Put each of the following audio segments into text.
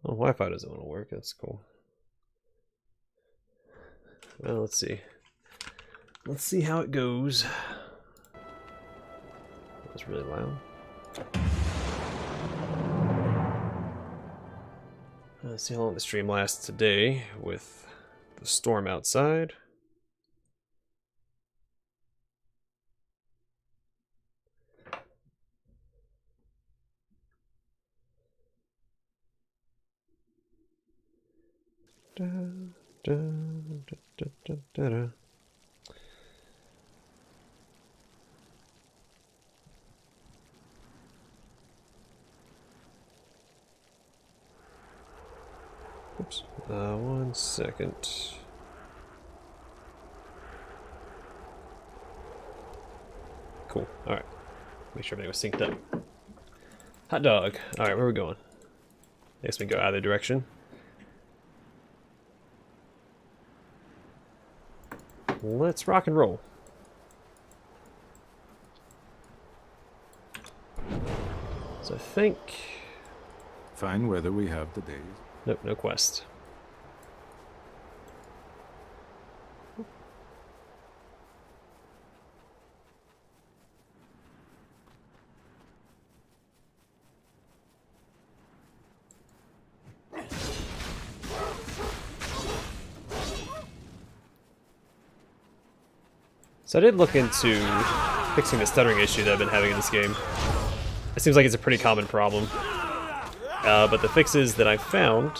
Oh, Wi-Fi doesn't want to work. That's cool. Well, let's see. Let's see how it goes. That was really loud. Let's see how long the stream lasts today with the storm outside. Da, da, da, da, da, da, da. Oops. 1 second. Cool. Alright. Make sure everything was synced up. Hot dog. Alright, where are we going? I guess we can go either direction. Let's rock and roll. So I think... Fine weather we have today. Nope, no quest. So I did look into fixing the stuttering issue that I've been having in this game. It seems like it's a pretty common problem. But the fixes that I found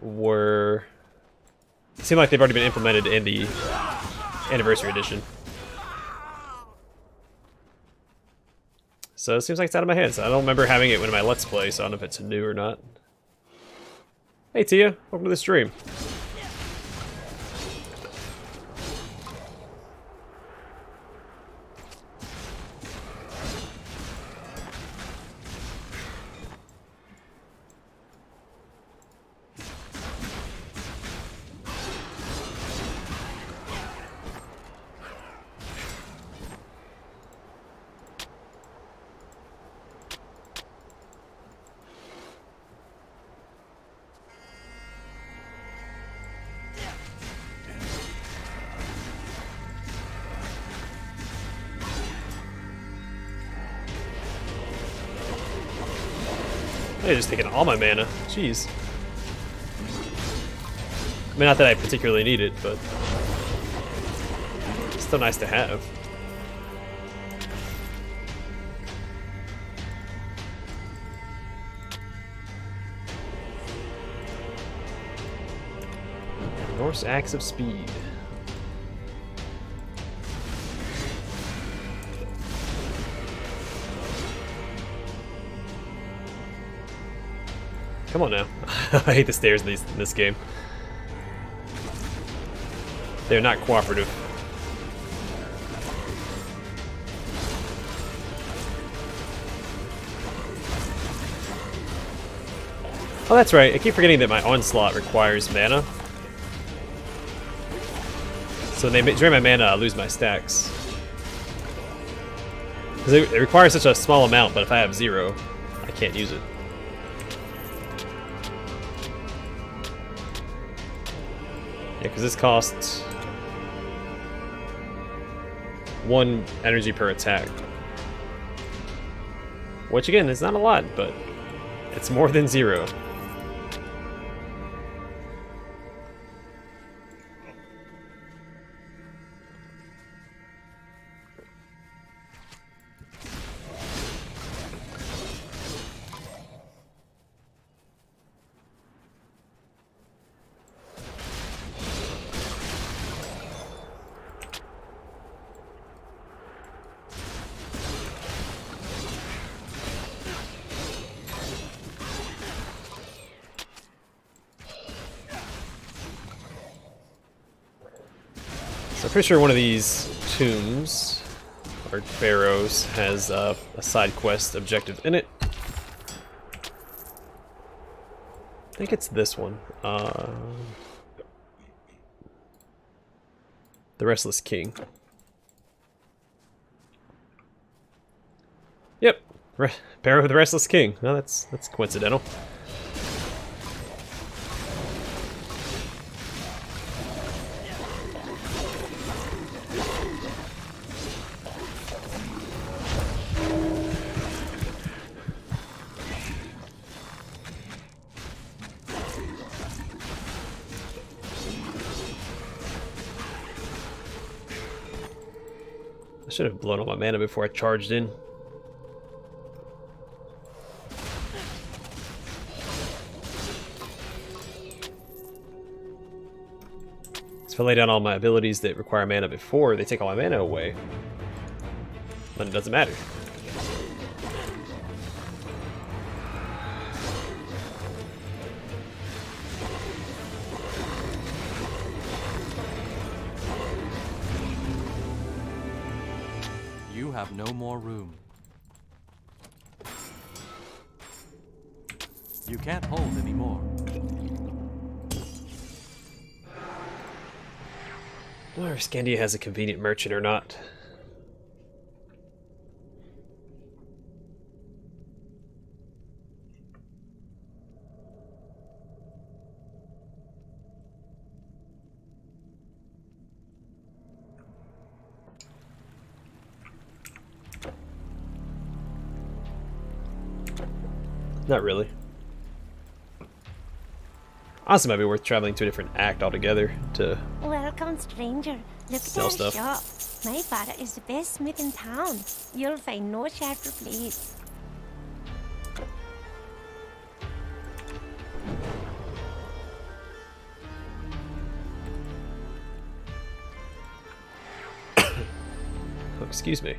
were... seem like they've already been implemented in the Anniversary Edition. So it seems like it's out of my hands. I don't remember having it when my Let's Play, so I don't know if it's new or not. Hey Tia, welcome to the stream. They're just taking all my mana. Jeez. I mean, not that I particularly need it, but it's still nice to have. Norse Axe of Speed. Come on now. I hate the stairs in this game. They're not cooperative. Oh, that's right. I keep forgetting that my Onslaught requires mana. So when they drain my mana, I lose my stacks. Because it requires such a small amount, but if I have 0, I can't use it. Yeah, because this costs 1 energy per attack. Which again, is not a lot, but it's more than 0. So I'm pretty sure one of these tombs, or pharaohs, has a side quest objective in it. I think it's this one. The Restless King. Yep, Pair of the Restless King. Well, that's coincidental. I should have blown all my mana before I charged in. So if I lay down all my abilities that require mana before, they take all my mana away. Then it doesn't matter. You have no more room. You can't hold anymore. I wonder if Scandia has a convenient merchant or not. Not really. Honestly, might be worth traveling to a different act altogether to Welcome, stranger. Look Sell at our stuff. shop. My father is the best smith in town. You'll find no sharper place. Oh, excuse me.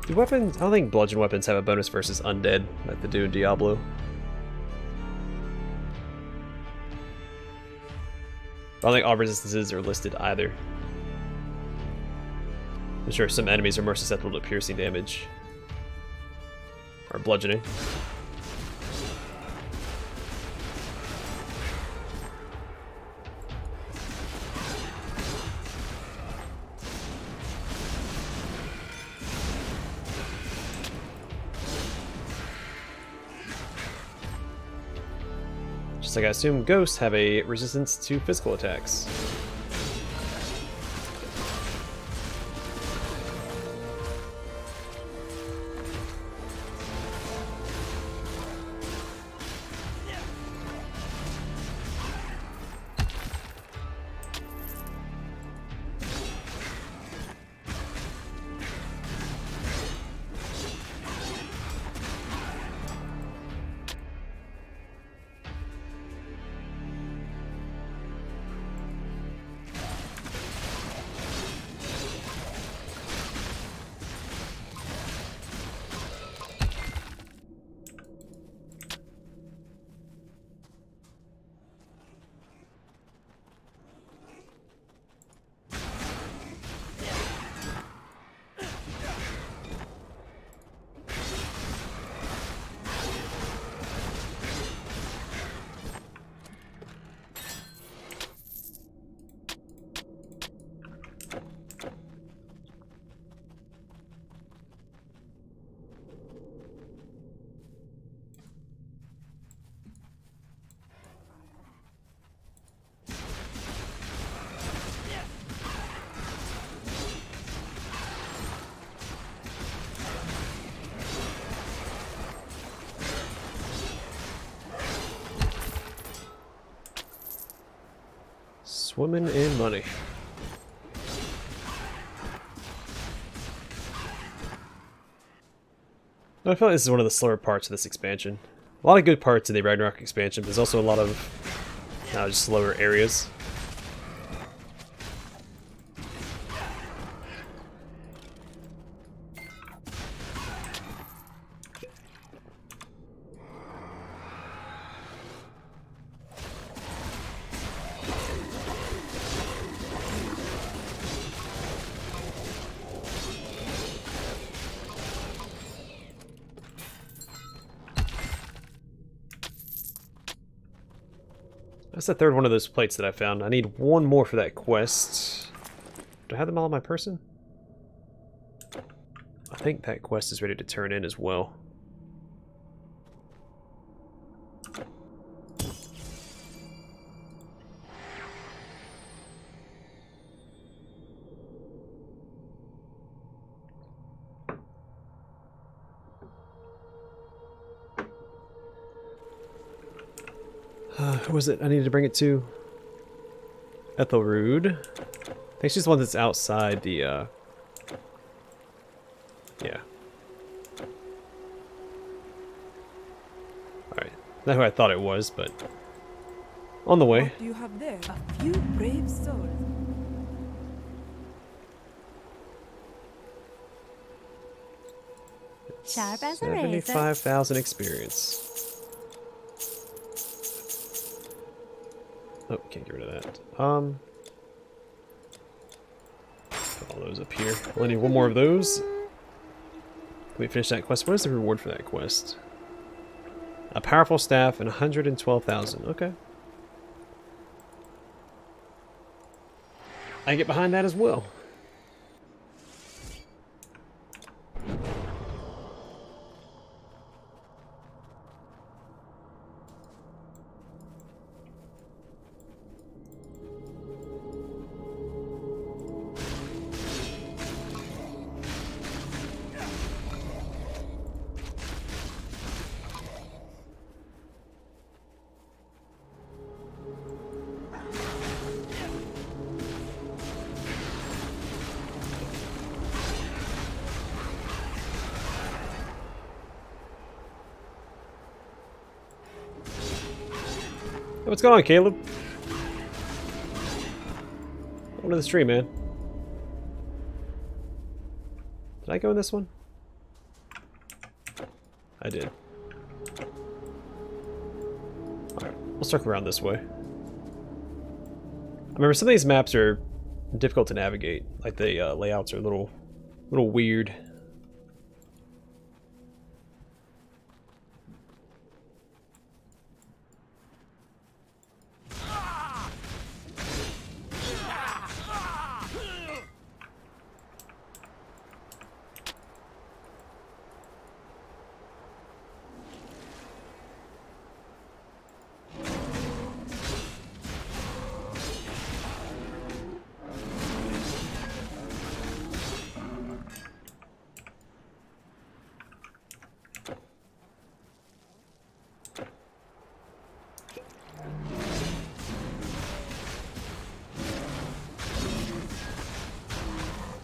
Do weapons? I don't think bludgeon weapons have a bonus versus undead like they do in Diablo. I don't think all resistances are listed either. I'm sure some enemies are more susceptible to piercing damage. Or bludgeoning. Just like I assume ghosts have a resistance to physical attacks. Swimming in money. I feel like this is one of the slower parts of this expansion. A lot of good parts in the Ragnarok expansion, but there's also a lot of just slower areas. That's the third one of those plates that I found. I need one more for that quest. Do I have them all on my person? I think that quest is ready to turn in as well. Who was it I needed to bring it to? Ethelrude. I think she's the one that's outside the, yeah. Alright. Not who I thought it was, but on the way. What do you have there? A few brave souls. Sharp as a razor. 75,000 experience. Oh, can't get rid of that. Put all those up here. We'll need one more of those. Can we finish that quest? What is the reward for that quest? A powerful staff and 112,000. Okay. I can get behind that as well. What's going on, Caleb? Welcome to the stream, man. Did I go in this one? I did. Alright, we'll circle around this way. I remember some of these maps are difficult to navigate. Like the layouts are a little weird.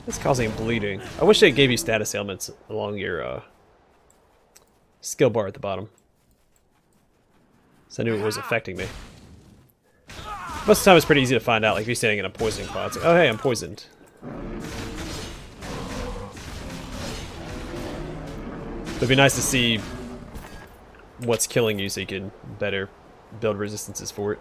It's causing bleeding. I wish they gave you status ailments along your skill bar at the bottom, so I knew it was affecting me. Most of the time it's pretty easy to find out, like if you're standing in a poisoning cloud. It's like, oh hey, I'm poisoned. It'd be nice to see what's killing you so you can better build resistances for it.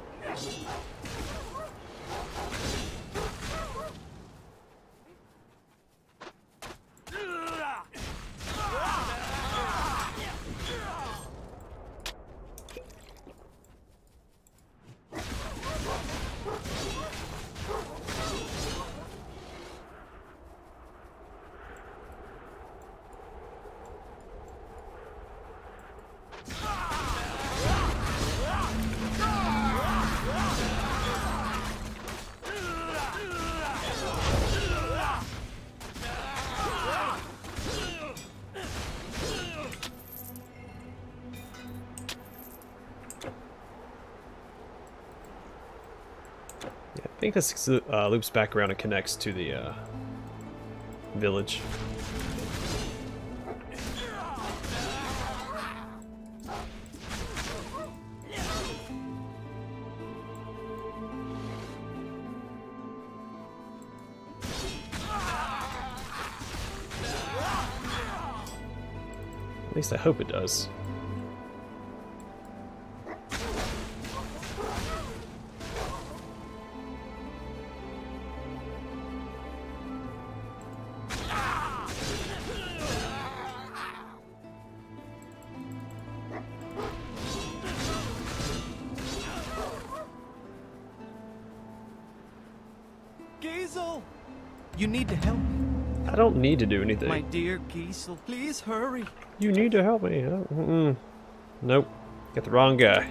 I think this loops back around and connects to the village. At least I hope it does. You need to help me. I don't need to do anything. My dear Giesel, please hurry. You need to help me. Nope. Got the wrong guy.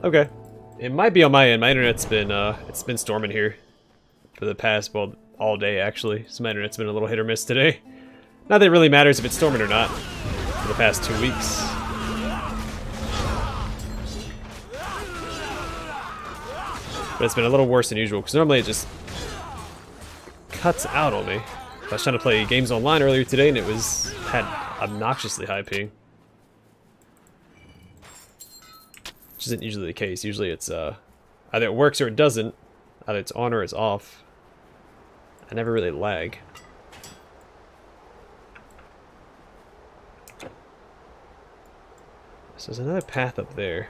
Okay. It might be on my end. My internet's been it's been storming here for the past, well, all day actually. So my internet's been a little hit or miss today. Not that it really matters if it's storming or not for the past 2 weeks. But it's been a little worse than usual because normally it just cuts out on me. I was trying to play games online earlier today and it had obnoxiously high ping. Which isn't usually the case. Usually it's either it works or it doesn't. Either it's on or it's off. I never really lag. So there's another path up there.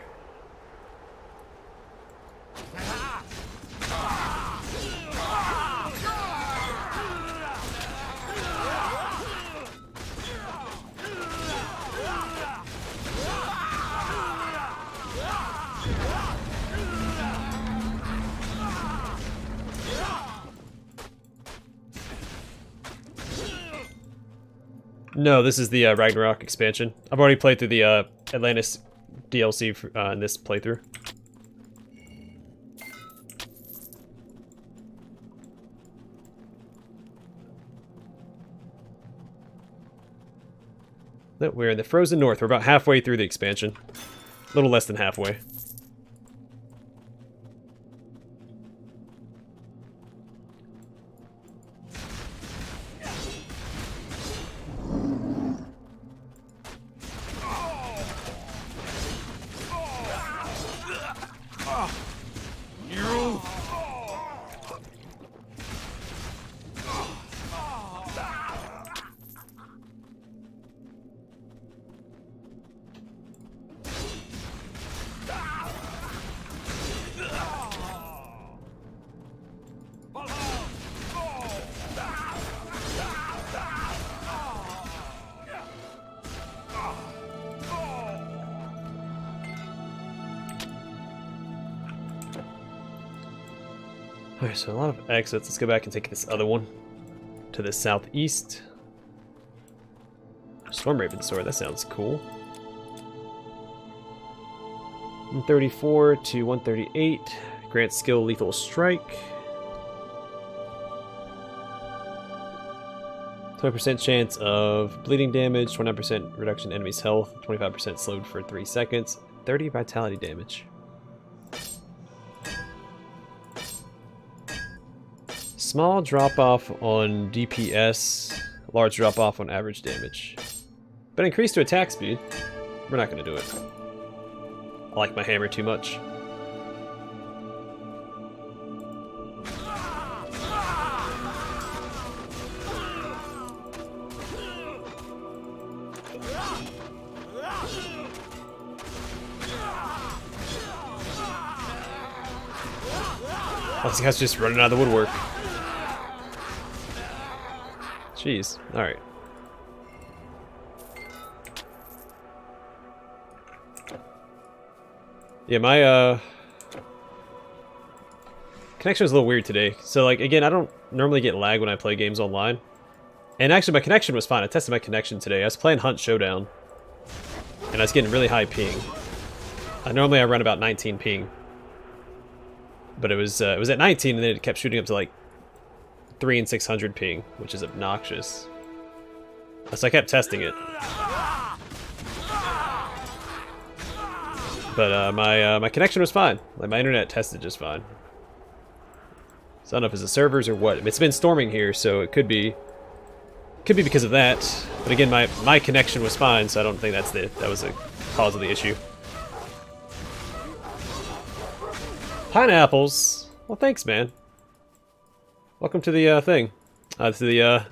No, this is the Ragnarok expansion. I've already played through the Atlantis DLC in this playthrough. No, we're in the Frozen North. We're about halfway through the expansion. A little less than halfway. Alright, so a lot of exits. Let's go back and take this other one to the southeast. Stormraven Sword, that sounds cool. 134 to 138. Grants skill lethal strike. 20% chance of bleeding damage, 29% reduction in enemy's health, 25% slowed for 3 seconds, 30 vitality damage. Small drop-off on DPS, large drop-off on average damage. But increase to attack speed. We're not going to do it. I like my hammer too much. Oh, this guy's just running out of the woodwork. Jeez. Alright. Yeah, my connection was a little weird today. So, like, again, I don't normally get lag when I play games online. And actually, my connection was fine. I tested my connection today. I was playing Hunt Showdown. And I was getting really high ping. Normally I run about 19 ping. But it was at 19 and then it kept shooting up to like 3 and 600 ping, which is obnoxious. So I kept testing it. But my connection was fine. Like my internet tested just fine. So I don't know if it's the servers or what. It's been storming here, so it could be because of that. But again, my connection was fine, so I don't think that was the cause of the issue. Pineapples. Well, thanks, man. Welcome to the thing. To the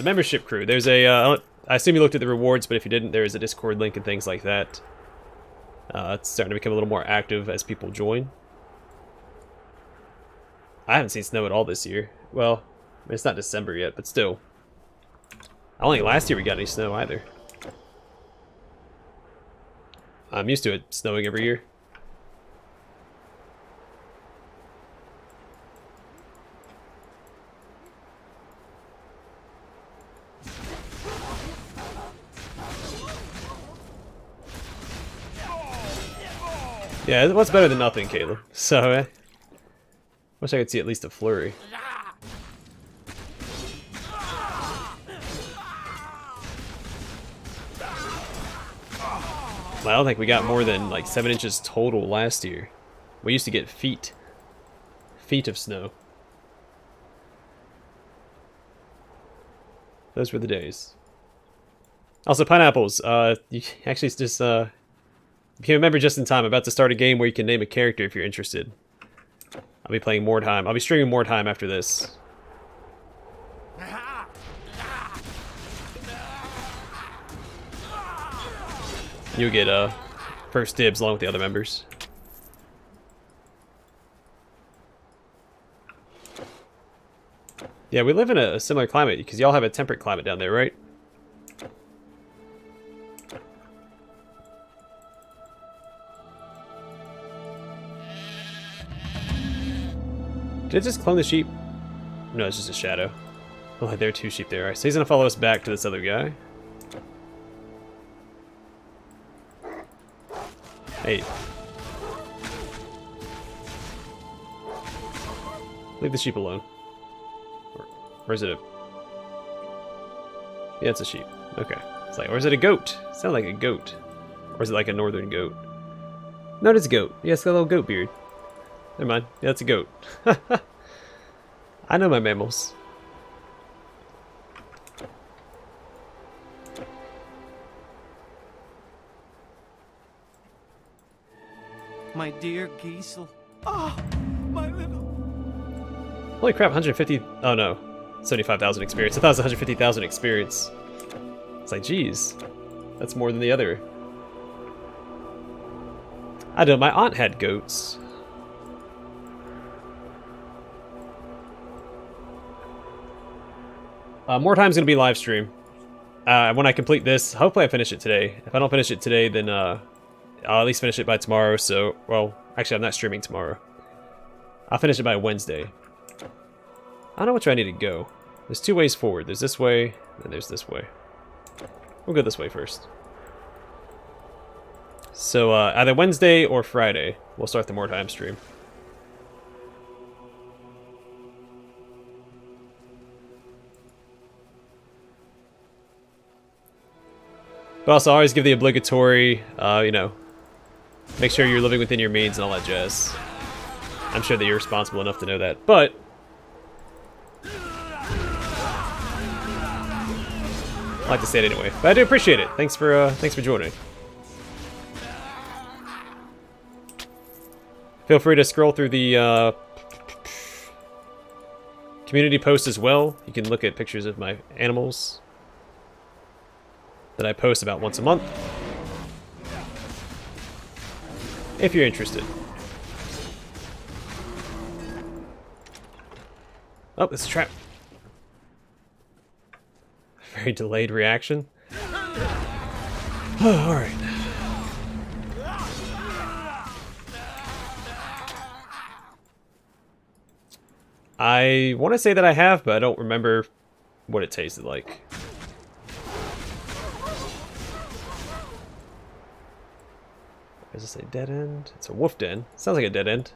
membership crew. There's a. I assume you looked at the rewards, but if you didn't, there is a Discord link and things like that. It's starting to become a little more active as people join. I haven't seen snow at all this year. Well, I mean, it's not December yet, but still. I don't think last year we got any snow either. I'm used to it snowing every year. Yeah, what's better than nothing, Caleb? So, wish I could see at least a flurry. Well, I don't think we got more than like 7 inches total last year. We used to get feet. Feet of snow. Those were the days. Also, pineapples. You actually just became a member just in time. I'm about to start a game where you can name a character if you're interested. I'll be playing more time. I'll be streaming more time after this. You'll get first dibs along with the other members. Yeah, we live in a similar climate because y'all have a temperate climate down there, right? Did it just clone the sheep? No, it's just a shadow. Oh, there are 2 sheep there. Alright, so he's gonna follow us back to this other guy. Hey. Leave the sheep alone. Or is it a... Yeah, it's a sheep. Okay. It's like, or is it a goat? It sounds like a goat. Or is it like a northern goat? No, it's a goat. Yeah, it's got a little goat beard. Never mind. Yeah, it's a goat. I know my mammals. My dear Giesel. Ah, my little. Holy crap, 150... Oh no. 75,000 experience. I thought it was 150,000 experience. It's like, geez. That's more than the other. I don't know, my aunt had goats. More time's gonna be live stream. When I complete this, hopefully I finish it today. If I don't finish it today, then I'll at least finish it by tomorrow. So, well, actually, I'm not streaming tomorrow. I'll finish it by Wednesday. I don't know which way I need to go. There's 2 ways forward. There's this way, and there's this way. We'll go this way first. So, either Wednesday or Friday, we'll start the More Time stream. But also, I always give the obligatory, you know, make sure you're living within your means and all that jazz. I'm sure that you're responsible enough to know that, but I like to say it anyway. But I do appreciate it. Thanks for joining. Feel free to scroll through the community post as well. You can look at pictures of my animals that I post about once a month, if you're interested. Oh, it's a trap. Very delayed reaction. Alright. I want to say that I have, but I don't remember what it tasted like. Is this a dead end? It's a wolf den. Sounds like a dead end.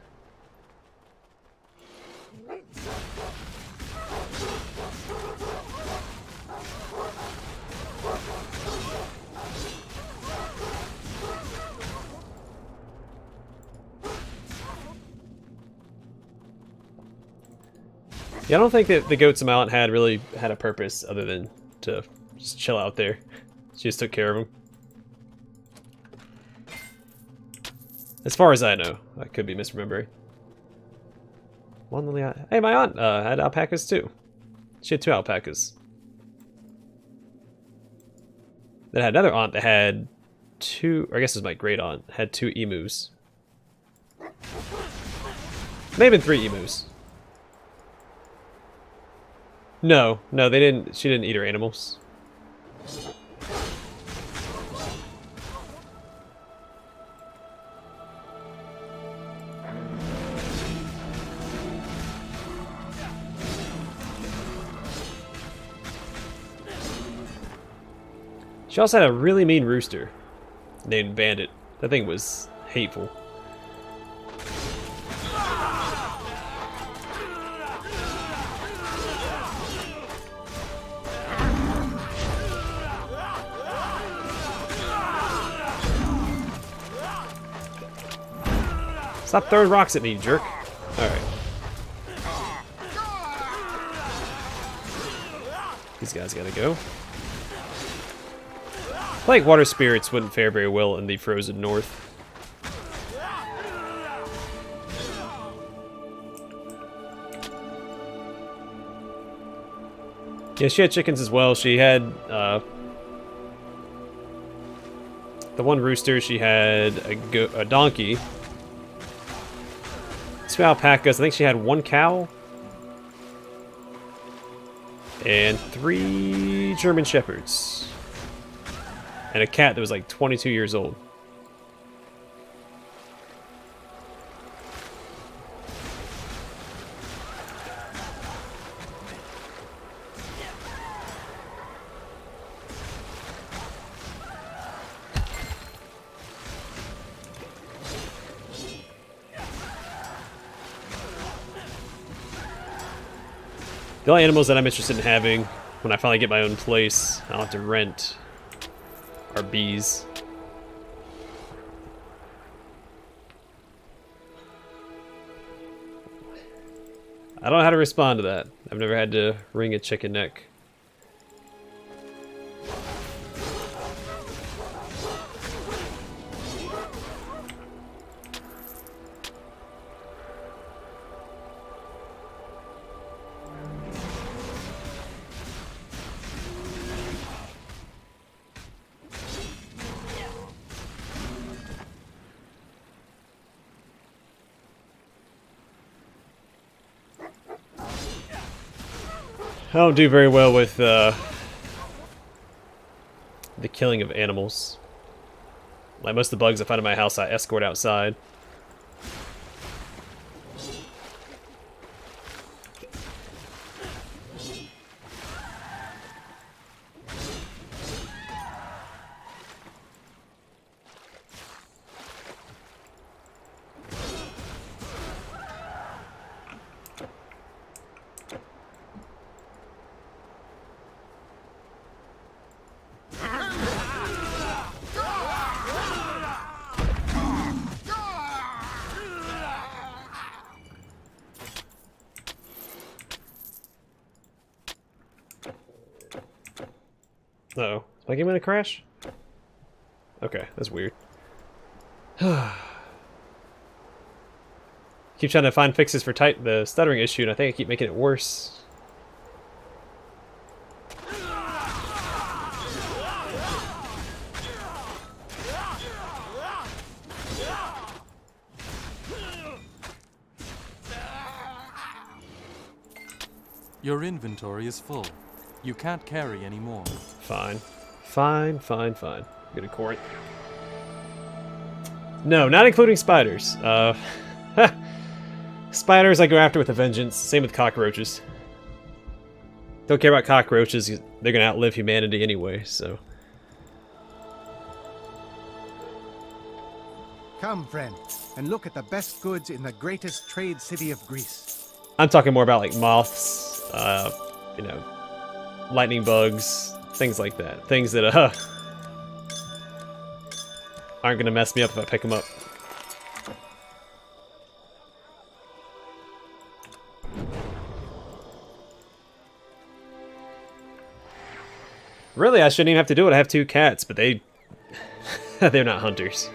Yeah, I don't think that the goats amount had really had a purpose other than to just chill out there. She just took care of them. As far as I know, I could be misremembering. Hey, my aunt had alpacas too. She had 2 alpacas. Then I had another aunt that had 2, or I guess it was my great aunt, had 2 emus. Maybe 3 emus. No, they didn't. She didn't eat her animals. She also had a really mean rooster named Bandit. That thing was hateful. Stop throwing rocks at me, you jerk. Alright. These guys gotta go. I feel like water spirits wouldn't fare very well in the frozen north. Yeah, she had chickens as well. She had the one rooster. She had a donkey. 2 alpacas. I think she had 1 cow. And 3 German shepherds. And a cat that was like 22 years old. The only animals that I'm interested in having when I finally get my own place, I'll have to rent, are bees. I don't know how to respond to that. I've never had to wring a chicken neck. I don't do very well with the killing of animals. Like most of the bugs I find in my house, I escort outside. Uh-oh. Is my game gonna crash? Okay, that's weird. Keep trying to find fixes for the stuttering issue, and I think I keep making it worse. Your inventory is full. You can't carry any more. Fine. Fine, fine, fine. Go to court. No, not including spiders. Spiders I go after with a vengeance. Same with cockroaches. Don't care about cockroaches. They're gonna outlive humanity anyway, so. Come, friend, and look at the best goods in the greatest trade city of Greece. I'm talking more about like moths, you know, lightning bugs, things like that. Things that aren't gonna mess me up if I pick them up. Really, I shouldn't even have to do it. I have 2 cats, but they're not hunters.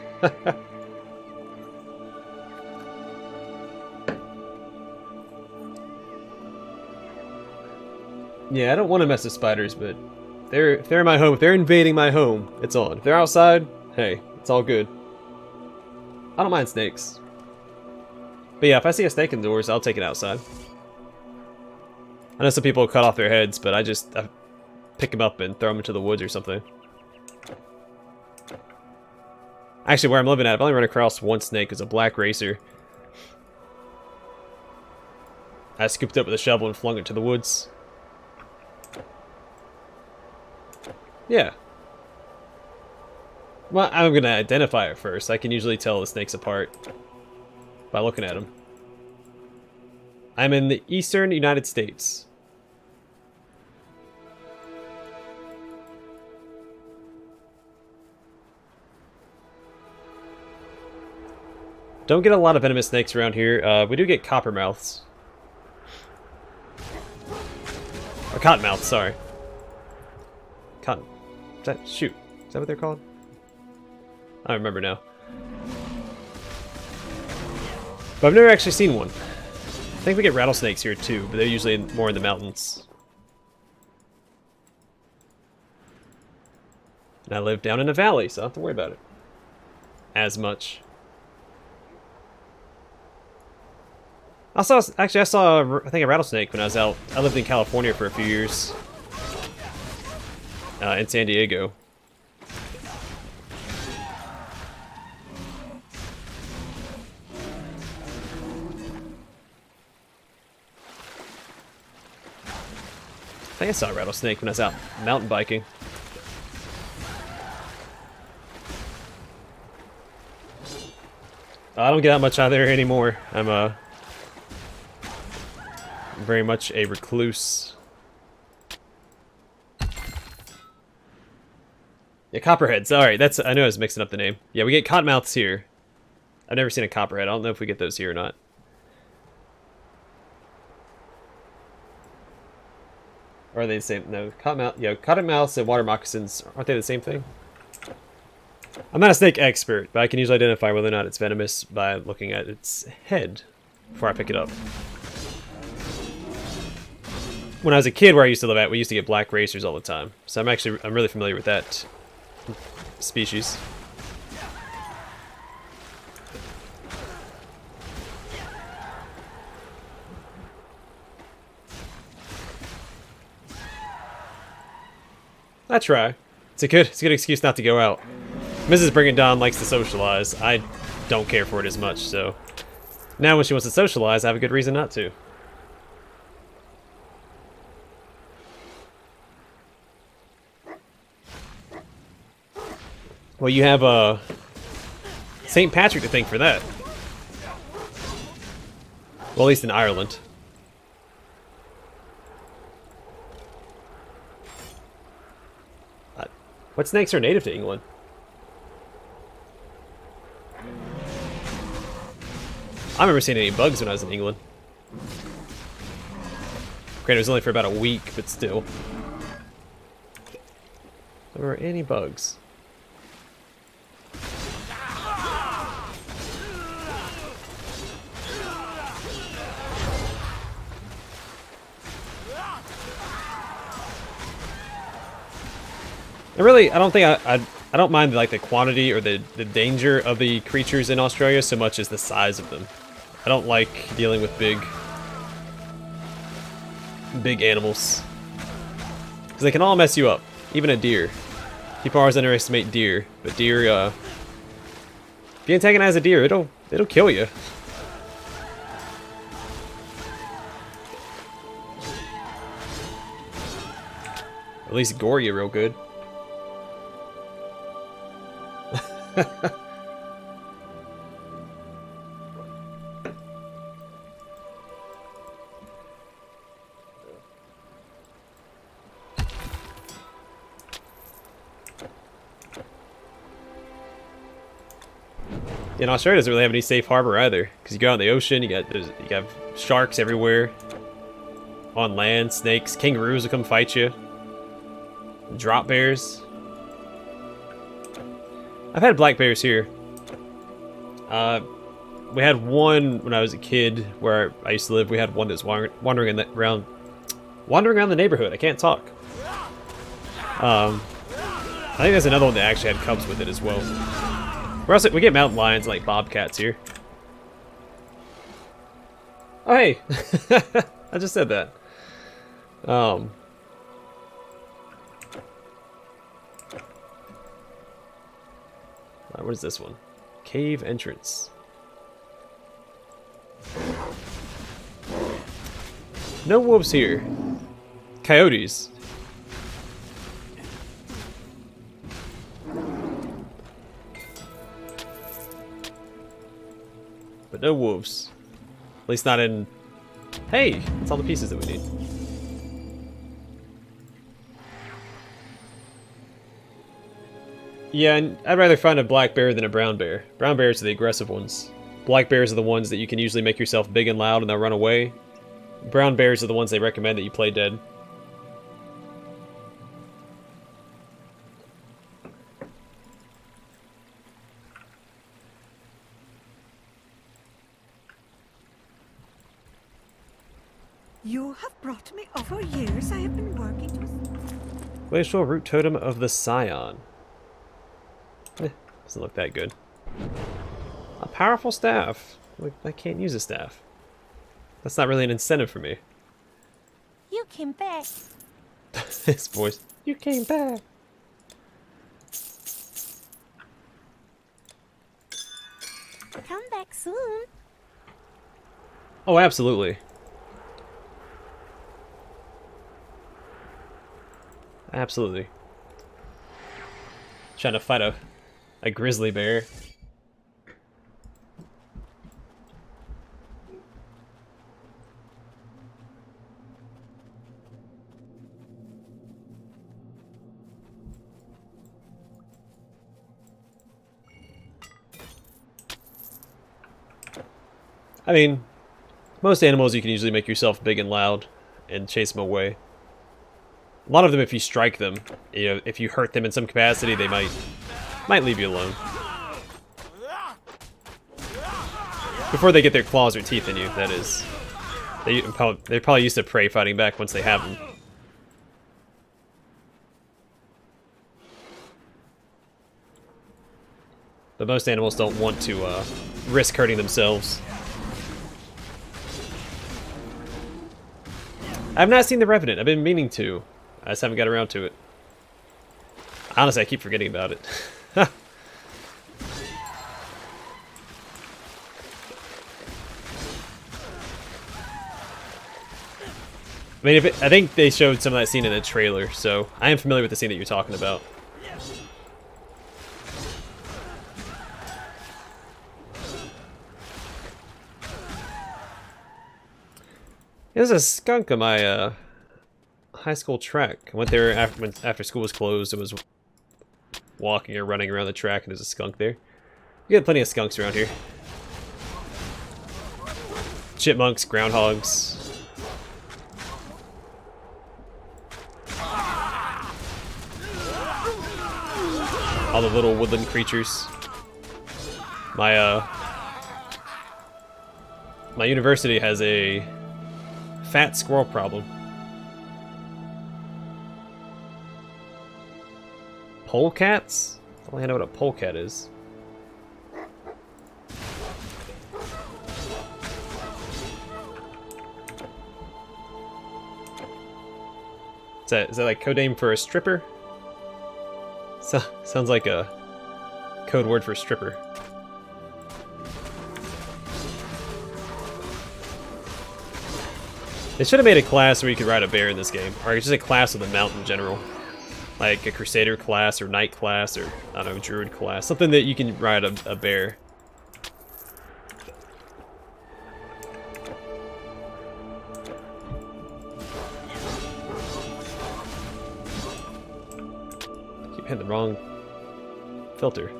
Yeah, I don't want to mess with spiders, but if they're in my home, if they're invading my home, it's on. If they're outside, hey, it's all good. I don't mind snakes. But yeah, if I see a snake indoors, I'll take it outside. I know some people cut off their heads, but I pick them up and throw them into the woods or something. Actually, where I'm living at, I've only run across one snake. It's a black racer. I scooped it up with a shovel and flung it to the woods. Yeah. Well, I'm going to identify it first. I can usually tell the snakes apart by looking at them. I'm in the eastern United States. Don't get a lot of venomous snakes around here. We do get coppermouths. Or cottonmouths, sorry. Cotton. Shoot. Is that what they're called? I don't remember now. But I've never actually seen one. I think we get rattlesnakes here too, but they're usually more in the mountains. And I live down in a valley, so I don't have to worry about it as much. I saw I think a rattlesnake when I was out. I lived in California for a few years. In San Diego. I think I saw a rattlesnake when I was out mountain biking. I don't get out much out there anymore. I'm very much a recluse. Yeah, copperheads. Alright, that's I know I was mixing up the name. Yeah, we get cottonmouths here. I've never seen a copperhead. I don't know if we get those here or not. Or are they the same? No, cottonmouth. Yeah, cottonmouths and water moccasins, aren't they the same thing? I'm not a snake expert, but I can usually identify whether or not it's venomous by looking at its head before I pick it up. When I was a kid where I used to live at, we used to get black racers all the time. So I'm really familiar with that species. I try. It's a good excuse not to go out. Mrs. Bring It Down likes to socialize. I don't care for it as much, so now when she wants to socialize, I have a good reason not to. Well, you have St. Patrick to thank for that. Well, at least in Ireland. What snakes are native to England? I remember seeing any bugs when I was in England. Granted, it was only for about a week, but still. There were any bugs. And really, I don't think I don't mind like the quantity or the danger of the creatures in Australia so much as the size of them. I don't like dealing with big animals because they can all mess you up. Even a deer. People always underestimate deer, but deer, if you antagonize a deer, it'll kill you. At least gore you real good. And Australia doesn't really have any safe harbor either, because you go out in the ocean, you got sharks everywhere. On land, snakes, kangaroos will come fight you. Drop bears. I've had black bears here. We had one when I was a kid where I used to live. We had one that's wandering around the neighborhood. I can't talk. I think there's another one that actually had cubs with it as well. We get mountain lions and like bobcats here. Oh hey, I just said that. What is this one? Cave entrance. No wolves here. Coyotes. But no wolves. At least not in... Hey! That's all the pieces that we need. Yeah, and I'd rather find a black bear than a brown bear. Brown bears are the aggressive ones. Black bears are the ones that you can usually make yourself big and loud and they'll run away. Brown bears are the ones they recommend that you play dead. You have brought me over years. I have been working to... Glacial Root Totem of the Scion. Doesn't look that good. A powerful staff. Like, I can't use a staff. That's not really an incentive for me. You came back. His voice. You came back. Come back soon. Oh, absolutely. Absolutely. Trying to fight a grizzly bear. I mean, most animals you can usually make yourself big and loud and chase them away. A lot of them, if you strike them, you know, if you hurt them in some capacity, they might leave you alone. Before they get their claws or teeth in you, that is. They're probably used to prey fighting back once they have them. But most animals don't want to risk hurting themselves. I've not seen The Revenant. I've been meaning to. I just haven't got around to it. Honestly, I keep forgetting about it. I mean, I think they showed some of that scene in the trailer, so I am familiar with the scene that you're talking about. There's a skunk on my high school track. I went there after school was closed. It was walking or running around the track, and there's a skunk there. We got plenty of skunks around here. Chipmunks, groundhogs. All the little woodland creatures. My university has a fat squirrel problem. Polecats? I don't really know what a polecat is. Is that like code name for a stripper? Sounds like a code word for stripper. They should have made a class where you could ride a bear in this game, or just a class with a mount in general. Like a Crusader class, or Knight class, or, I don't know, Druid class. Something that you can ride a bear. Keep hitting the wrong filter.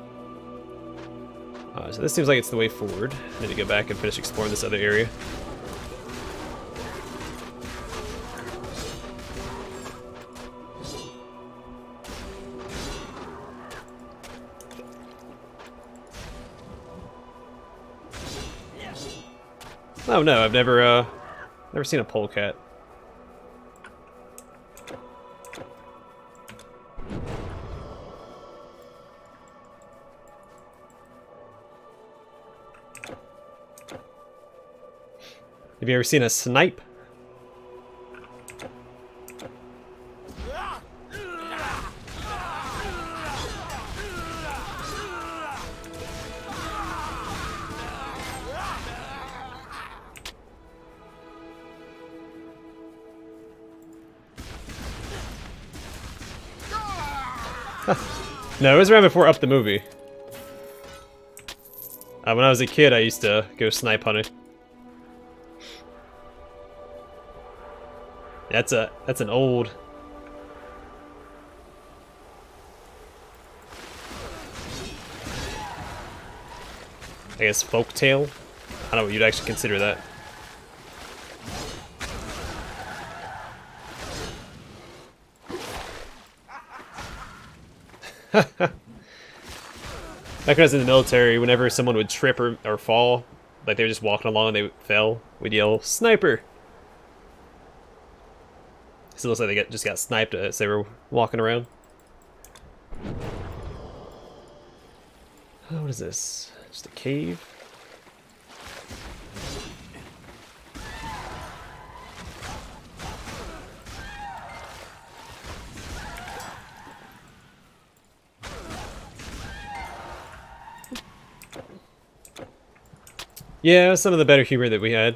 So this seems like it's the way forward. I need to go back and finish exploring this other area. Oh no, I've never seen a polecat. Have you ever seen a snipe? No, it was around before Up the movie. When I was a kid, I used to go snipe hunting. That's an old. I guess, folktale. I don't know what you'd actually consider that. Back when I was in the military, whenever someone would trip or fall, like they were just walking along and they fell, we'd yell, "Sniper!" So it looks like they just got sniped as they were walking around. Oh, what is this? Just a cave? Yeah, some of the better humor that we had.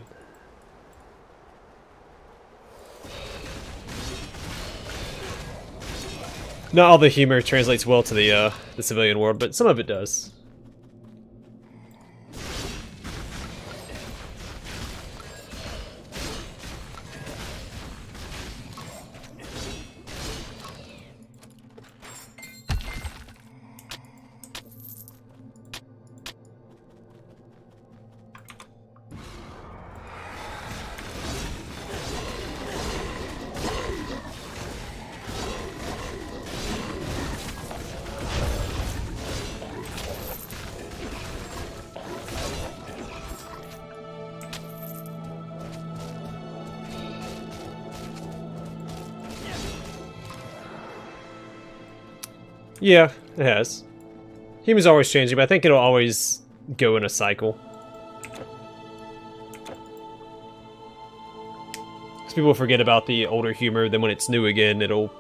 Not all the humor translates well to the civilian world, but some of it does. Yeah, it has. Humor's always changing, but I think it'll always go in a cycle. Because people forget about the older humor, then when it's new again, it'll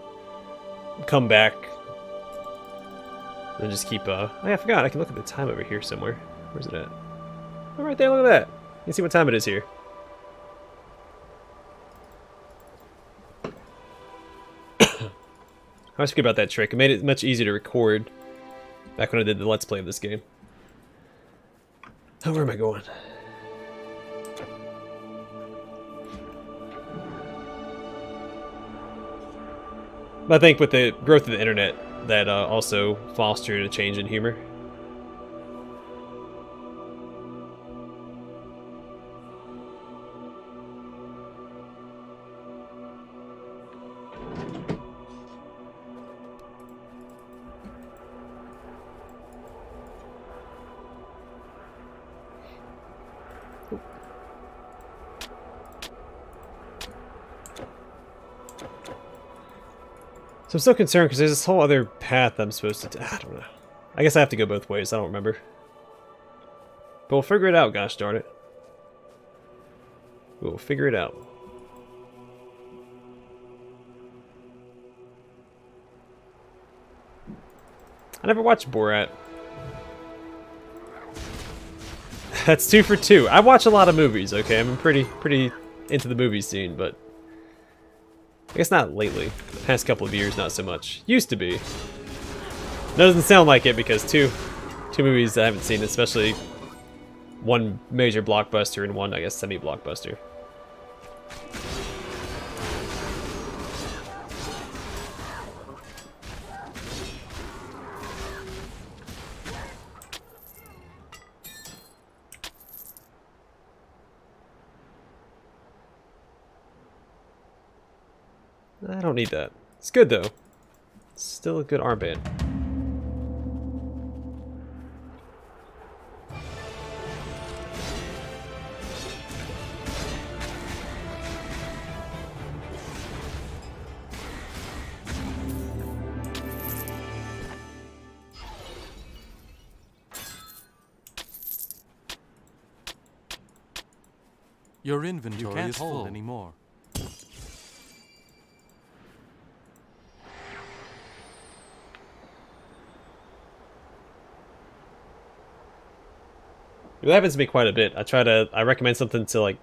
come back. And just keep, oh yeah, I forgot, I can look at the time over here somewhere. Where's it at? Oh, right there, look at that. You can see what time it is here. I always forget about that trick. It made it much easier to record back when I did the Let's Play of this game. Oh, where am I going? But I think with the growth of the internet, that also fostered a change in humor. So I'm still concerned because there's this whole other path I'm supposed to I don't know. I guess I have to go both ways. I don't remember. But we'll figure it out, gosh darn it. We'll figure it out. I never watched Borat. That's 2 for 2. I watch a lot of movies, okay? I'm pretty into the movie scene, but I guess not lately. The past couple of years, not so much. Used to be. That doesn't sound like it because two movies I haven't seen, especially one major blockbuster and one, I guess, semi-blockbuster. I don't need that. It's good though. It's still a good armband. Your inventory can't is hold full anymore. That happens to me quite a bit. I recommend something to like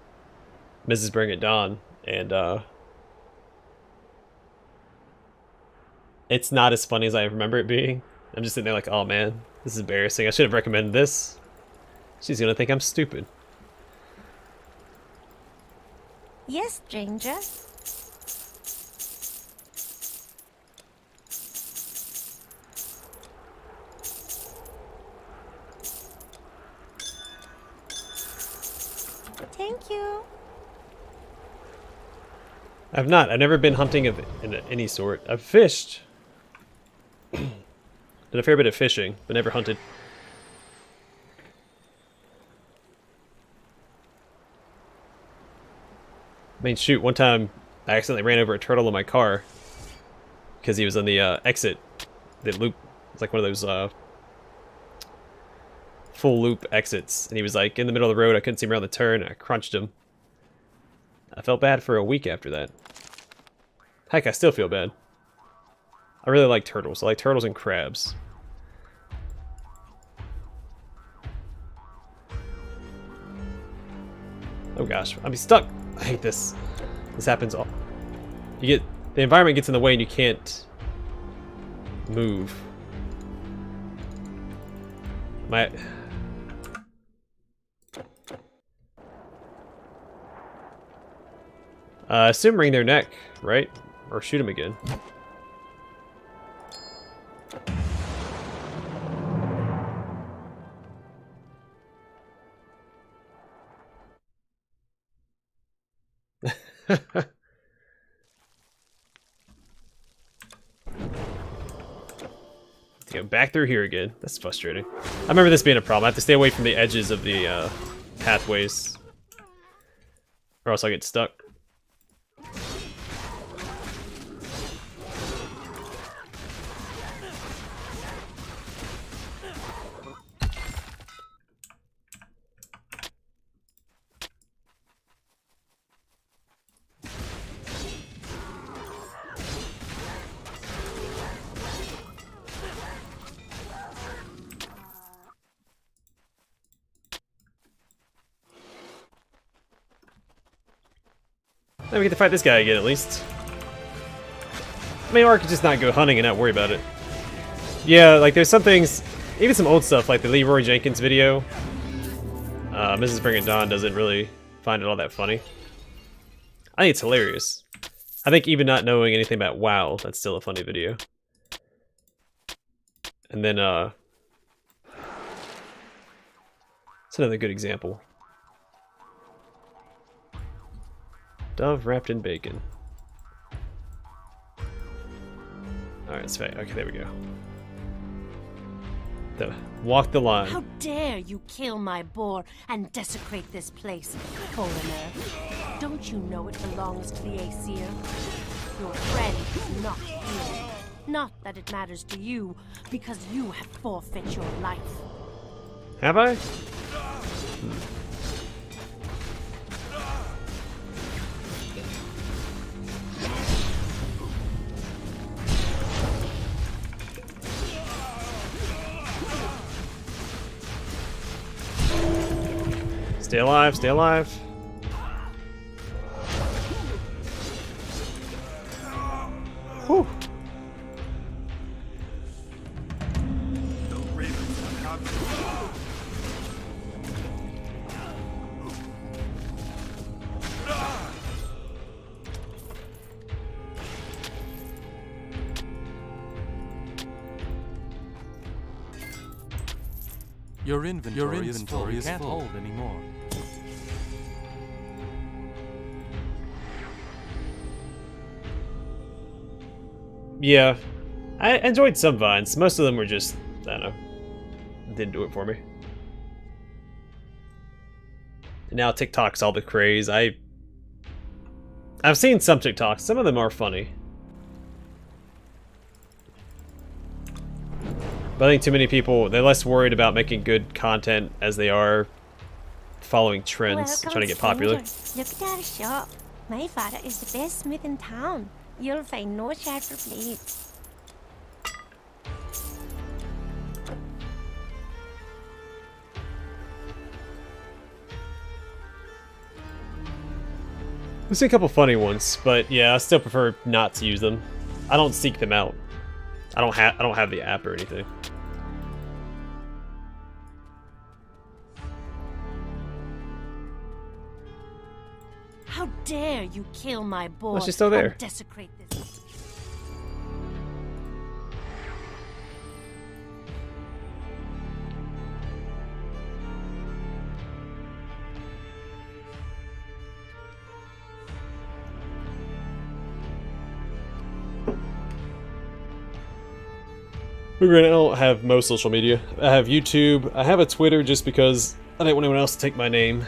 Mrs. Bring It Dawn, and it's not as funny as I remember it being. I'm just sitting there like, oh man, this is embarrassing. I should have recommended this. She's gonna think I'm stupid. Yes, stranger. Thank you. I've not. I've never been hunting of any sort. I've fished. Did a fair bit of fishing, but never hunted. I mean, shoot, one time I accidentally ran over a turtle in my car because he was on the exit, the loop. It's like one of those full loop exits, and he was like in the middle of the road. I couldn't see him around the turn. I crunched him. I felt bad for a week after that. Heck, I still feel bad. I really like turtles. I like turtles and crabs. Oh gosh, I'm stuck. I hate this. This happens all. The environment gets in the way and you can't move. Assume ring their neck, right? Or shoot him again. Go back through here again. That's frustrating. I remember this being a problem. I have to stay away from the edges of the pathways, or else I'll get stuck. Then we get to fight this guy again, at least. I mean, or I could just not go hunting and not worry about it. Yeah, like, there's some things, even some old stuff, like the Leroy Jenkins video. Mrs. Bring It Dawn doesn't really find it all that funny. I think it's hilarious. I think even not knowing anything about WoW, that's still a funny video. And then, it's another good example. Dove wrapped in bacon. Alright, it's fine. Okay, there we go. Walk the line. How dare you kill my boar and desecrate this place, foreigner? Don't you know it belongs to the Aesir? Your friend is not here. Not that it matters to you, because you have forfeit your life. Have I? Stay alive, stay alive. Whew. Your inventory is full. You can't hold anymore. Yeah, I enjoyed some vines. Most of them were just, I don't know, didn't do it for me. And now TikTok's all the craze. I've seen some TikToks. Some of them are funny. But I think too many people, they're less worried about making good content as they are following trends, Welcome, trying to get popular. stranger. Look at our shop. My father is the best smith in town. You'll find no sharper blades. We've seen a couple funny ones, but yeah, I still prefer not to use them. I don't seek them out. I don't have the app or anything. How dare you kill my boar she's still there. and desecrate this? Granted, I don't have most social media. I have YouTube. I have a Twitter just because I didn't want anyone else to take my name.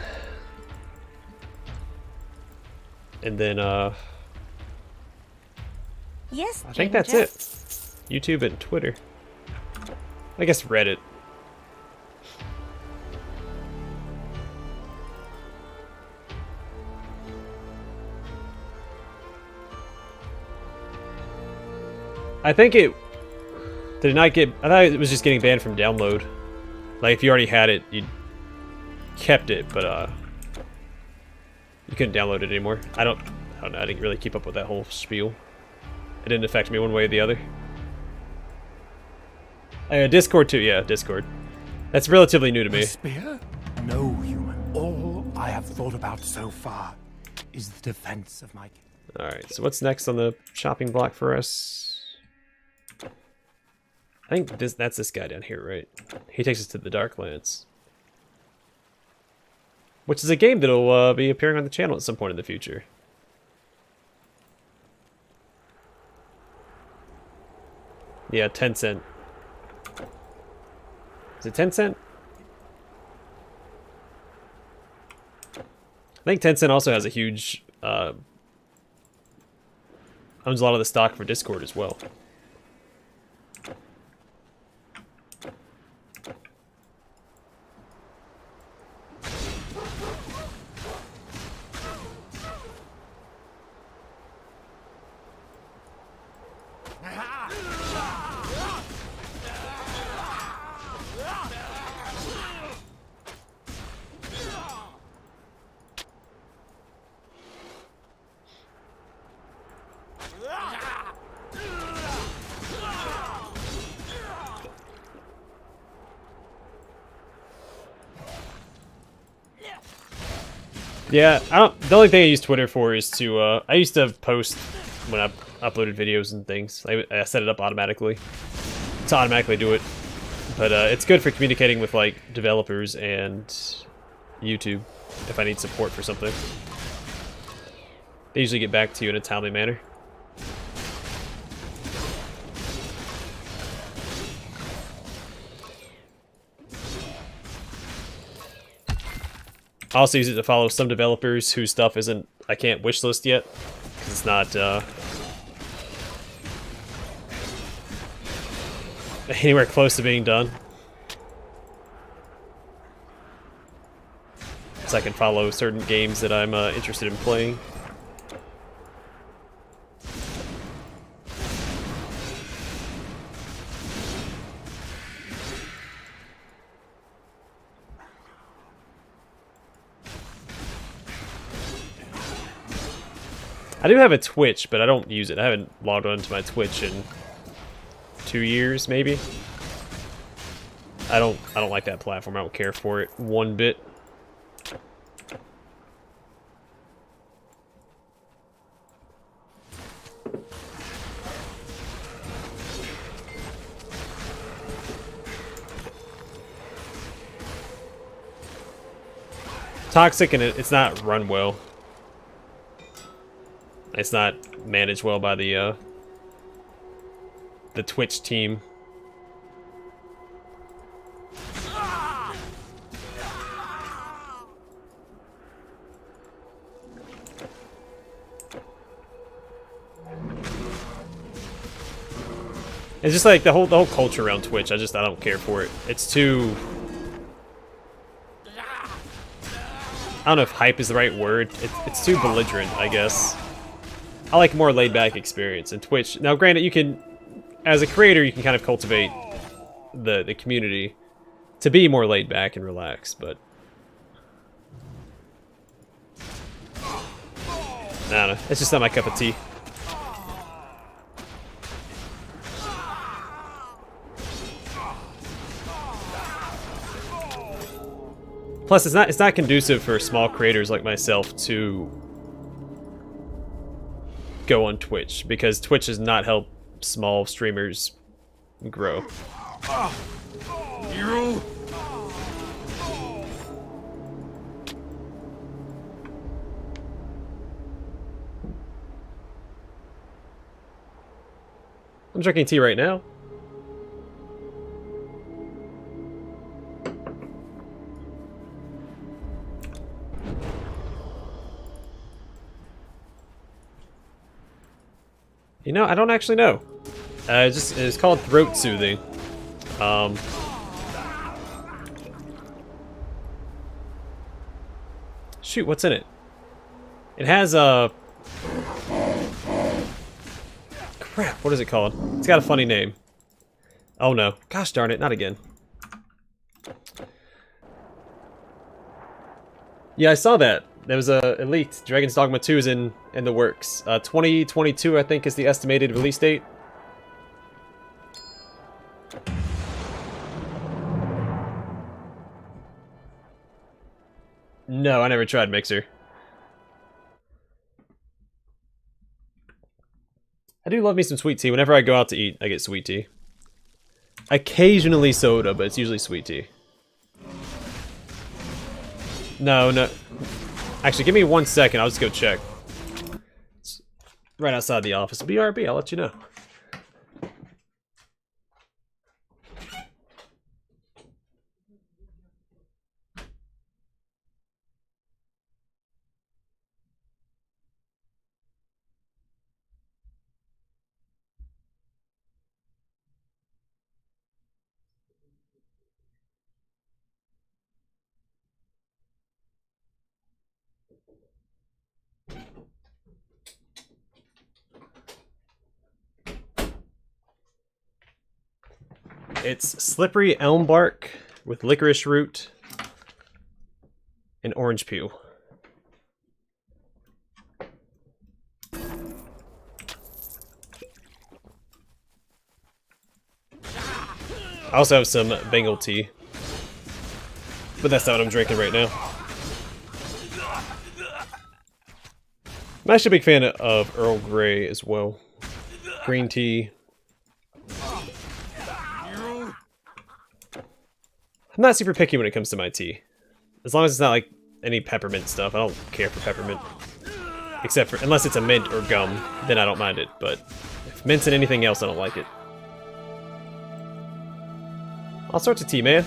And then, Yes, I think that's it. YouTube and Twitter. I guess Reddit. I think it did not get. I thought it was just getting banned from download. Like if you already had it, you kept it, but you couldn't download it anymore. I don't know. I didn't really keep up with that whole spiel. It didn't affect me one way or the other. Discord too, yeah, Discord. That's relatively new to me. A spear? No, human. All I have thought about so far is the defense of my... Alright, so what's next on the shopping block for us? I think that's this guy down here, right? He takes us to the Darklands. Which is a game that'll be appearing on the channel at some point in the future. Yeah, Tencent. Is it Tencent? I think Tencent also has a huge owns a lot of the stock for Discord as well. Yeah, the only thing I use Twitter for is to, I used to post when I uploaded videos and things. I set it up automatically to automatically do it. But it's good for communicating with, like, developers and YouTube if I need support for something. They usually get back to you in a timely manner. I also use it to follow some developers whose stuff I can't wishlist yet, because it's not anywhere close to being done. So I can follow certain games that I'm interested in playing. I do have a Twitch, but I don't use it. I haven't logged on to my Twitch in 2 years, maybe. I don't like that platform. I don't care for it one bit. Toxic, and it's not run well. It's not managed well by the Twitch team. It's just like the whole culture around Twitch. I don't care for it. It's too. I don't know if hype is the right word. It's too belligerent, I guess. I like a more laid-back experience in Twitch. Now, granted, you can, as a creator, you can kind of cultivate the community to be more laid-back and relaxed, but I don't know. It's just not my cup of tea. Plus, it's not conducive for small creators like myself to go on Twitch, because Twitch does not help small streamers grow. You! I'm drinking tea right now. You know, I don't actually know. It's called throat soothing. Shoot, what's in it? It has a... Crap, what is it called? It's got a funny name. Oh no. Gosh darn it, not again. Yeah, I saw that. There was a Elite. Dragon's Dogma 2 is in the works. 2022, I think, is the estimated release date. No, I never tried Mixer. I do love me some sweet tea. Whenever I go out to eat, I get sweet tea. Occasionally soda, but it's usually sweet tea. No, no. Actually, give me 1 second. I'll just go check. It's right outside the office. BRB, I'll let you know. It's slippery elm bark with licorice root and orange peel. I also have some Bengal tea, but that's not what I'm drinking right now. I'm actually a big fan of Earl Grey as well. Green tea. I'm not super picky when it comes to my tea. As long as it's not like any peppermint stuff. I don't care for peppermint. Except for, unless it's a mint or gum, then I don't mind it. But if mint's in anything else, I don't like it. All sorts of tea, man.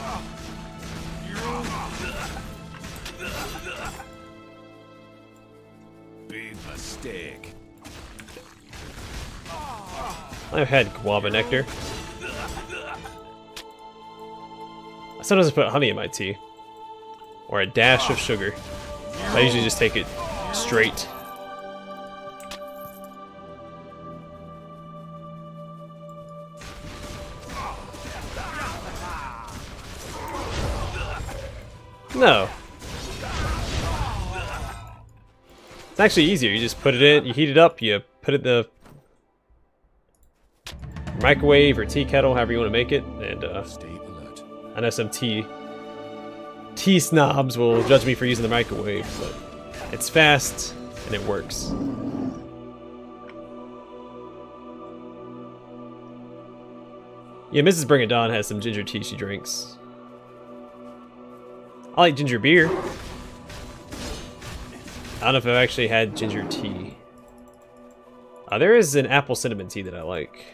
Big mistake. I've had guava nectar. Sometimes I put honey in my tea. Or a dash of sugar. I usually just take it straight. No. It's actually easier. You just put it in, you heat it up, you put it in the microwave or tea kettle, however you want to make it, and Stay alert. I know some tea snobs will judge me for using the microwave, but it's fast and it works. Yeah, Mrs. Bring It Dawn has some ginger tea she drinks. I like ginger beer. I don't know if I've actually had ginger tea. There is an apple cinnamon tea that I like.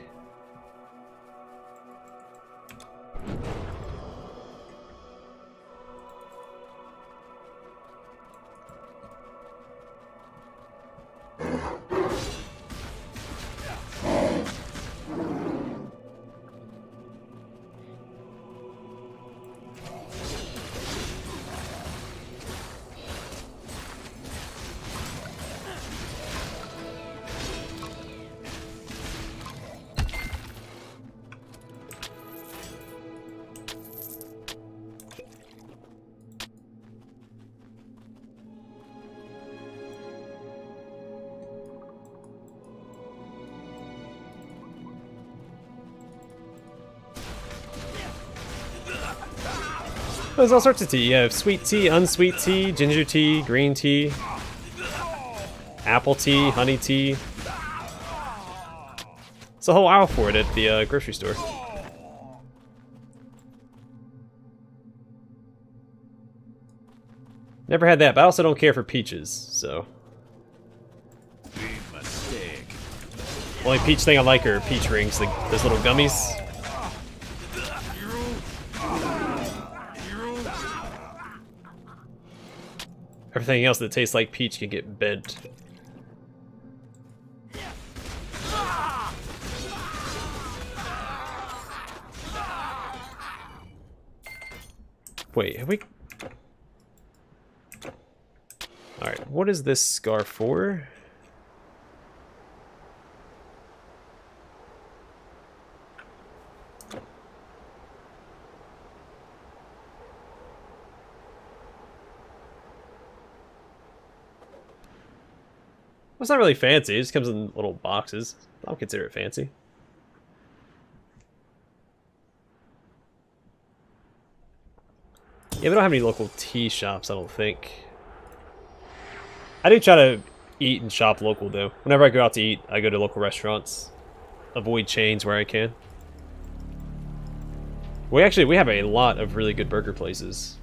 There's all sorts of tea. You have sweet tea, unsweet tea, ginger tea, green tea, apple tea, honey tea. It's a whole aisle for it at the grocery store. Never had that, but I also don't care for peaches, so. Big mistake. Only peach thing I like are peach rings, like those little gummies. Everything else that tastes like peach can get bent. Wait, have we... Alright, what is this scar for? Well, it's not really fancy, it just comes in little boxes. I'll consider it fancy. Yeah, we don't have any local tea shops, I don't think. I do try to eat and shop local, though. Whenever I go out to eat, I go to local restaurants. Avoid chains where I can. We have a lot of really good burger places.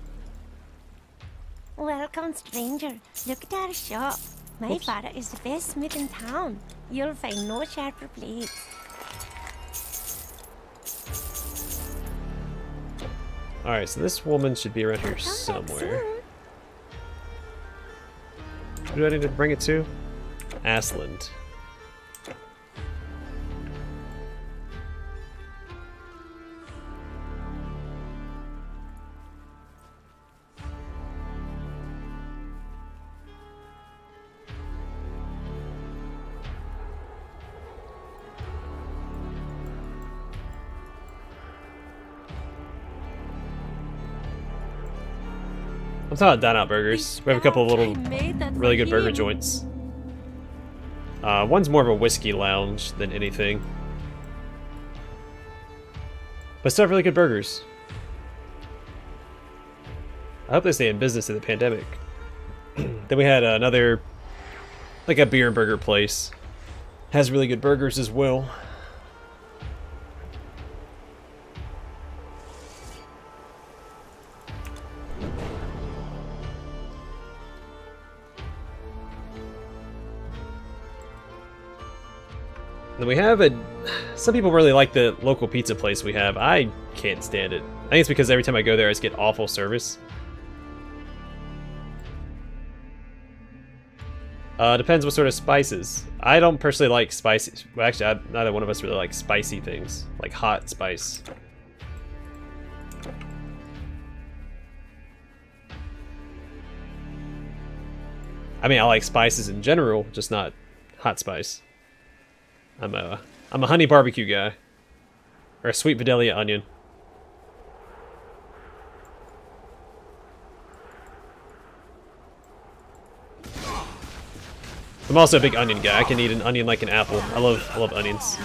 Welcome, stranger. Look at our shop. My father is the best smith in town. You'll find no sharper blades. Alright, so this woman should be around here somewhere. Who do I need to bring it to? Asland. I'm talking about Dine Out Burgers. We have a couple of little really good burger joints. One's more of a whiskey lounge than anything. But still have really good burgers. I hope they stay in business through the pandemic. Then we had another, like a beer and burger place. Has really good burgers as well. Then we have some people really like the local pizza place we have. I can't stand it. I think it's because every time I go there I just get awful service. Depends what sort of spices. I don't personally like spicy. Well, actually, neither one of us really like spicy things. Like hot spice. I mean, I like spices in general, just not hot spice. I'm a honey barbecue guy. Or a sweet Vidalia onion. I'm also a big onion guy. I can eat an onion like an apple. I love onions.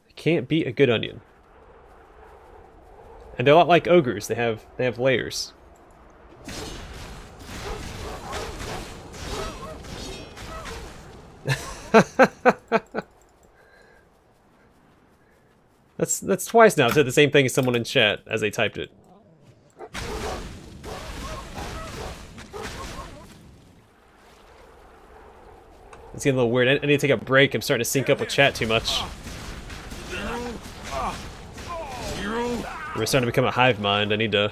I can't beat a good onion. And they're a lot like ogres. They have layers. That's twice now. I've said the same thing as someone in chat as they typed it. It's getting a little weird. I need to take a break. I'm starting to sync up with chat too much. We're starting to become a hive mind. I need to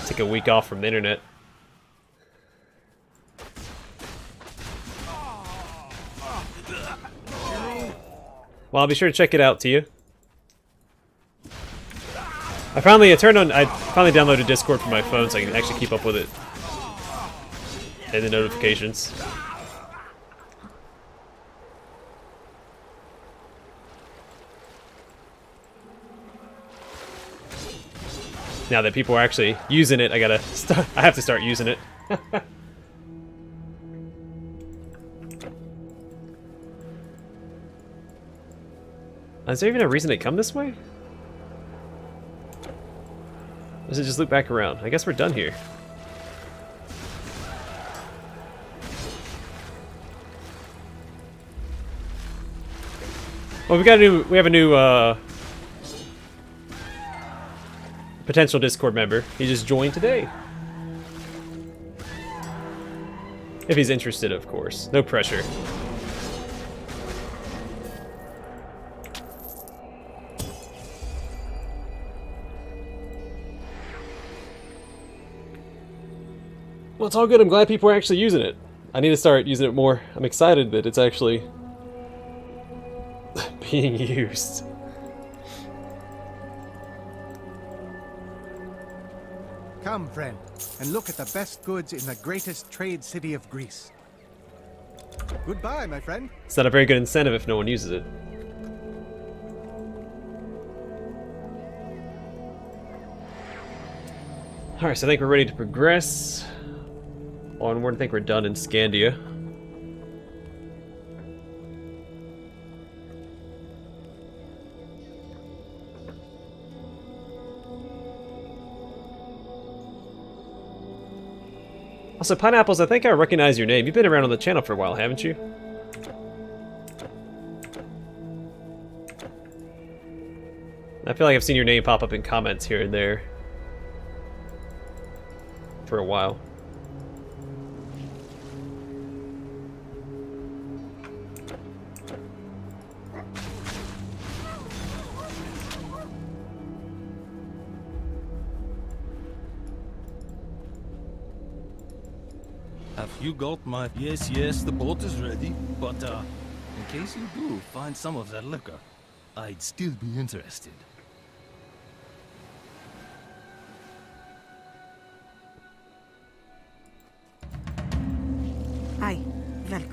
take a week off from the internet. Well, I'll be sure to check it out to you. I finally downloaded Discord for my phone so I can actually keep up with it. And the notifications. Now that people are actually using it, I have to start using it. Is there even a reason to come this way? Or does it just loop back around? I guess we're done here. Well, we have a new potential Discord member. He just joined today. If he's interested, of course. No pressure. Well, it's all good. I'm glad people are actually using it. I need to start using it more. I'm excited that it's actually being used. Come, friend, and look at the best goods in the greatest trade city of Greece. Goodbye, my friend. It's not a very good incentive if no one uses it. Alright, so I think we're ready to progress onward. I think we're done in Scandia. Also, Pineapples, I think I recognize your name. You've been around on the channel for a while, haven't you? I feel like I've seen your name pop up in comments here and there for a while. Have you got my... Yes, yes, the boat is ready. But, in case you do find some of that liquor, I'd still be interested.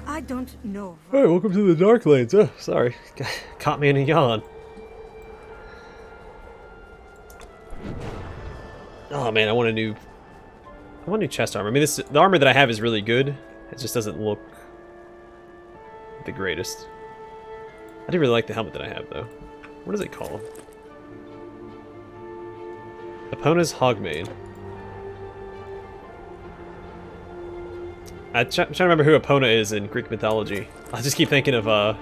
I don't know. Hey, welcome to the Darklands. Oh, sorry. Caught me in a yawn. Oh man, I want a new chest armor. I mean, the armor that I have is really good. It just doesn't look the greatest. I do really like the helmet that I have, though. What is it called? Epona's Hogmane. I'm trying to remember who Epona is in Greek mythology. I just keep thinking of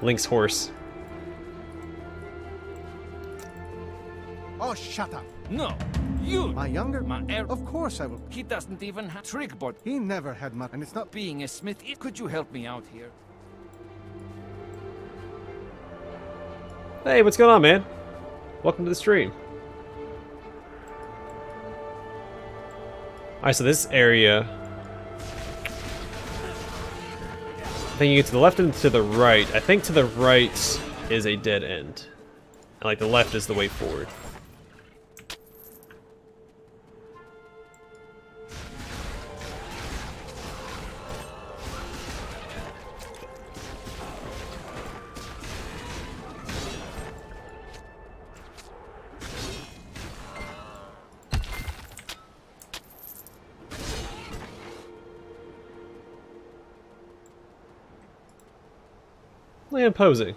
Link's horse. Oh, shut up. No, you! My younger... My heir... Of course I will. He doesn't even have trick board. He never had much, and it's not... Being a smith, could you help me out here? Hey, what's going on, man? Welcome to the stream. Alright, so this area... I think you get to the left and to the right. I think to the right is a dead end. And like the left is the way forward. Land posing.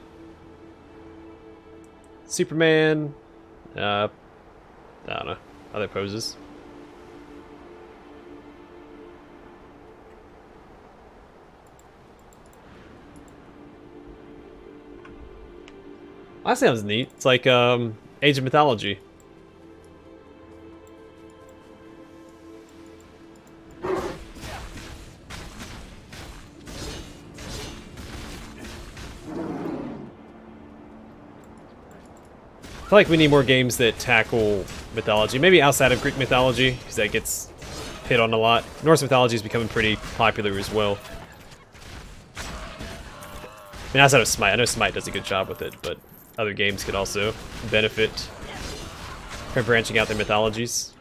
Superman. I don't know. Other poses. That sounds neat. It's like Age of Mythology. I feel like we need more games that tackle mythology. Maybe outside of Greek mythology, because that gets hit on a lot. Norse mythology is becoming pretty popular as well. I mean, outside of Smite. I know Smite does a good job with it, but other games could also benefit from branching out their mythologies.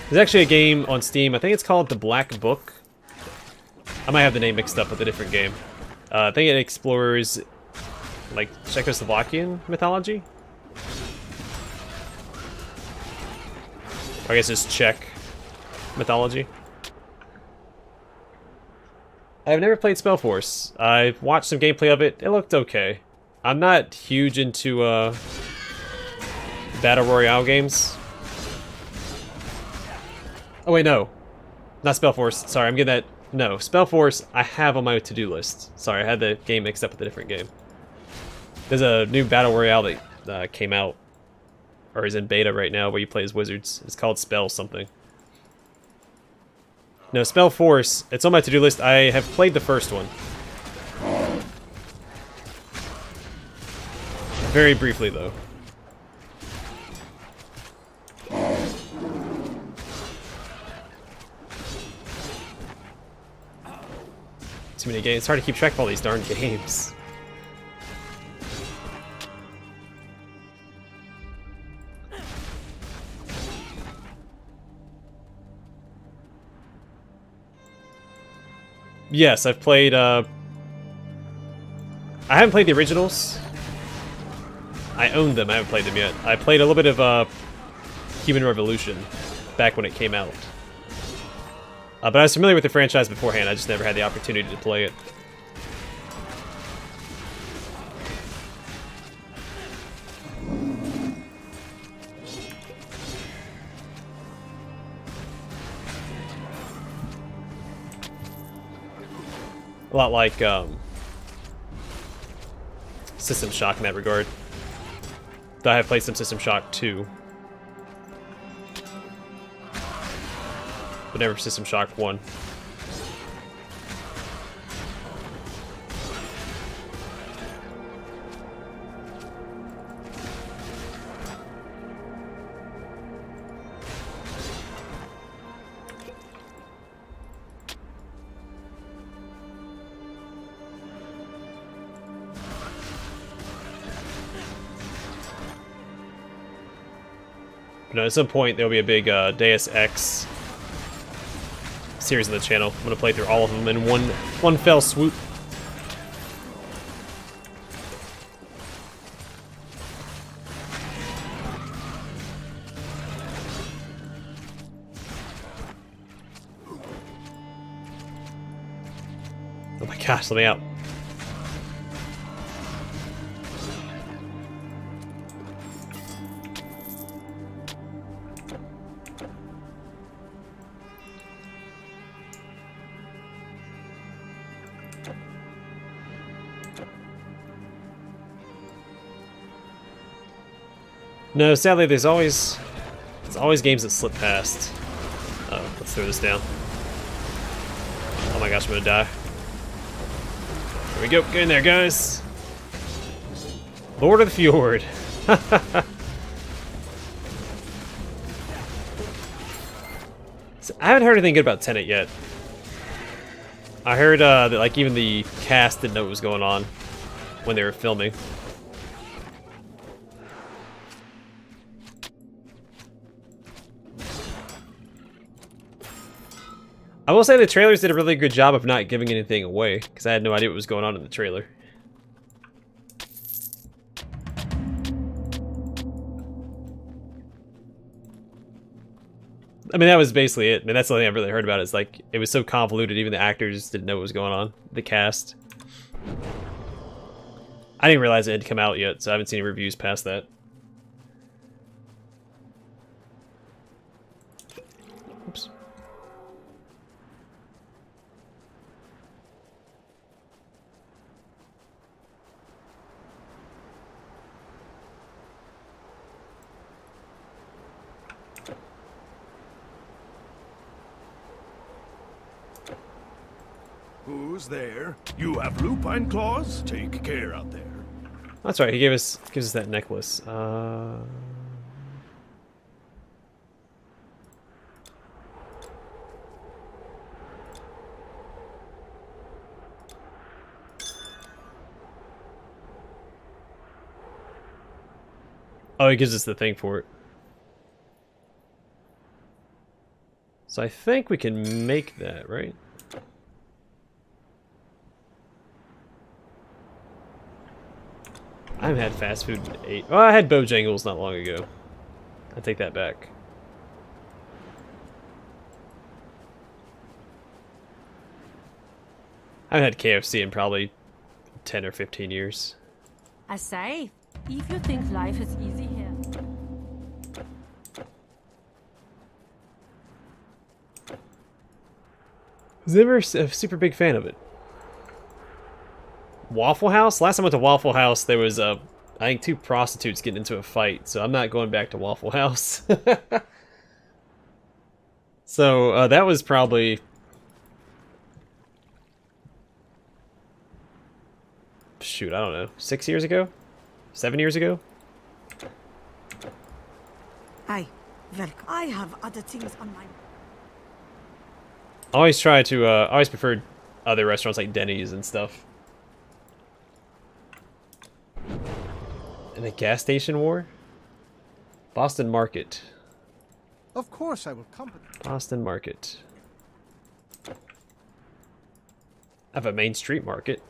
There's actually a game on Steam, I think it's called The Black Book. I might have the name mixed up with a different game. I think it explores, like, Czechoslovakian mythology? Or I guess it's Czech mythology. I've never played Spellforce. I've watched some gameplay of it. It looked okay. I'm not huge into Battle Royale games. Oh wait, no. Not Spellforce. Sorry, I'm getting that. No, Spellforce I have on my to-do list. Sorry, I had the game mixed up with a different game. There's a new Battle Royale that came out, or is in beta right now, where you play as wizards. It's called Spell something. No, Spellforce, it's on my to-do list. I have played the first one. Very briefly, though. too many games. It's hard to keep track of all these darn games. Yes, I've played, I haven't played the originals. I owned them, I haven't played them yet. I played a little bit of, Human Revolution back when it came out. But I was familiar with the franchise beforehand, I just never had the opportunity to play it. A lot like System Shock in that regard. Though I have played some System Shock 2. But never System Shock 1. But no, at some point there'll be a big Deus Ex series on the channel. I'm gonna play through all of them in one fell swoop. Oh my gosh, let me out. No, sadly, there's always games that slip past. Oh, let's throw this down. Oh my gosh, I'm gonna die. Here we go, get in there, guys. Lord of the Fjord. So, I haven't heard anything good about Tenet yet. I heard that like even the cast didn't know what was going on when they were filming. I will say the trailers did a really good job of not giving anything away, because I had no idea what was going on in the trailer. I mean, that was basically it. I mean, that's the only thing I've really heard about. Is like, it was so convoluted, even the actors didn't know what was going on. The cast. I didn't realize it had come out yet, so I haven't seen any reviews past that. Oops. Who's there? You have lupine claws? Take care out there. That's right. He gives us that necklace. Oh, he gives us the thing for it. So I think we can make that, right? I haven't had fast food in 8. Oh, I had Bojangles not long ago. I take that back. I haven't had KFC in probably 10 or 15 years. I say, if you think life is easy here. I was never a super big fan of it. Waffle House? Last time I went to Waffle House, there was, I think 2 prostitutes getting into a fight, so I'm not going back to Waffle House. So, that was probably... Shoot, I don't know. 6 years ago? 7 years ago? Aye, well, I have other things on my... I always try to, I always preferred other restaurants like Denny's and stuff. And the gas station war? Boston Market. Of course I will come. Boston Market. I have a Main Street Market.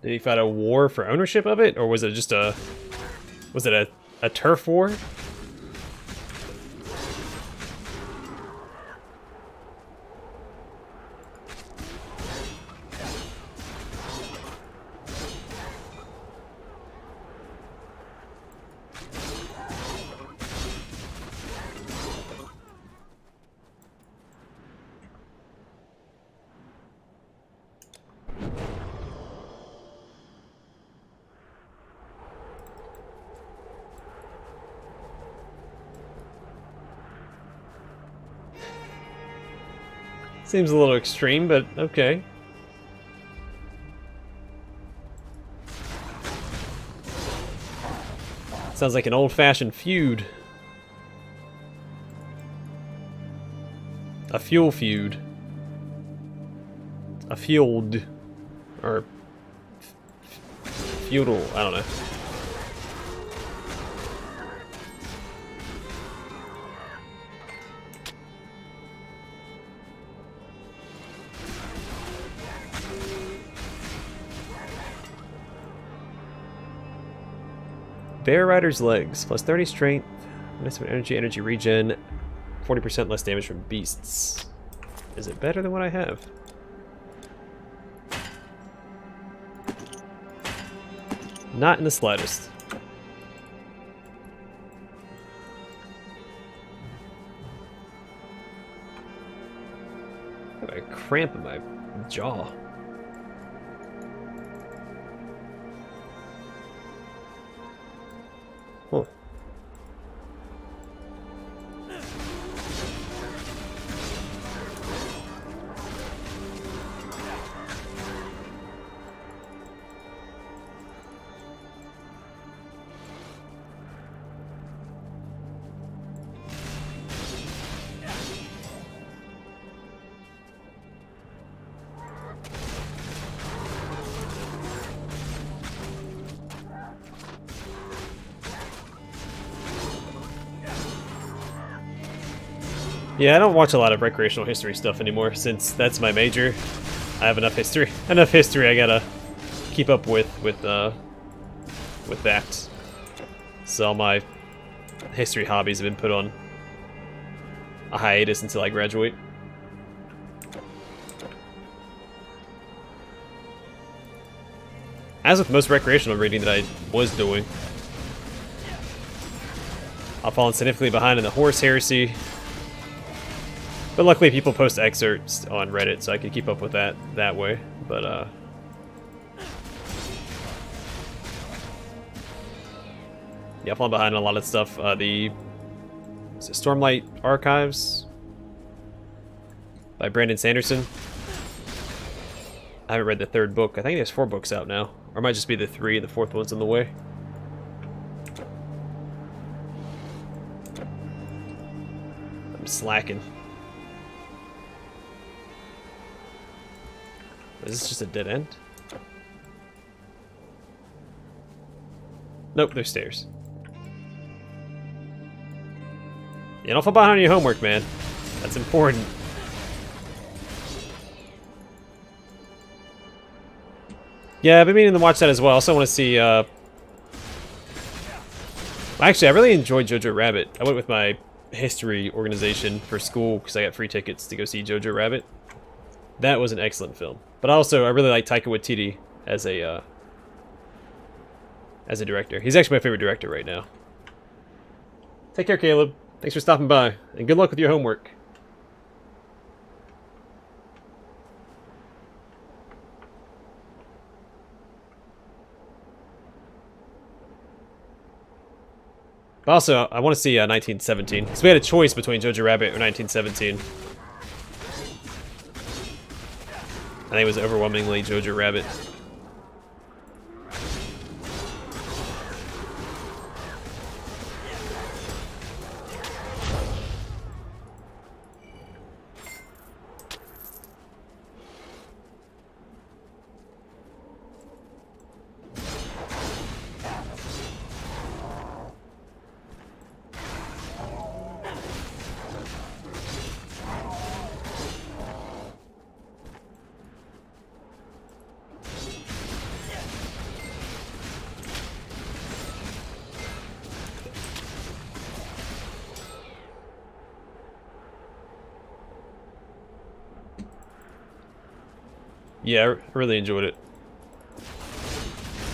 Did he fight a war for ownership of it, or was it just a... Was it a turf war? Seems a little extreme, but okay. Sounds like an old-fashioned feud. A fuel feud. A feud. Or... feudal, I don't know. Bear Rider's legs, plus 30 strength, minus energy regen, 40% less damage from beasts. Is it better than what I have? Not in the slightest. I have a cramp in my jaw. Huh. Yeah, I don't watch a lot of recreational history stuff anymore since that's my major. I have enough history. I gotta keep up with that. So all my history hobbies have been put on a hiatus until I graduate. As with most recreational reading that I was doing, I've fallen significantly behind in the Horus Heresy. But luckily people post excerpts on Reddit, so I can keep up with that way. But, yeah, I've fallen behind on a lot of stuff. The Stormlight Archives by Brandon Sanderson. I haven't read the third book. I think there's 4 books out now. Or it might just be the 3, the 4th one's on the way. I'm slacking. Is this just a dead end? Nope, there's stairs. Yeah, don't fall behind on your homework, man. That's important. Yeah, I've been meaning to watch that as well. I also want to see Actually, I really enjoyed Jojo Rabbit. I went with my history organization for school because I got free tickets to go see Jojo Rabbit. That was an excellent film. But also, I really like Taika Waititi as a director. He's actually my favorite director right now. Take care, Caleb. Thanks for stopping by, and good luck with your homework. But also, I want to see 1917, because we had a choice between Jojo Rabbit or 1917. I think it was overwhelmingly Jojo Rabbit. Yeah, I really enjoyed it.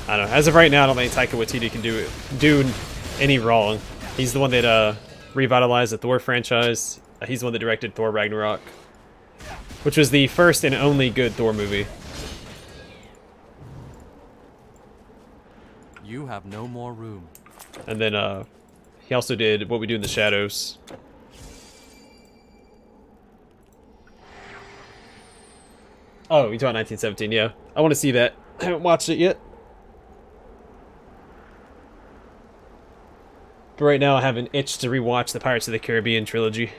I don't know. As of right now, I don't think Taika Waititi can do any wrong. He's the one that revitalized the Thor franchise. He's the one that directed Thor Ragnarok, which was the first and only good Thor movie. You have no more room. And then he also did What We Do in the Shadows. Oh, you talking 1917? Yeah, I want to see that. I haven't watched it yet. But right now, I have an itch to rewatch the Pirates of the Caribbean trilogy.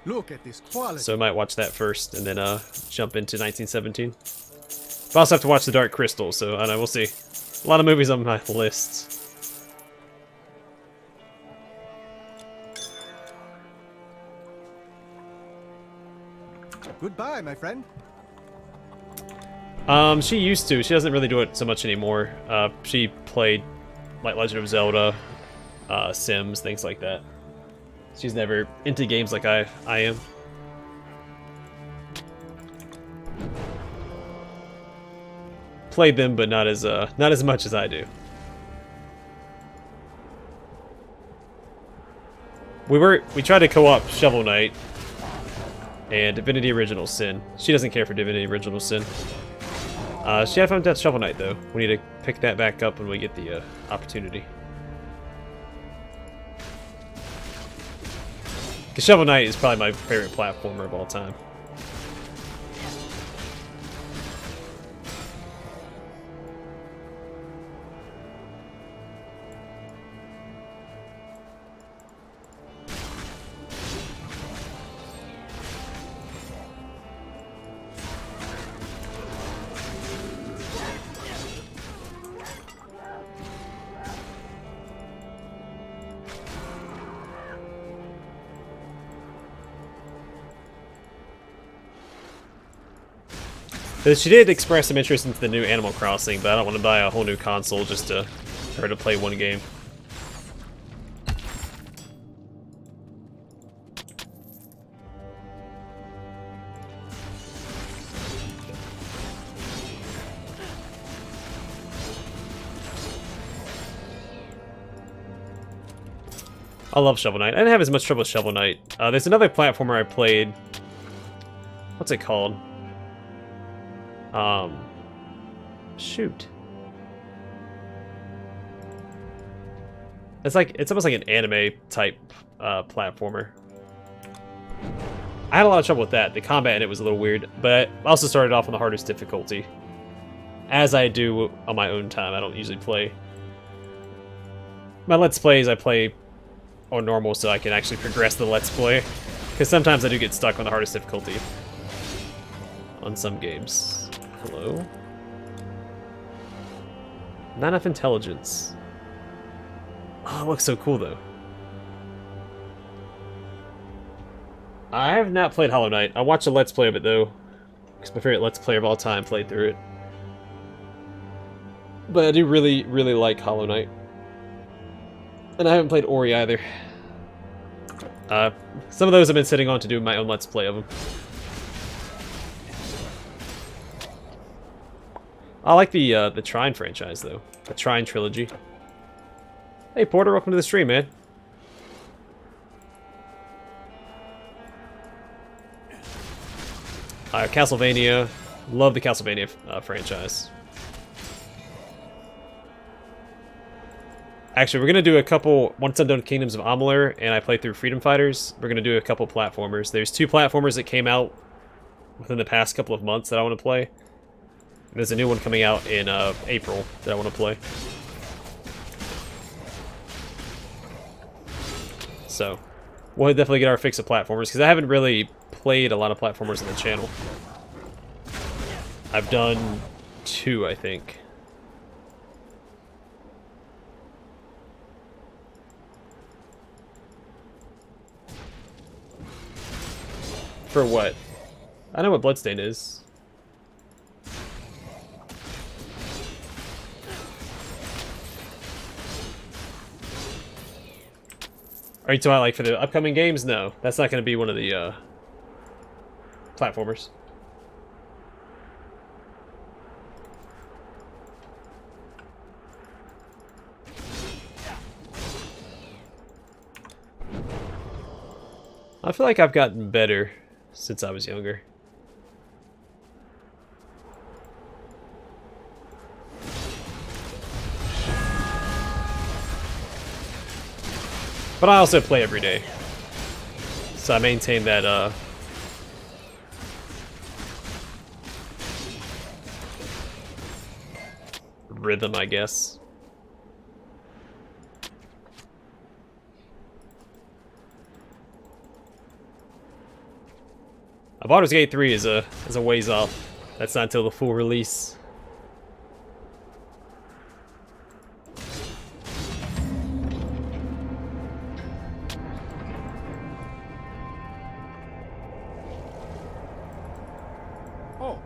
Look at this quality. So I might watch that first, and then jump into 1917. But I also have to watch The Dark Crystal, so I don't know, we'll see. A lot of movies on my list. Goodbye, my friend. She used to. She doesn't really do it so much anymore. She played like Legend of Zelda, Sims, things like that. She's never into games like I am. Played them, but not as much as I do. We tried to co-op Shovel Knight and Divinity Original Sin. She doesn't care for Divinity Original Sin. She had fun with Shovel Knight though. We need to pick that back up when we get the opportunity. Because Shovel Knight is probably my favorite platformer of all time. She did express some interest into the new Animal Crossing, but I don't want to buy a whole new console just for her to play one game. I love Shovel Knight. I didn't have as much trouble with Shovel Knight. There's another platformer I played. What's it called? Shoot. It's almost like an anime type platformer. I had a lot of trouble with that. The combat in it was a little weird, but I also started off on the hardest difficulty. As I do on my own time. I don't usually play. My Let's Plays, I play on normal so I can actually progress the Let's Play. Because sometimes I do get stuck on the hardest difficulty on some games. Hello? Not enough intelligence. Oh, it looks so cool though. I have not played Hollow Knight. I watched a Let's Play of it though. Because my favorite Let's Player of all time played through it. But I do really, really like Hollow Knight. And I haven't played Ori either. Some of those I've been sitting on to do my own Let's Play of them. I like the Trine franchise, though. The Trine trilogy. Hey, Porter, welcome to the stream, man. Castlevania. Love the Castlevania franchise. Actually, we're going to do a couple... Once I'm done with Kingdoms of Amalur and I play through Freedom Fighters, we're going to do a couple platformers. There's 2 platformers that came out within the past couple of months that I want to play. There's a new one coming out in April that I want to play. So, we'll definitely get our fix of platformers, because I haven't really played a lot of platformers on the channel. I've done 2, I think. For what? I know what Bloodstain is. Are you talking about, like, for the upcoming games? No, that's not going to be one of the platformers. I feel like I've gotten better since I was younger. But I also play every day. So I maintain that rhythm, I guess. Baldur's Gate 3 is a ways off. That's not until the full release. Oh.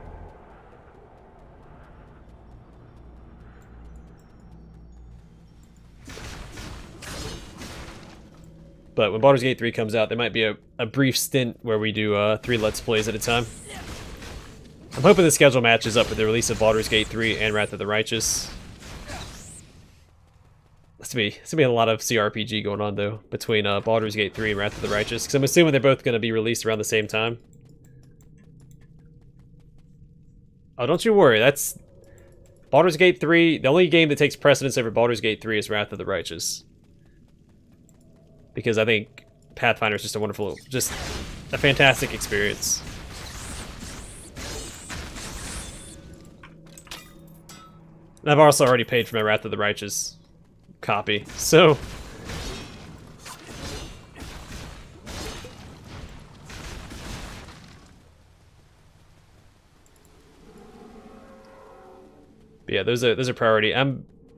But when Baldur's Gate 3 comes out, there might be a brief stint where we do 3 Let's Plays at a time. I'm hoping the schedule matches up with the release of Baldur's Gate 3 and Wrath of the Righteous. It's gonna be a lot of CRPG going on, though, between Baldur's Gate 3 and Wrath of the Righteous, because I'm assuming they're both going to be released around the same time. Oh, don't you worry, that's... Baldur's Gate 3, the only game that takes precedence over Baldur's Gate 3 is Wrath of the Righteous. Because I think Pathfinder is just a wonderful, just a fantastic experience. And I've also already paid for my Wrath of the Righteous copy, so... But yeah, those are priority.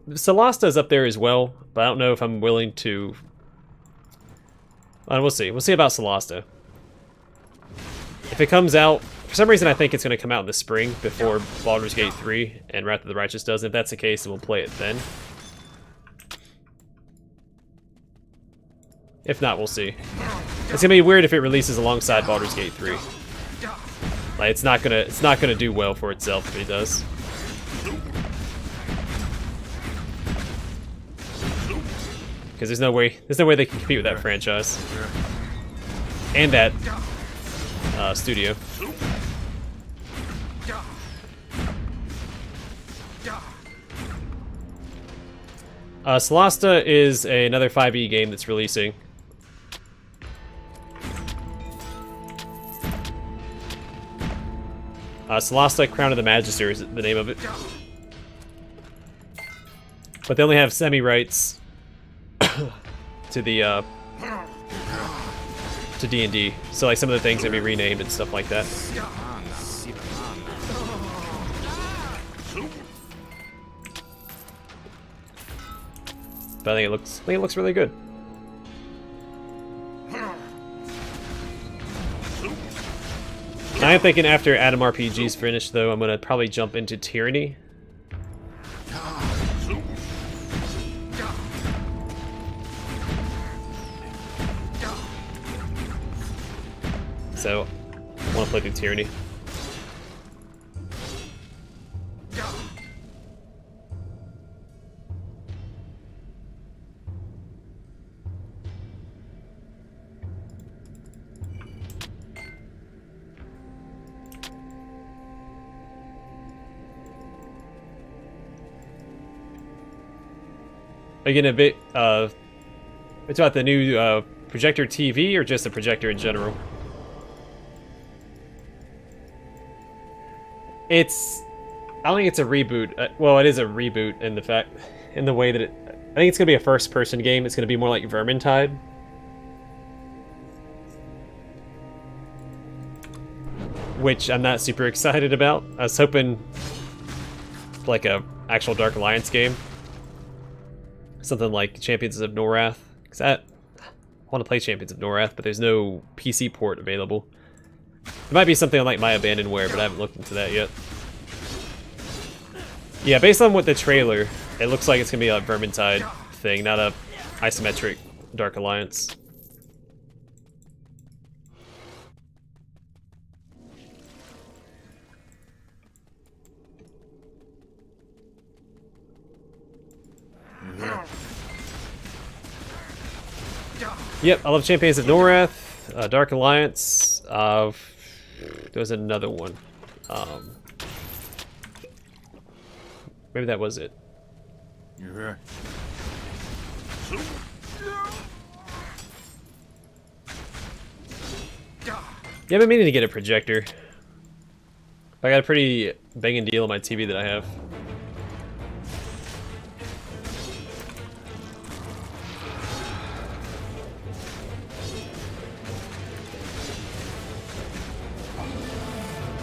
Solasta up there as well, but I don't know if I'm willing to... we'll see. We'll see about Solasta. If it comes out... For some reason, I think it's going to come out in the spring before Baldur's Gate 3 and Wrath of the Righteous does. If that's the case, then we'll play it then. If not, we'll see. It's gonna be weird if it releases alongside Baldur's Gate 3. Like, it's not gonna do well for itself if it does. Because there's no way they can compete with that franchise and that studio. Solasta is another 5e game that's releasing. Solasta Crown of the Magister is the name of it. But they only have semi-rights to the to D&D. So like some of the things can be renamed and stuff like that. But I think it looks really good. I am thinking after Adam RPG's finished, though, I'm gonna probably jump into Tyranny. so I want to play through Tyranny. Again, a bit, it's about the new projector TV or just the projector in general? I don't think it's a reboot. Well, it is a reboot in the way that I think it's gonna be a first-person game. It's gonna be more like Vermintide. Which I'm not super excited about. I was hoping like a actual Dark Alliance game. Something like Champions of Norath. Because I want to play Champions of Norath, but there's no PC port available. It might be something like My Abandonware, but I haven't looked into that yet. Yeah, based on what the trailer, it looks like it's going to be a Vermintide thing, not a isometric Dark Alliance. Yep, I love Champions of Norath, Dark Alliance. There was another one. Maybe that was it. Yeah. Yeah, I've been meaning to get a projector. I got a pretty banging deal on my TV that I have.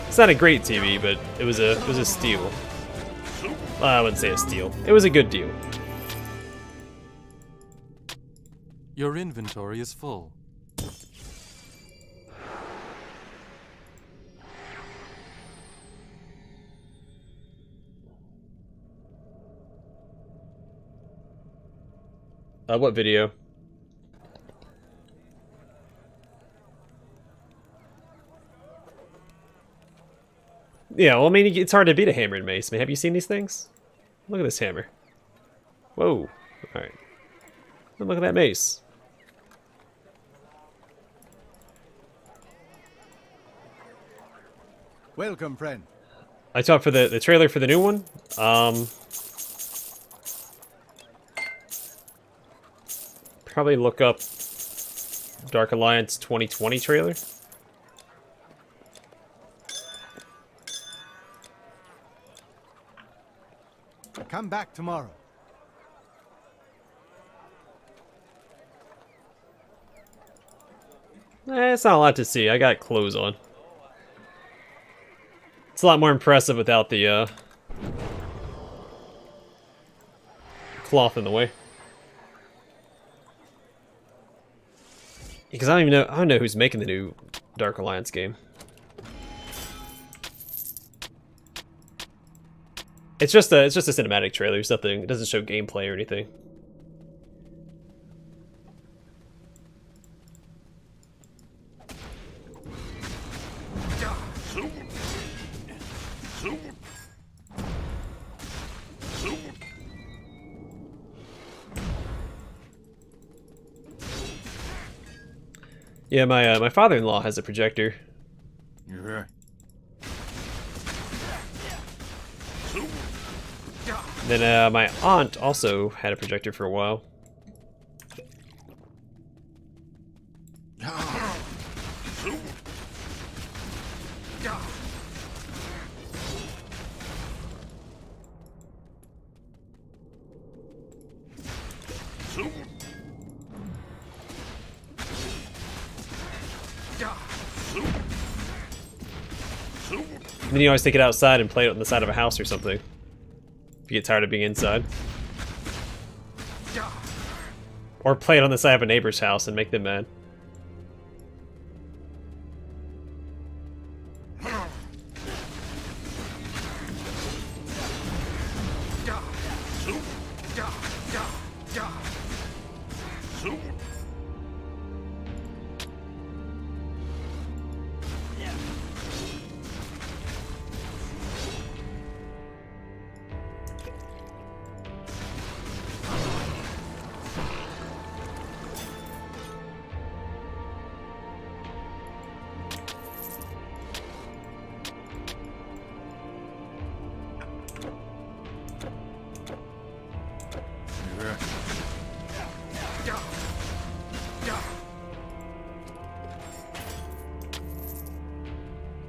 It's not a great TV, but it was a steal. Well, I wouldn't say a steal. It was a good deal. Your inventory is full. What video? Yeah, well, I mean, it's hard to beat a hammer and mace. I mean, have you seen these things? Look at this hammer. Whoa. Alright. Look at that mace. Welcome, friend. I saw for the trailer for the new one. Probably look up Dark Alliance 2020 trailer. Come back tomorrow. It's not a lot to see. I got clothes on. It's a lot more impressive without the cloth in the way. Because I don't know who's making the new Dark Alliance game. It's just a cinematic trailer. It's nothing. It doesn't show gameplay or anything. Yeah, my father-in-law has a projector. Yeah. Then my aunt also had a projector for a while. And then you always take it outside and play it on the side of a house or something. If you get tired of being inside. Or play it on the side of a neighbor's house and make them mad.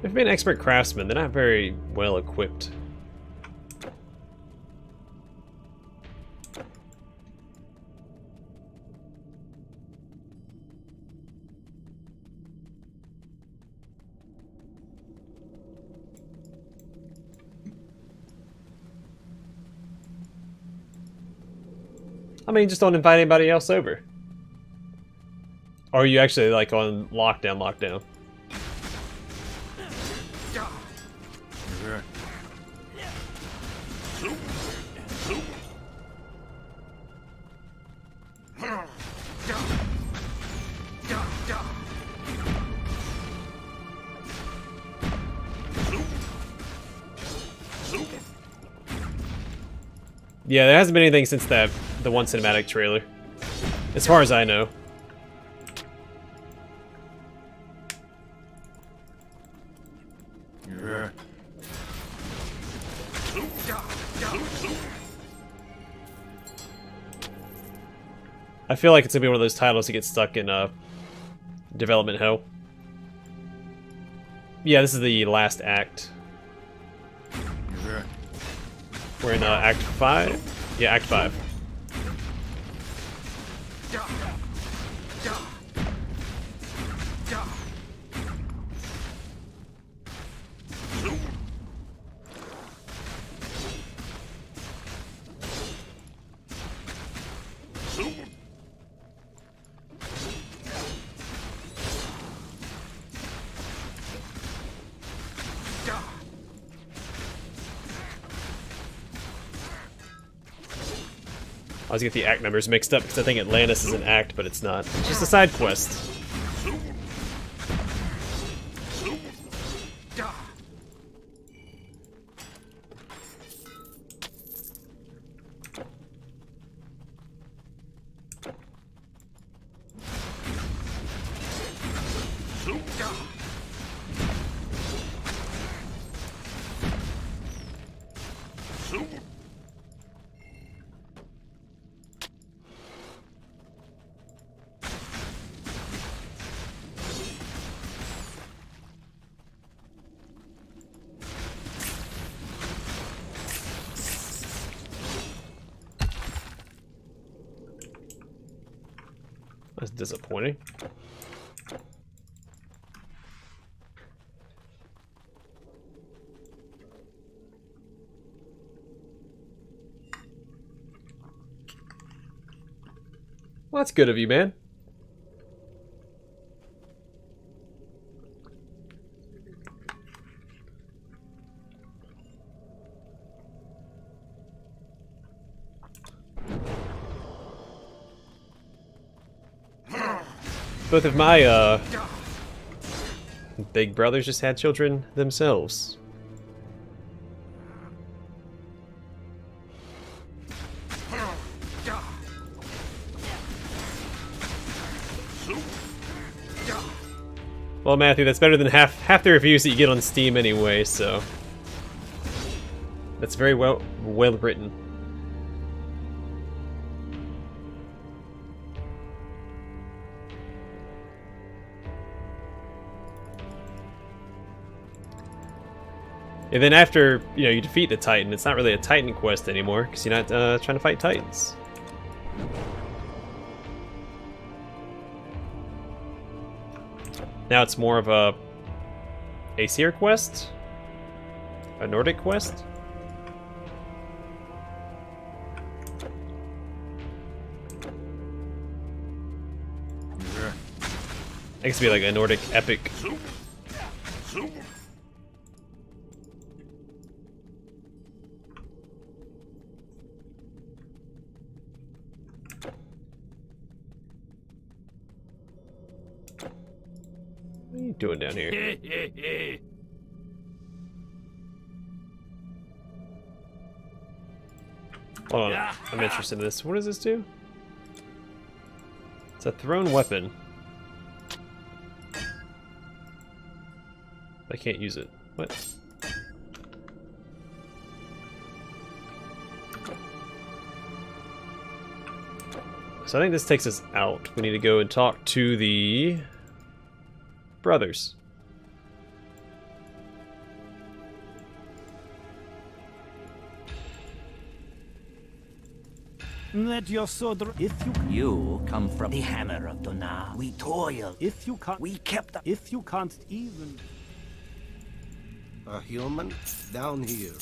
If being an expert craftsman, they're not very well equipped. I mean, just don't invite anybody else over. Or are you actually like on lockdown? Yeah, there hasn't been anything since the one cinematic trailer, as far as I know. I feel like it's gonna be one of those titles that gets stuck in development hell. Yeah, this is the last act. We're in Act 5? Yeah, Act 5. I always get the act numbers mixed up because I think Atlantis is an act, but it's not. It's just a side quest. That's disappointing. Well, that's good of you, man. Both of my big brothers just had children themselves. Well, Matthew, that's better than half the reviews that you get on Steam anyway, so that's very well written. And then after, you know, you defeat the Titan, it's not really a Titan quest anymore, because you're not trying to fight Titans. Now it's more of a Aesir quest? A Nordic quest? I guess it'd be like a Nordic epic. What are you doing down here? Hold on, I'm interested in this. What does this do? It's a thrown weapon. I can't use it. What? So I think this takes us out. We need to go and talk to the brothers. Let your sword. If You come from the hammer of Donna. We toil. if you can't, We kept up. if you can't even. A human? Down here.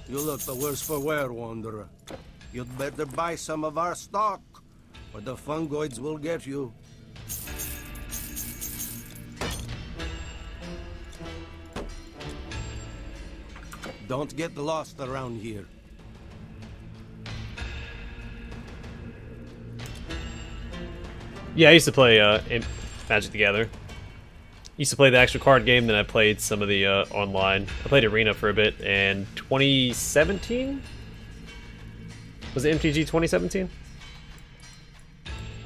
You look the worse for wear, Wanderer. You'd better buy some of our stock, or the fungoids will get you. Don't get lost around here. Yeah, I used to play in Magic the Gathering. Used to play the actual card game, then I played some of the online. I played Arena for a bit, and 2017? Was it MTG 2017?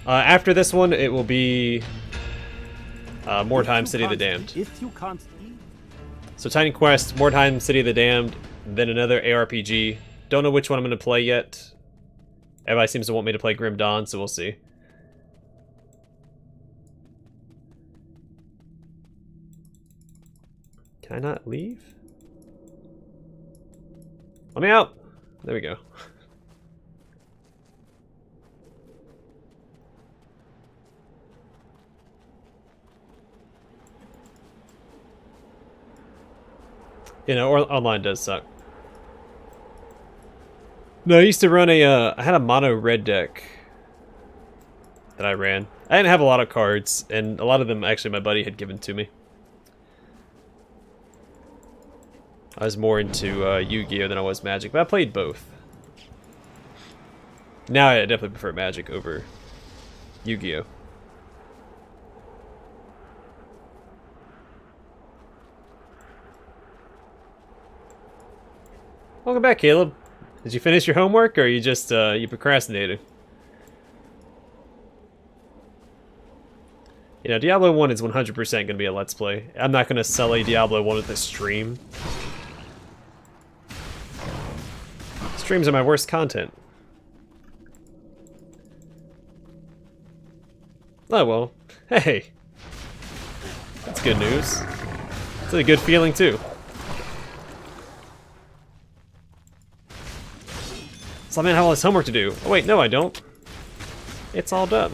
After this one, it will be Mordheim City of the Damned. If you can't eat. So Titan Quest, Mordheim City of the Damned, then another ARPG. Don't know which one I'm going to play yet. Everybody seems to want me to play Grim Dawn, so we'll see. Can I not leave? Let me out! There we go. You know, online does suck. No, I used to run I had a mono red deck that I ran. I didn't have a lot of cards, and a lot of them actually my buddy had given to me. I was more into Yu-Gi-Oh than I was Magic, but I played both. Now I definitely prefer Magic over Yu-Gi-Oh. Welcome back, Caleb. Did you finish your homework, or are you just you procrastinating? You know, Diablo 1 is 100% going to be a Let's Play. I'm not going to sell a Diablo 1 at the stream. Streams are my worst content. Oh well. Hey! That's good news. It's a good feeling too. So I'm gonna have all this homework to do. Oh wait, no I don't. It's all done.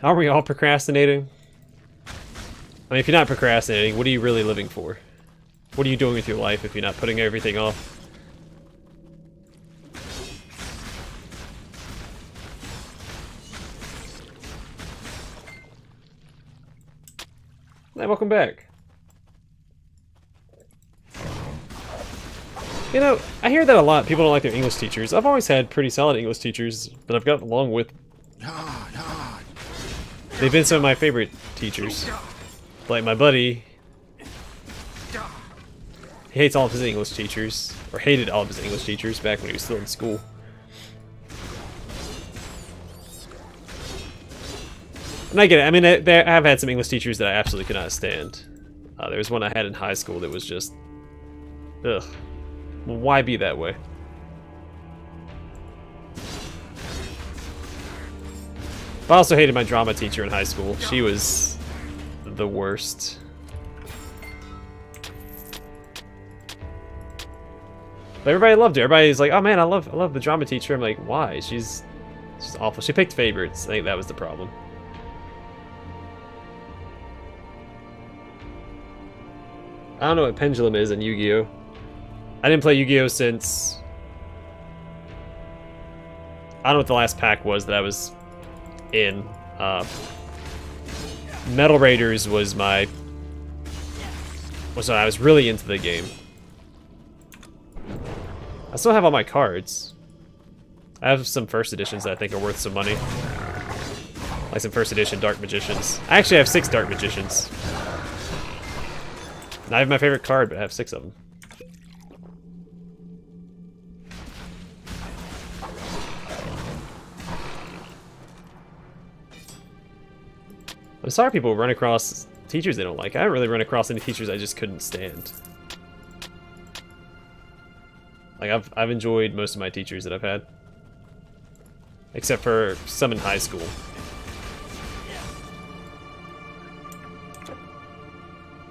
Are we all procrastinating? I mean, if you're not procrastinating, what are you really living for? What are you doing with your life if you're not putting everything off? Hey, welcome back. You know, I hear that a lot. People don't like their English teachers. I've always had pretty solid English teachers that I've gotten along with. They've been some of my favorite teachers. Like my buddy. He hates all of his English teachers. Or hated all of his English teachers back when he was still in school. And I get it. I mean, I have had some English teachers that I absolutely could not stand. There was one I had in high school that was just... ugh. Well, why be that way? But I also hated my drama teacher in high school. She was the worst. But everybody loved her. Everybody's like, "Oh man, I love the drama teacher." I'm like, "Why? She's awful." She picked favorites. I think that was the problem. I don't know what Pendulum is in Yu-Gi-Oh. I didn't play Yu-Gi-Oh since... I don't know what the last pack was that I was in. Metal Raiders was my... was when I was really into the game. I still have all my cards. I have some first editions that I think are worth some money. Like some first edition Dark Magicians. I actually have 6 Dark Magicians. Not even my favorite card, but I have 6 of them. I'm sorry people run across teachers they don't like. I haven't really run across any teachers I just couldn't stand. Like, I've enjoyed most of my teachers that I've had. except for some in high school.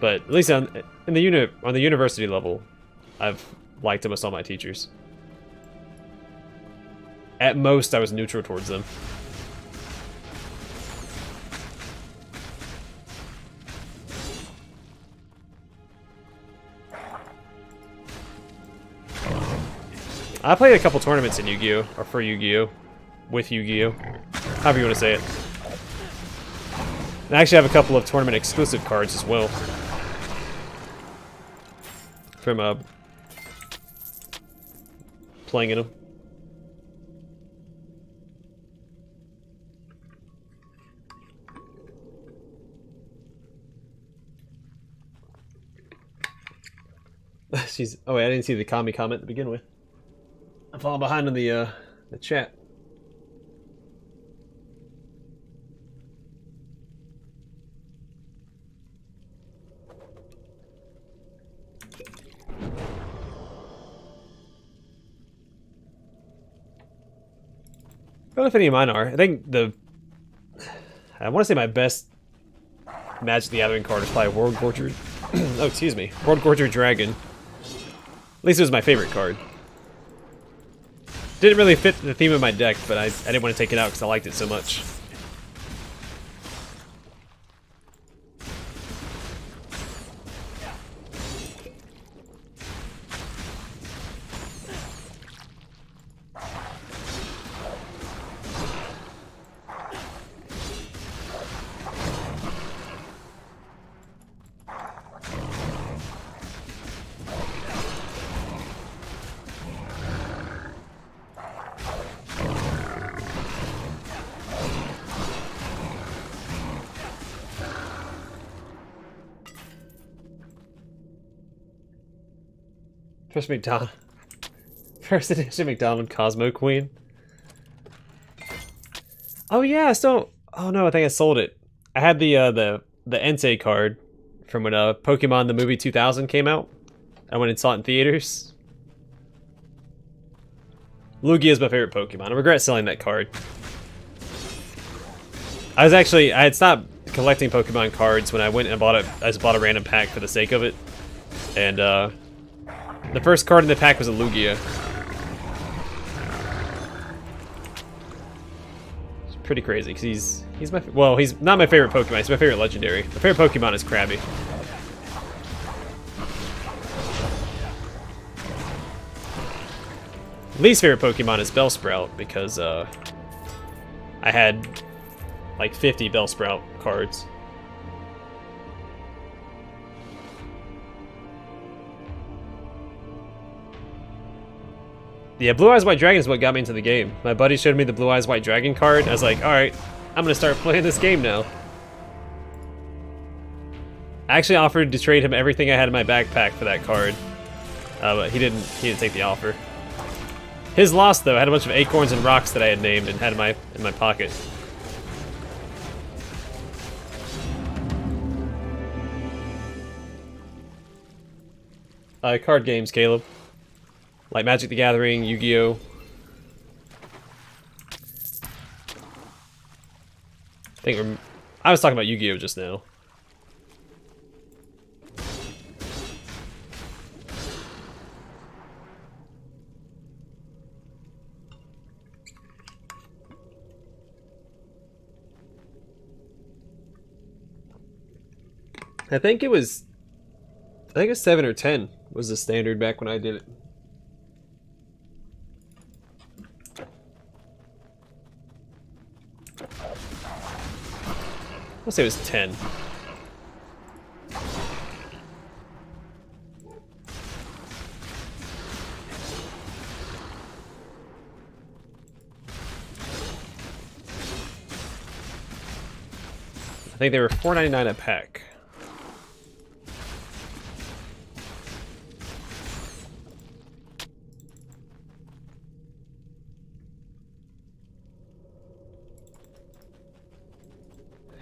But at least on the university level, I've liked almost all my teachers. At most, I was neutral towards them. I played a couple tournaments in Yu-Gi-Oh! Or for Yu-Gi-Oh! With Yu-Gi-Oh! However you want to say it. And I actually have a couple of tournament exclusive cards as well. From playing in them. She's. Oh wait, I didn't see the Kami comment to begin with. I'm falling behind on the chat. I don't know if any of mine are. I think I want to say my best Magic the Gathering card is probably World Gorger. Oh, excuse me. World Gorger Dragon. At least it was my favorite card. Didn't really fit the theme of my deck, but I didn't want to take it out because I liked it so much. First edition McDonald Cosmo Queen. Oh yeah, so oh no, I think I sold it. I had the Entei card from when Pokemon the movie 2000 came out. I went and saw it in theaters. Lugia is my favorite Pokemon. I regret selling that card. I had stopped collecting Pokemon cards when I went and bought it. I just bought a random pack for the sake of it, and the first card in the pack was a Lugia. It's pretty crazy because he's my he's not my favorite Pokemon. He's my favorite legendary. My favorite Pokemon is Krabby. Least favorite Pokemon is Bellsprout because I had like 50 Bellsprout cards. Yeah, Blue Eyes White Dragon is what got me into the game. My buddy showed me the Blue Eyes White Dragon card, and I was like, alright, I'm gonna start playing this game now. I actually offered to trade him everything I had in my backpack for that card. But he didn't take the offer. His loss though, I had a bunch of acorns and rocks that I had named and had in my pocket. Card games, Caleb. Like Magic the Gathering, Yu-Gi-Oh! I was talking about Yu-Gi-Oh! Just now. I think it was 7 or 10 was the standard back when I did it. I'll say it was 10. I think they were $4.99 a pack.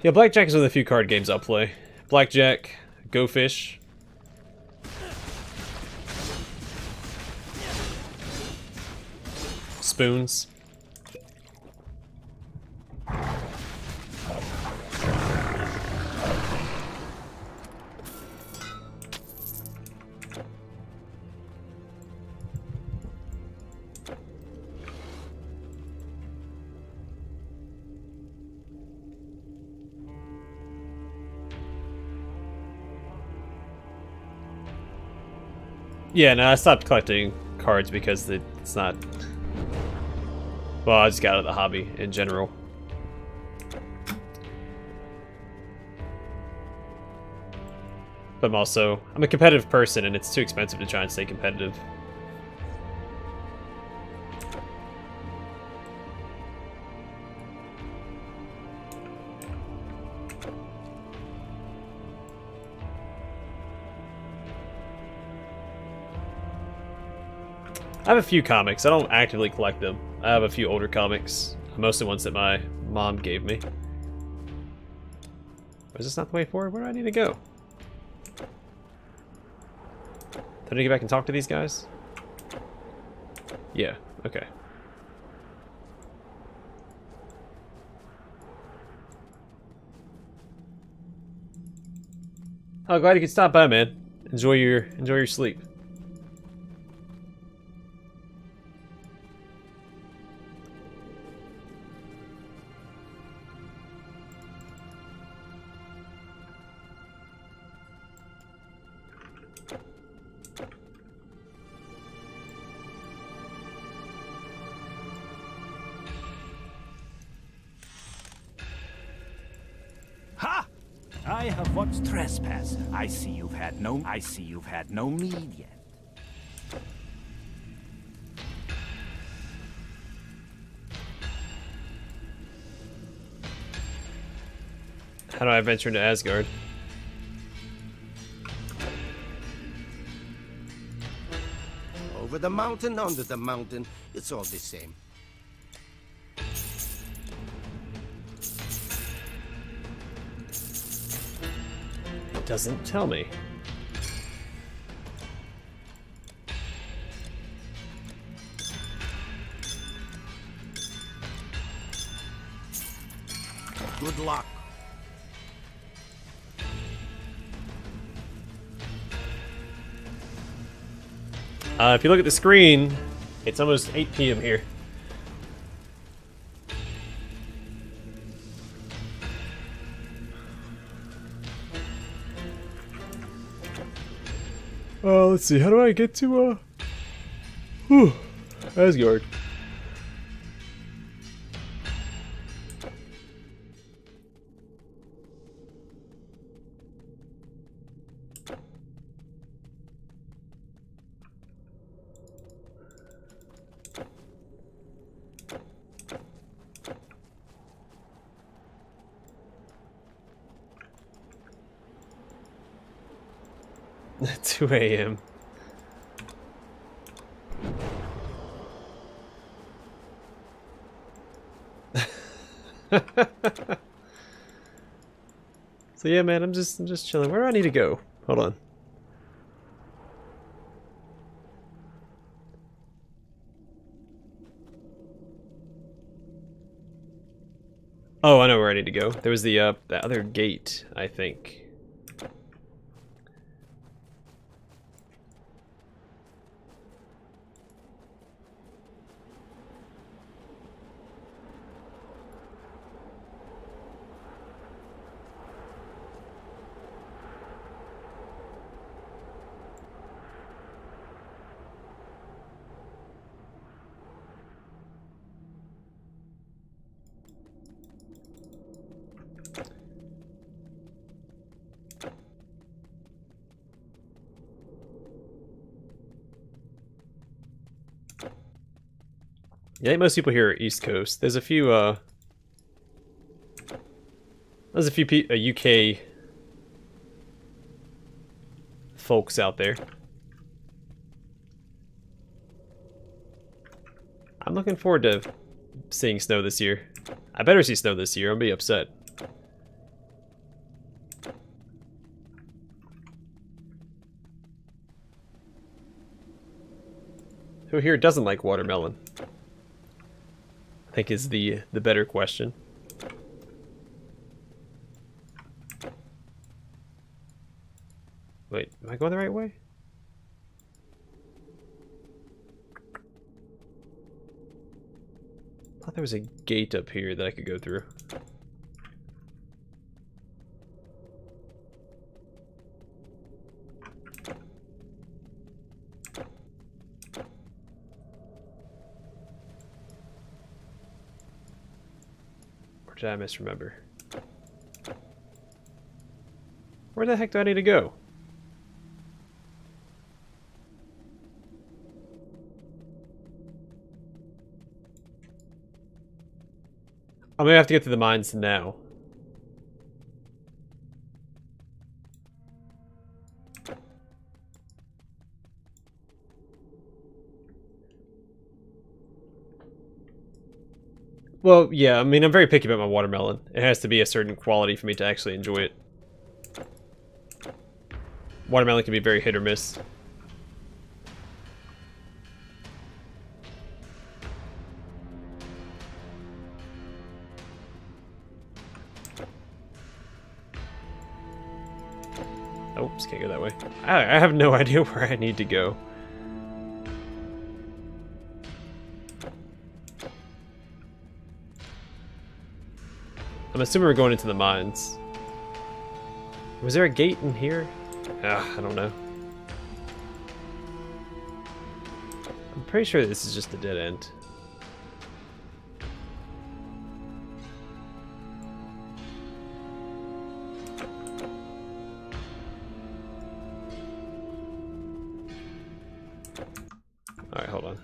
Yeah, Blackjack is one of the few card games I'll play. Blackjack, Go Fish. Spoons. Yeah, no, I stopped collecting cards because it's not... Well, I just got out of the hobby in general. But I'm a competitive person, and it's too expensive to try and stay competitive. I have a few comics. I don't actively collect them. I have a few older comics, mostly ones that my mom gave me. Is this not the way forward? Where do I need to go? Did I get back and talk to these guys? Yeah, okay. Oh, glad you could stop by, man. Enjoy your sleep. Ha! I have watched trespass. I see you've had no mead yet. How do I venture into Asgard? Over the mountain, under the mountain, it's all the same. It doesn't tell me. Good luck. If you look at the screen, it's almost 8 p.m. here. Let's see. How do I get to Asgard? At 2 a.m. So yeah, man, I'm just chilling. Where do I need to go? Hold on. Oh, I know where I need to go. There was the that other gate, I think. Yeah, I think most people here are East Coast. There's a few UK folks out there. I'm looking forward to seeing snow this year. I better see snow this year. I'm gonna be upset. Who here doesn't like watermelon? I think is the better question. Wait, am I going the right way? I thought there was a gate up here that I could go through. did I misremember? Where the heck do I need to go? I'm gonna have to get to the mines now. Well, yeah, I mean, I'm very picky about my watermelon. It has to be a certain quality for me to actually enjoy it. Watermelon can be very hit or miss. Oops, can't go that way. I have no idea where I need to go. I'm assuming we're going into the mines. Was there a gate in here? I don't know. I'm pretty sure this is just a dead end. Alright, hold on.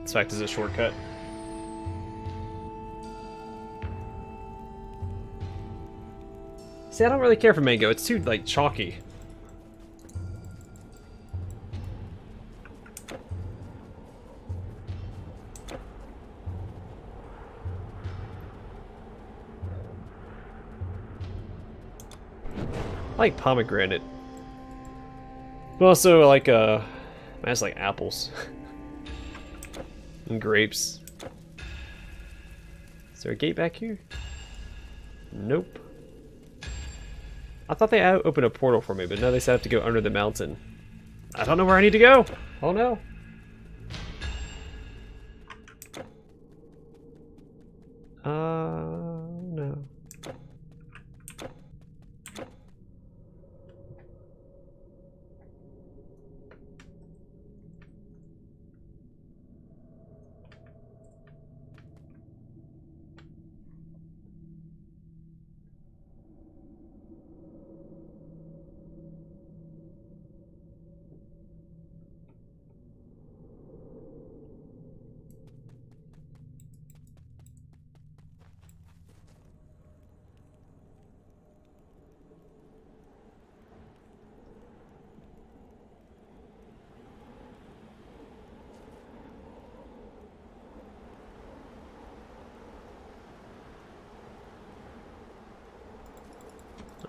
This fact is a shortcut. See, I don't really care for mango. It's too, like, chalky. I like pomegranate. But also, like, man, it's like apples. And grapes. Is there a gate back here? Nope. I thought they opened a portal for me, but no, they said I have to go under the mountain. I don't know where I need to go. Oh no. No.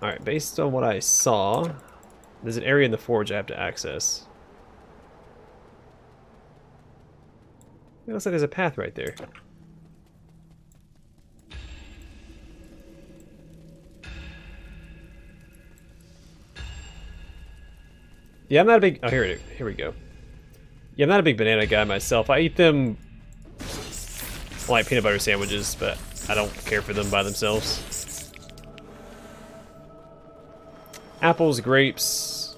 Alright, based on what I saw, there's an area in the forge I have to access. It looks like there's a path right there. Yeah, I'm not a big... Oh, here we go. Yeah, I'm not a big banana guy myself. I eat them like peanut butter sandwiches, but I don't care for them by themselves. Apples, grapes.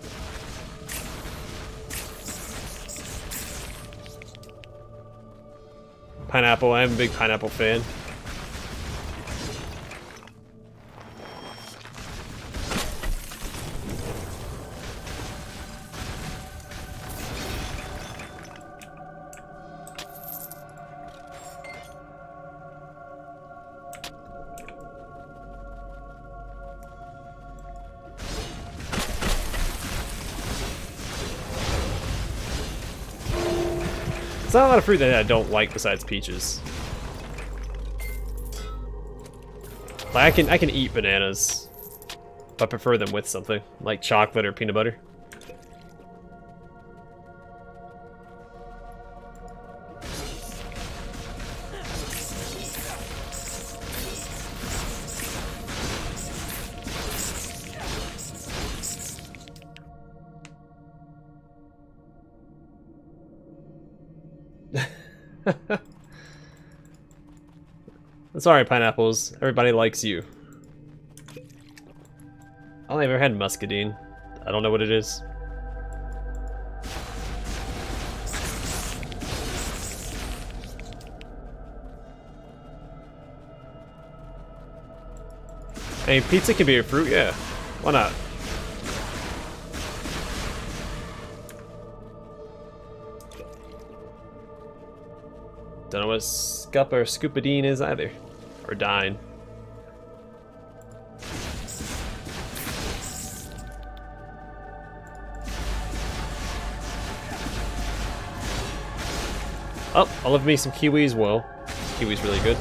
Pineapple, I'm a big pineapple fan. There's not a lot of fruit that I don't like besides peaches. Like I can eat bananas, but I prefer them with something like chocolate or peanut butter. Sorry, pineapples. Everybody likes you. I only ever had muscadine. I don't know what it is. I mean, pizza can be a fruit, yeah. Why not? Don't know what scup or scoopadine is either. Or dine. Oh, I love me some kiwi as well. Kiwi's really good.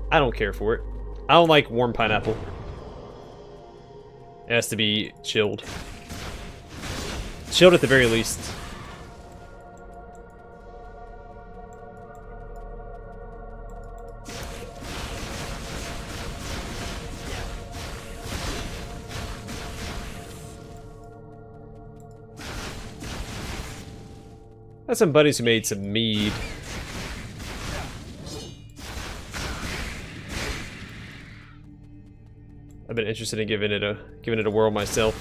I don't care for it. I don't like warm pineapple. It has to be chilled. Chilled at the very least. I had some buddies who made some mead. I've been interested in giving it a whirl myself.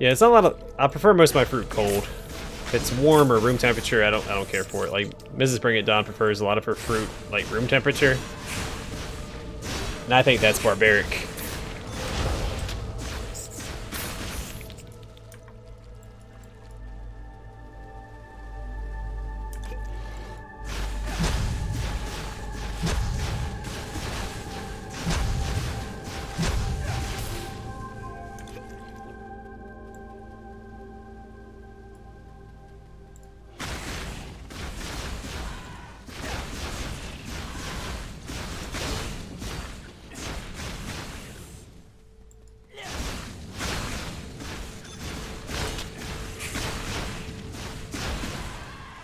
Yeah, it's not a lot of. I prefer most of my fruit cold. If it's warm or room temperature, I don't care for it. Like Mrs. Bring It Dawn prefers a lot of her fruit like room temperature, and I think that's barbaric.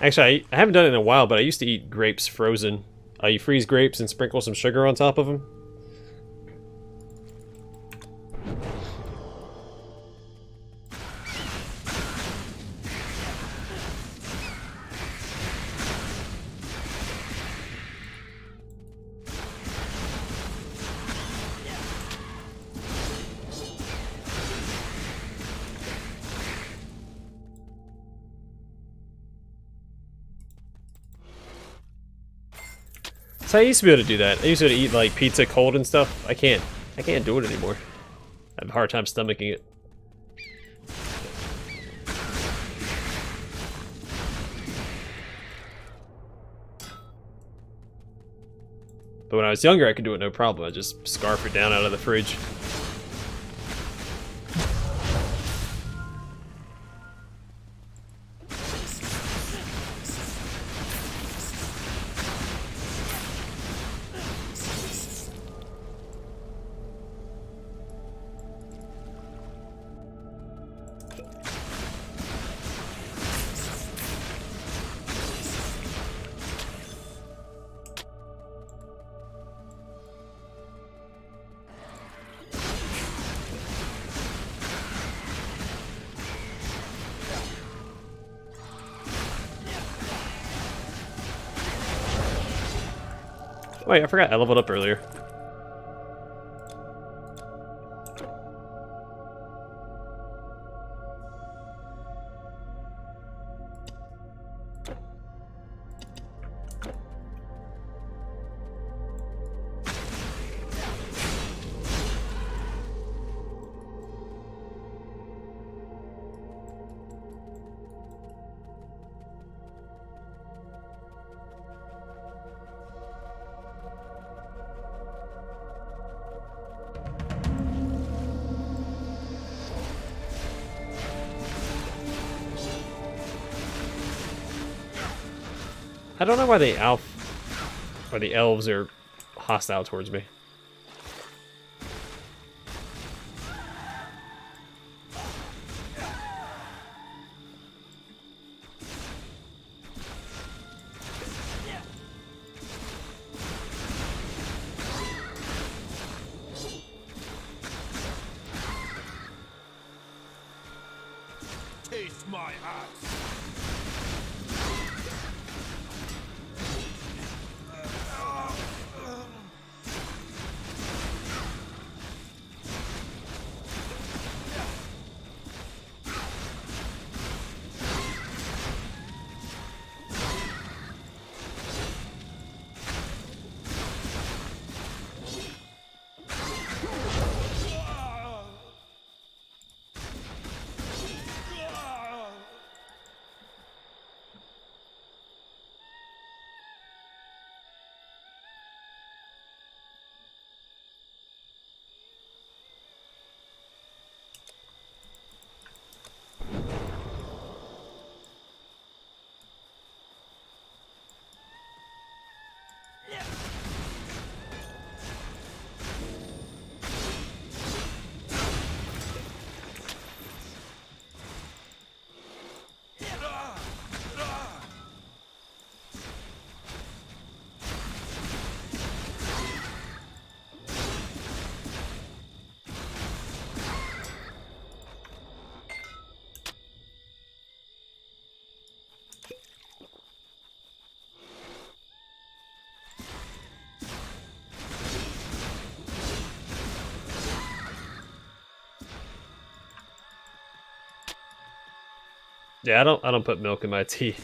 Actually, I haven't done it in a while, but I used to eat grapes frozen. You freeze grapes and sprinkle some sugar on top of them. So I used to be able to do that. I used to be able to eat like pizza cold and stuff. I can't do it anymore. I have a hard time stomaching it. But when I was younger, I could do it no problem. I just scarf it down out of the fridge. Wait, I forgot I leveled up earlier. I don't know why the elves are hostile towards me. Taste my ass. Yeah, I don't put milk in my tea.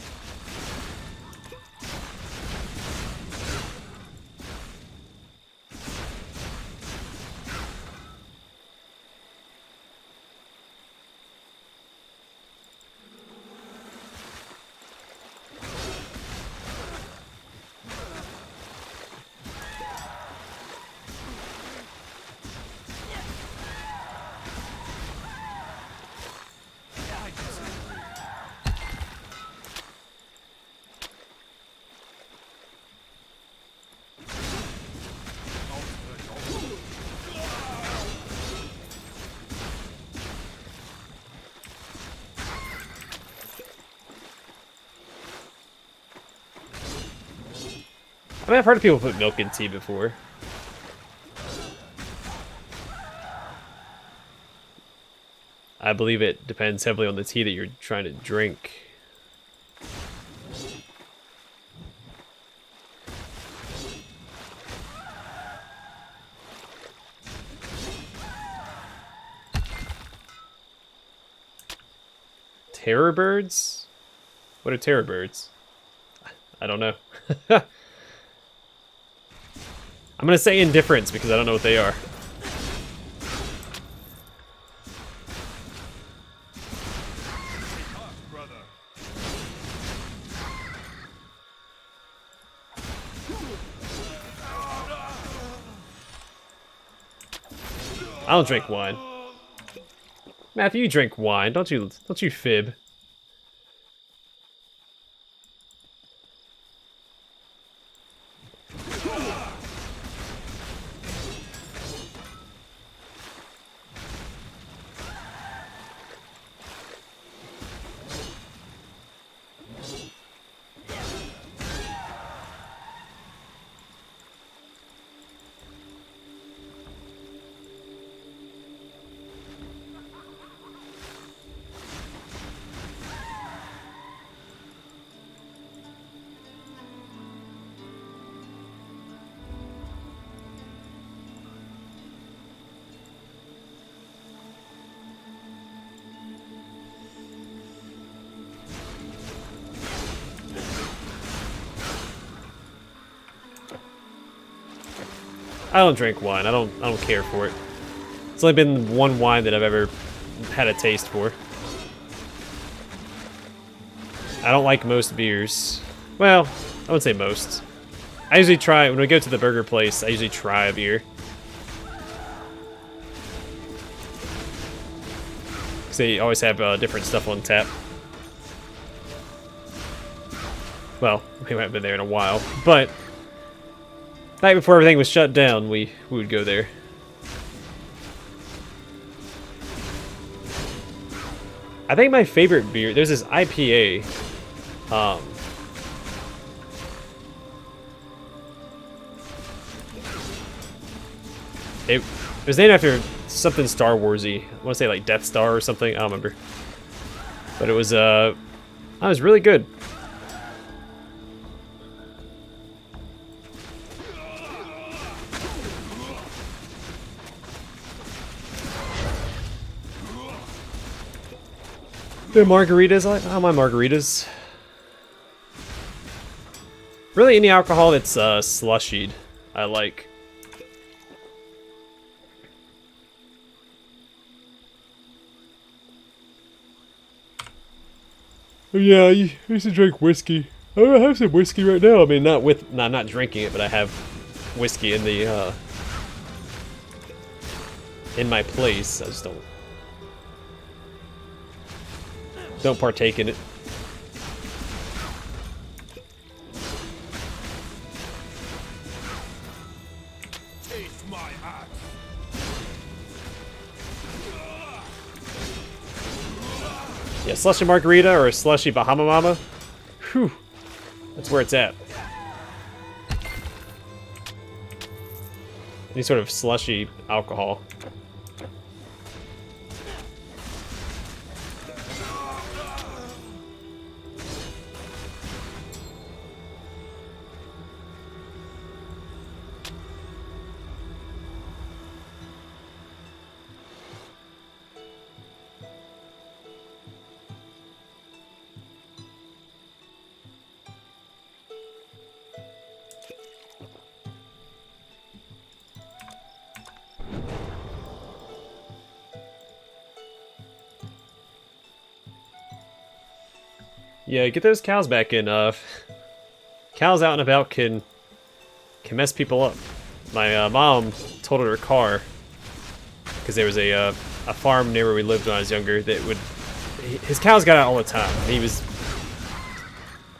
I mean, I've heard of people put milk in tea before. I believe it depends heavily on the tea that you're trying to drink. Terror birds? What are terror birds? I don't know. I'm gonna say indifference because I don't know what they are. I don't drink wine. Matthew, you drink wine, don't you fib. I don't drink wine. I don't care for it. It's only been one wine that I've ever had a taste for. I don't like most beers. Well, I wouldn't say most. I usually try, when we go to the burger place, I usually try a beer. Because they always have different stuff on tap. Well, we haven't been there in a while, but night before everything was shut down, we would go there. I think my favorite beer, there's this IPA. It was named after something Star Warsy. I want to say like Death Star or something. I don't remember. But it was really good. The margaritas, I like my margaritas. Really, any alcohol that's slushied, I like. Oh yeah, I used to drink whiskey. I have some whiskey right now. I mean, I'm not drinking it, but I have whiskey in the in my place. I just don't partake in it. Taste my axe. Yeah, slushy margarita or a slushy Bahama Mama. Whew, that's where it's at. Any sort of slushy alcohol. Yeah, get those cows back in. Cows out and about can mess people up. My mom totaled her car because there was a farm near where we lived when I was younger that would. His cows got out all the time. He was,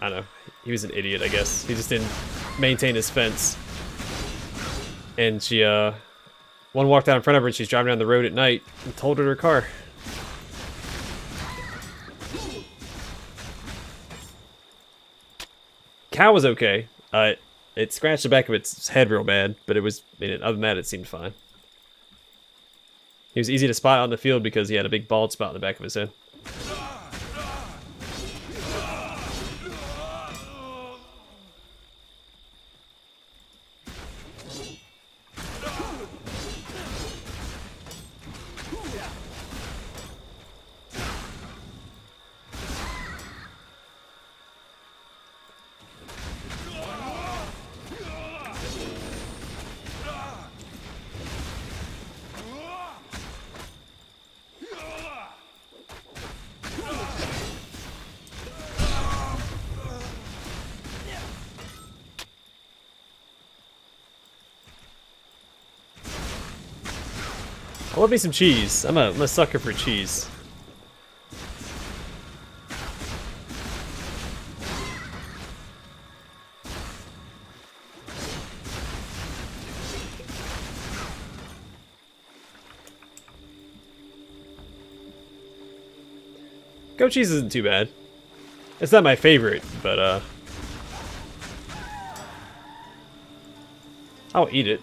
I don't know, he was an idiot, I guess. He just didn't maintain his fence. And she, one walked out in front of her and she's driving down the road at night and totaled her car. Cow was okay. It scratched the back of its head real bad, but it was, other than that, it seemed fine. He was easy to spot on the field because he had a big bald spot in the back of his head. I love me some cheese. I'm a sucker for cheese. Goat cheese isn't too bad. It's not my favorite, but I'll eat it.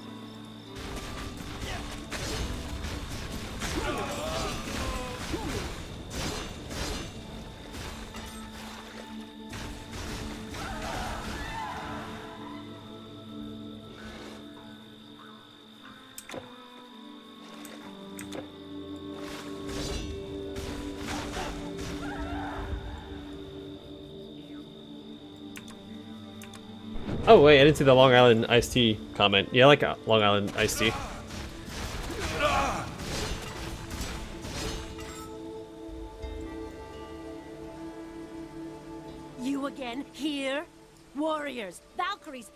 Oh wait, I didn't see the Long Island iced tea comment. Yeah, I like Long Island iced tea. You again here? Warriors, Valkyries.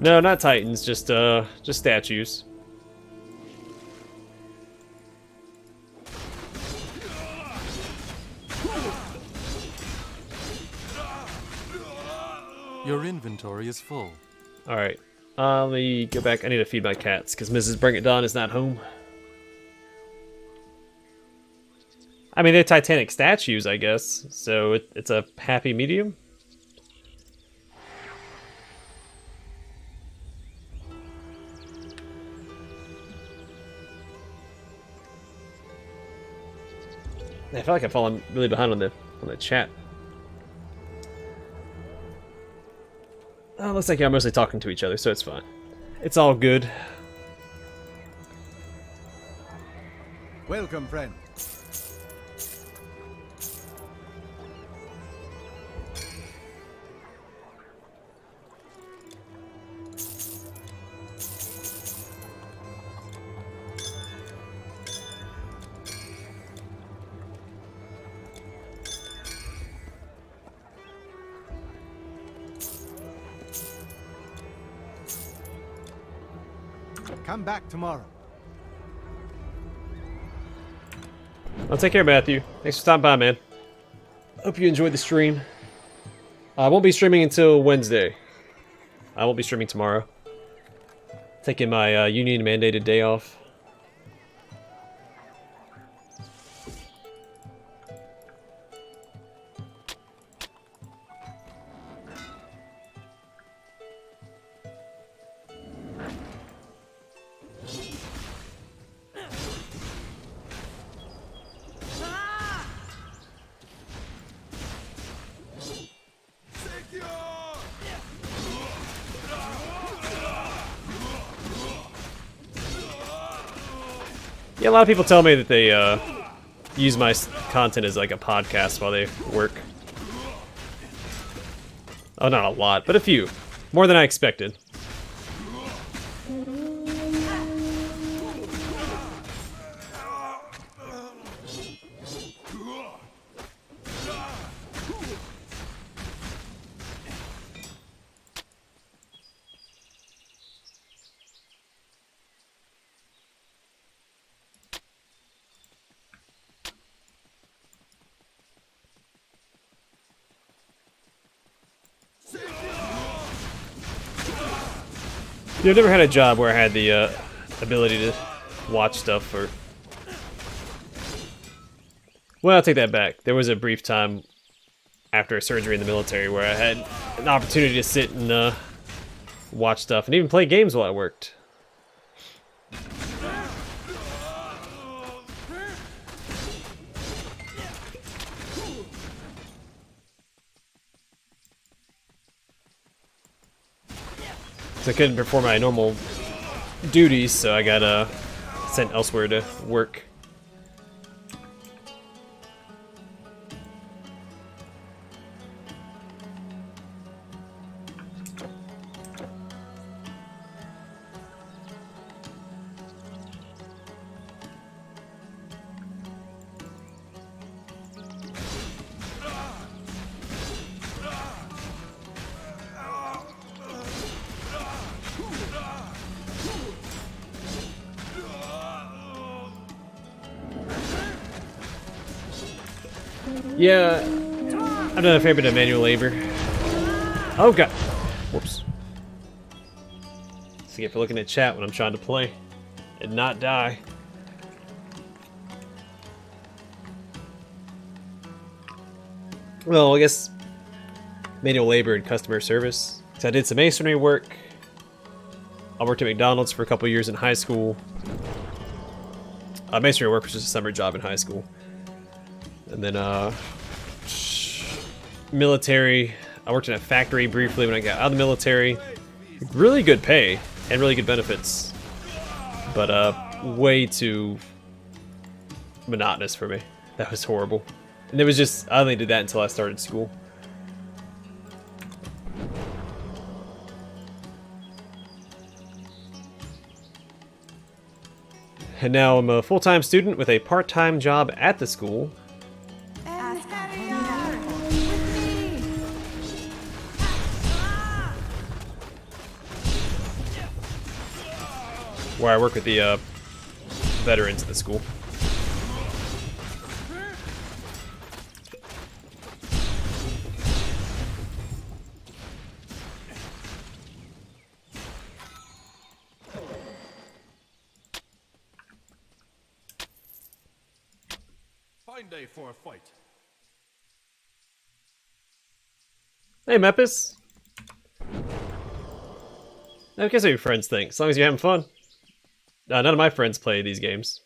No, not titans, just statues. Your inventory is full. Alright, let me go back. I need to feed my cats, because Mrs. Bring It Dawn is not home. I mean, they're Titanic statues, I guess, so it's a happy medium. I feel like I've fallen really behind on the chat. Oh, looks like y'all mostly talking to each other, so it's fine. It's all good. Welcome, friend. Come back tomorrow. I'll take care, Matthew. Thanks for stopping by, man. Hope you enjoyed the stream. I won't be streaming until Wednesday. I won't be streaming tomorrow. Taking my union-mandated day off. Yeah, a lot of people tell me that they use my content as like a podcast while they work. Oh, not a lot, but a few. More than I expected. You know, I've never had a job where I had the ability to watch stuff for... Well, I'll take that back. There was a brief time after a surgery in the military where I had an opportunity to sit and watch stuff and even play games while I worked. So I couldn't perform my normal duties, so I got sent elsewhere to work. Yeah, I've done a fair bit of manual labor. Oh god. Whoops. So get for looking at chat when I'm trying to play and not die. Well, I guess manual labor and customer service. So I did some masonry work. I worked at McDonald's for a couple years in high school. Masonry work was just a summer job in high school. And then, military. I worked in a factory briefly when I got out of the military. Really good pay and really good benefits. But, way too monotonous for me. That was horrible. And it was just, I only did that until I started school. And now I'm a full-time student with a part-time job at the school. Where I work with the veterans at the school. Fine day for a fight. Hey, Mepis. I guess what your friends think, as long as you're having fun. None of my friends play these games.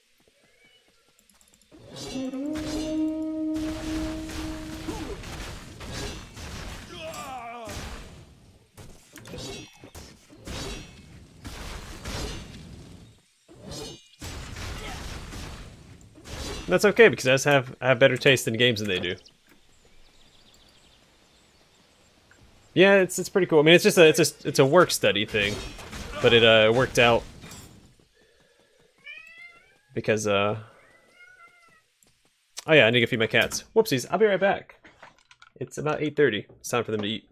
That's okay because I have better taste in games than they do. Yeah, it's pretty cool. I mean, it's a work study thing, but it worked out because oh yeah, I need to go feed my cats. Whoopsies! I'll be right back. It's about 8:30. It's time for them to eat.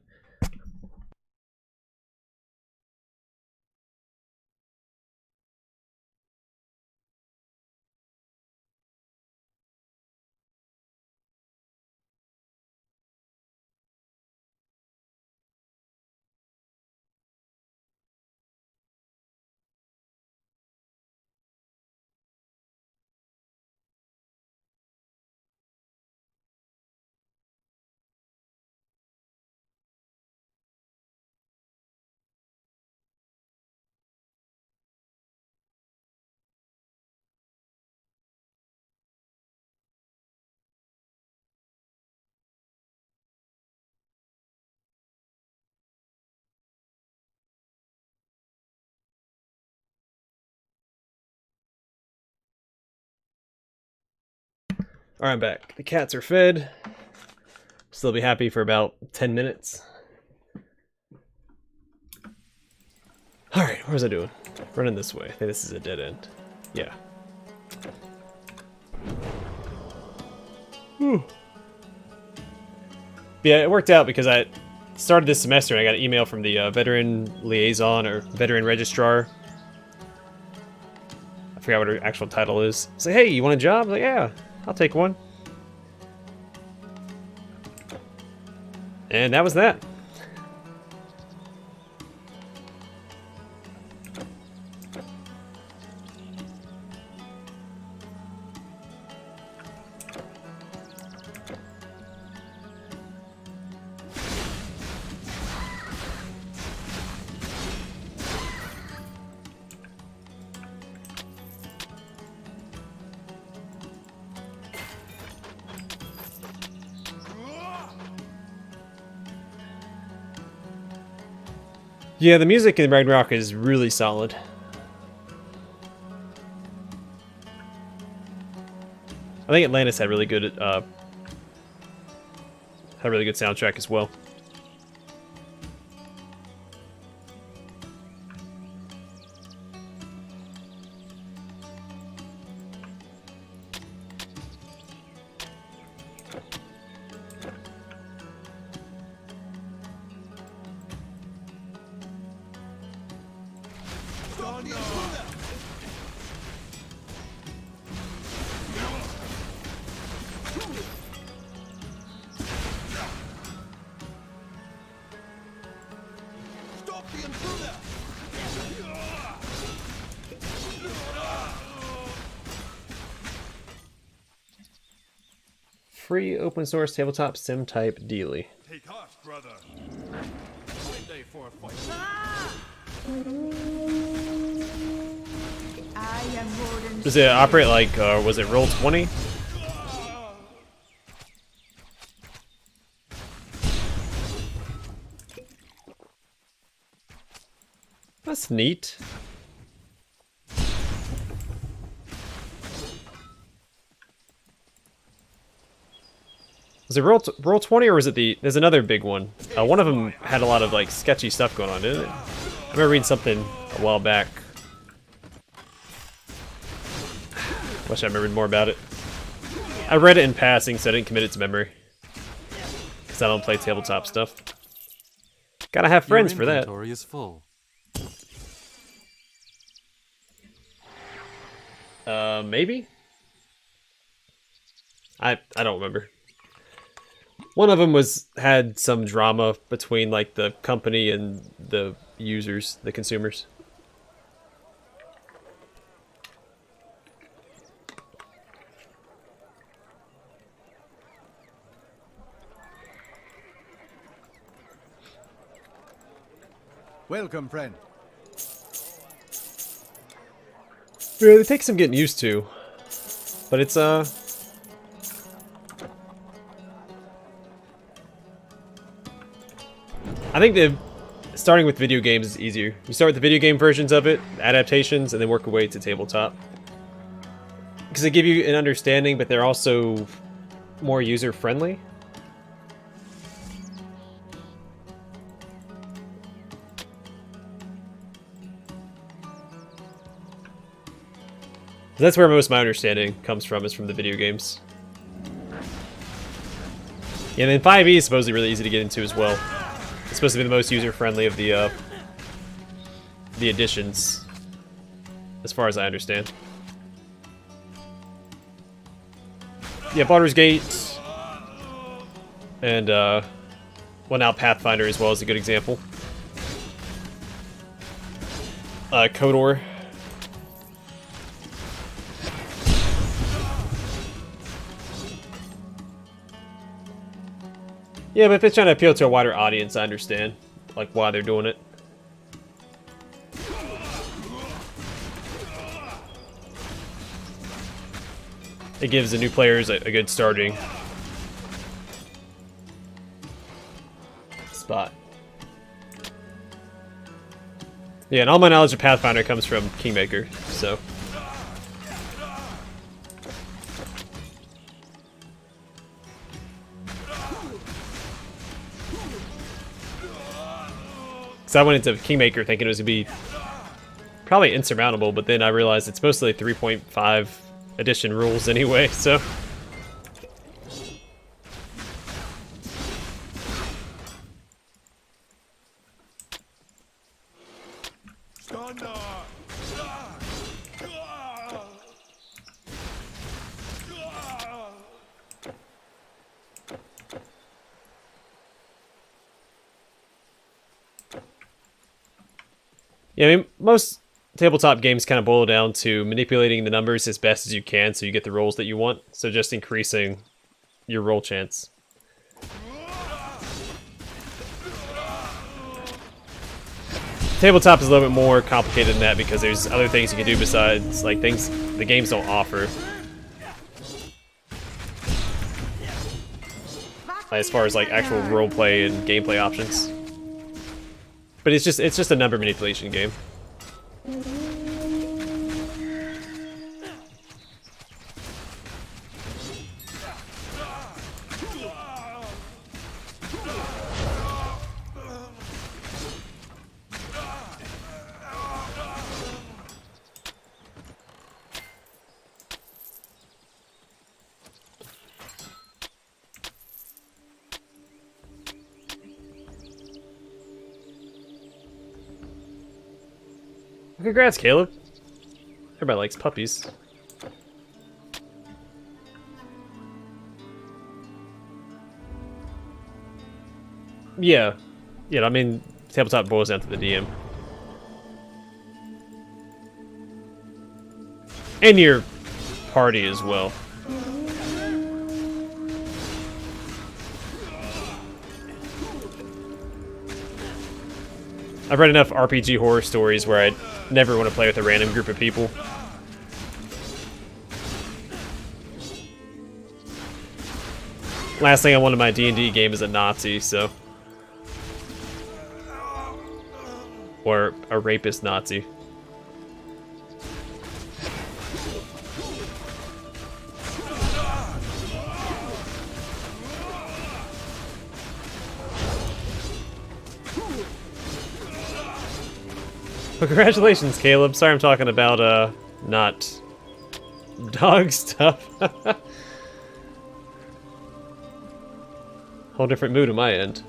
Alright, I'm back. The cats are fed. Still be happy for about 10 minutes. Alright, what was I doing? Running this way. I think this is a dead end. Yeah. Whew. Yeah, it worked out because I started this semester and I got an email from the veteran liaison or veteran registrar. I forgot what her actual title is. It's like, hey, you want a job? I was like, yeah, I'll take one. And that was that. Yeah, the music in Ragnarok is really solid. I think Atlantis had a really good soundtrack as well. Free open source tabletop sim type dealy. Take heart, brother. Does it operate like, was it Roll20? That's neat. Was it Roll20 or was it the... There's another big one. One of them had a lot of like sketchy stuff going on, didn't it? I remember reading something a while back. Wish I remembered more about it. I read it in passing, so I didn't commit it to memory. Because I don't play tabletop stuff. Gotta have friends for that. Your inventory is full. Maybe? I don't remember. One of them had some drama between like the company and the users, the consumers. Welcome, friend. Yeah, they take some getting used to. But it's I think starting with video games is easier. You start with the video game versions of it, adaptations, and then work your way to tabletop. Because they give you an understanding, but they're also more user-friendly. That's where most of my understanding comes from, is from the video games. Yeah, and then 5e is supposedly really easy to get into as well. It's supposed to be the most user-friendly of the editions, as far as I understand. Yeah, Baldur's Gate, and well, now Pathfinder as well is a good example. KOTOR. Yeah, but if it's trying to appeal to a wider audience, I understand, like, why they're doing it. It gives the new players a good starting spot. Yeah, and all my knowledge of Pathfinder comes from Kingmaker, so... Because I went into Kingmaker thinking it was going to be probably insurmountable, but then I realized it's mostly 3.5 edition rules anyway, so... Yeah, I mean, most tabletop games kind of boil down to manipulating the numbers as best as you can so you get the rolls that you want. So just increasing your roll chance. Tabletop is a little bit more complicated than that because there's other things you can do besides, like, things the games don't offer. As far as, like, actual roleplay and gameplay options. But it's just a number manipulation game. Congrats, Caleb. Everybody likes puppies. Yeah. Yeah, I mean, tabletop boils down to the DM. And your party as well. I've read enough RPG horror stories where I'd never want to play with a random group of people. Last thing I want in my D&D game is a Nazi, so... Or a rapist Nazi. Well, congratulations, Caleb. Sorry I'm talking about, not dog stuff. Whole different mood on my end.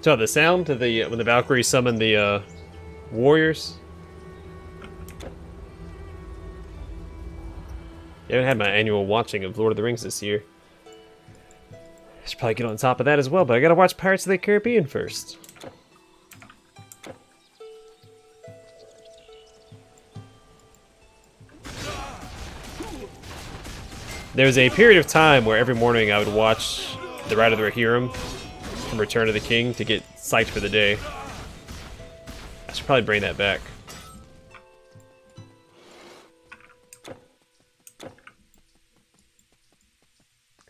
So the sound of the when the Valkyries summon the warriors. I haven't had my annual watching of Lord of the Rings this year. I should probably get on top of that as well, but I gotta watch Pirates of the Caribbean first. There was a period of time where every morning I would watch The Ride of the Rohirrim from Return of the King to get psyched for the day. I should probably bring that back.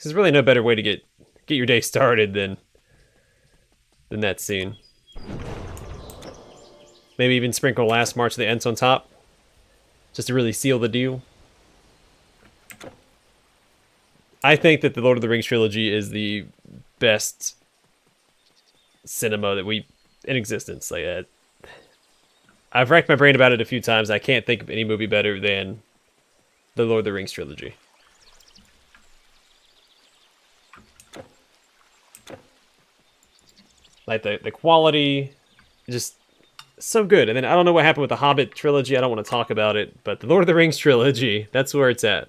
There's really no better way to get your day started than that scene. Maybe even sprinkle Last March of the Ents on top, just to really seal the deal. I think that the Lord of the Rings trilogy is the best cinema that we in existence. Like, I've racked my brain about it a few times. I can't think of any movie better than the Lord of the Rings trilogy. Like the quality, just so good. And then I don't know what happened with the Hobbit trilogy. I don't want to talk about it, but the Lord of the Rings trilogy, that's where it's at.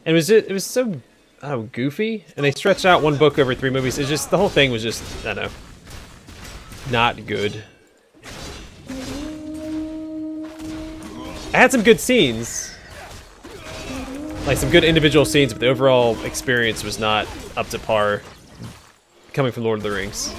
And it was so goofy, and they stretched out one book over 3 movies. It's just, the whole thing was just, I don't know, not good. I had some good scenes, like some good individual scenes, but the overall experience was not up to par coming from Lord of the Rings.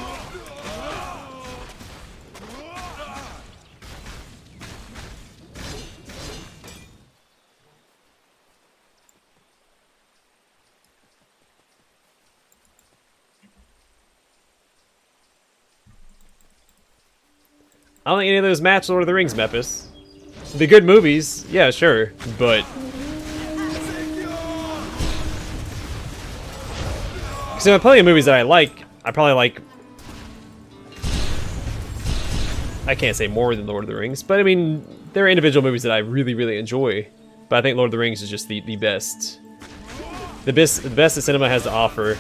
I don't think any of those match Lord of the Rings, Mepis. The good movies, yeah, sure, but... because there are plenty of movies that I like. I probably like... I can't say more than Lord of the Rings, but I mean, there are individual movies that I really, really enjoy. But I think Lord of the Rings is just the best. The best that cinema has to offer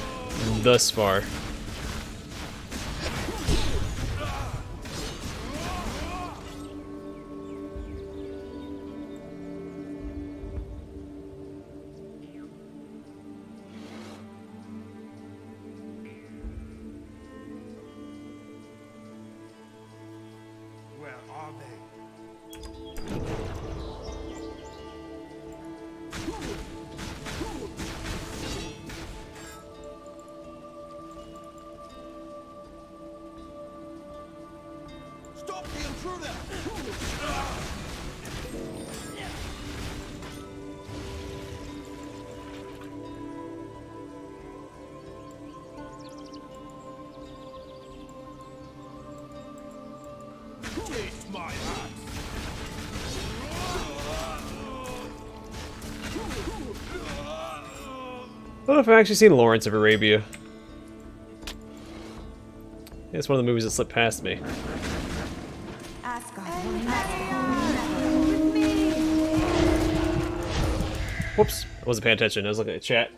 thus far. I don't know if I've actually seen Lawrence of Arabia. It's one of the movies that slipped past me. Whoops, I wasn't paying attention. I was looking at chat.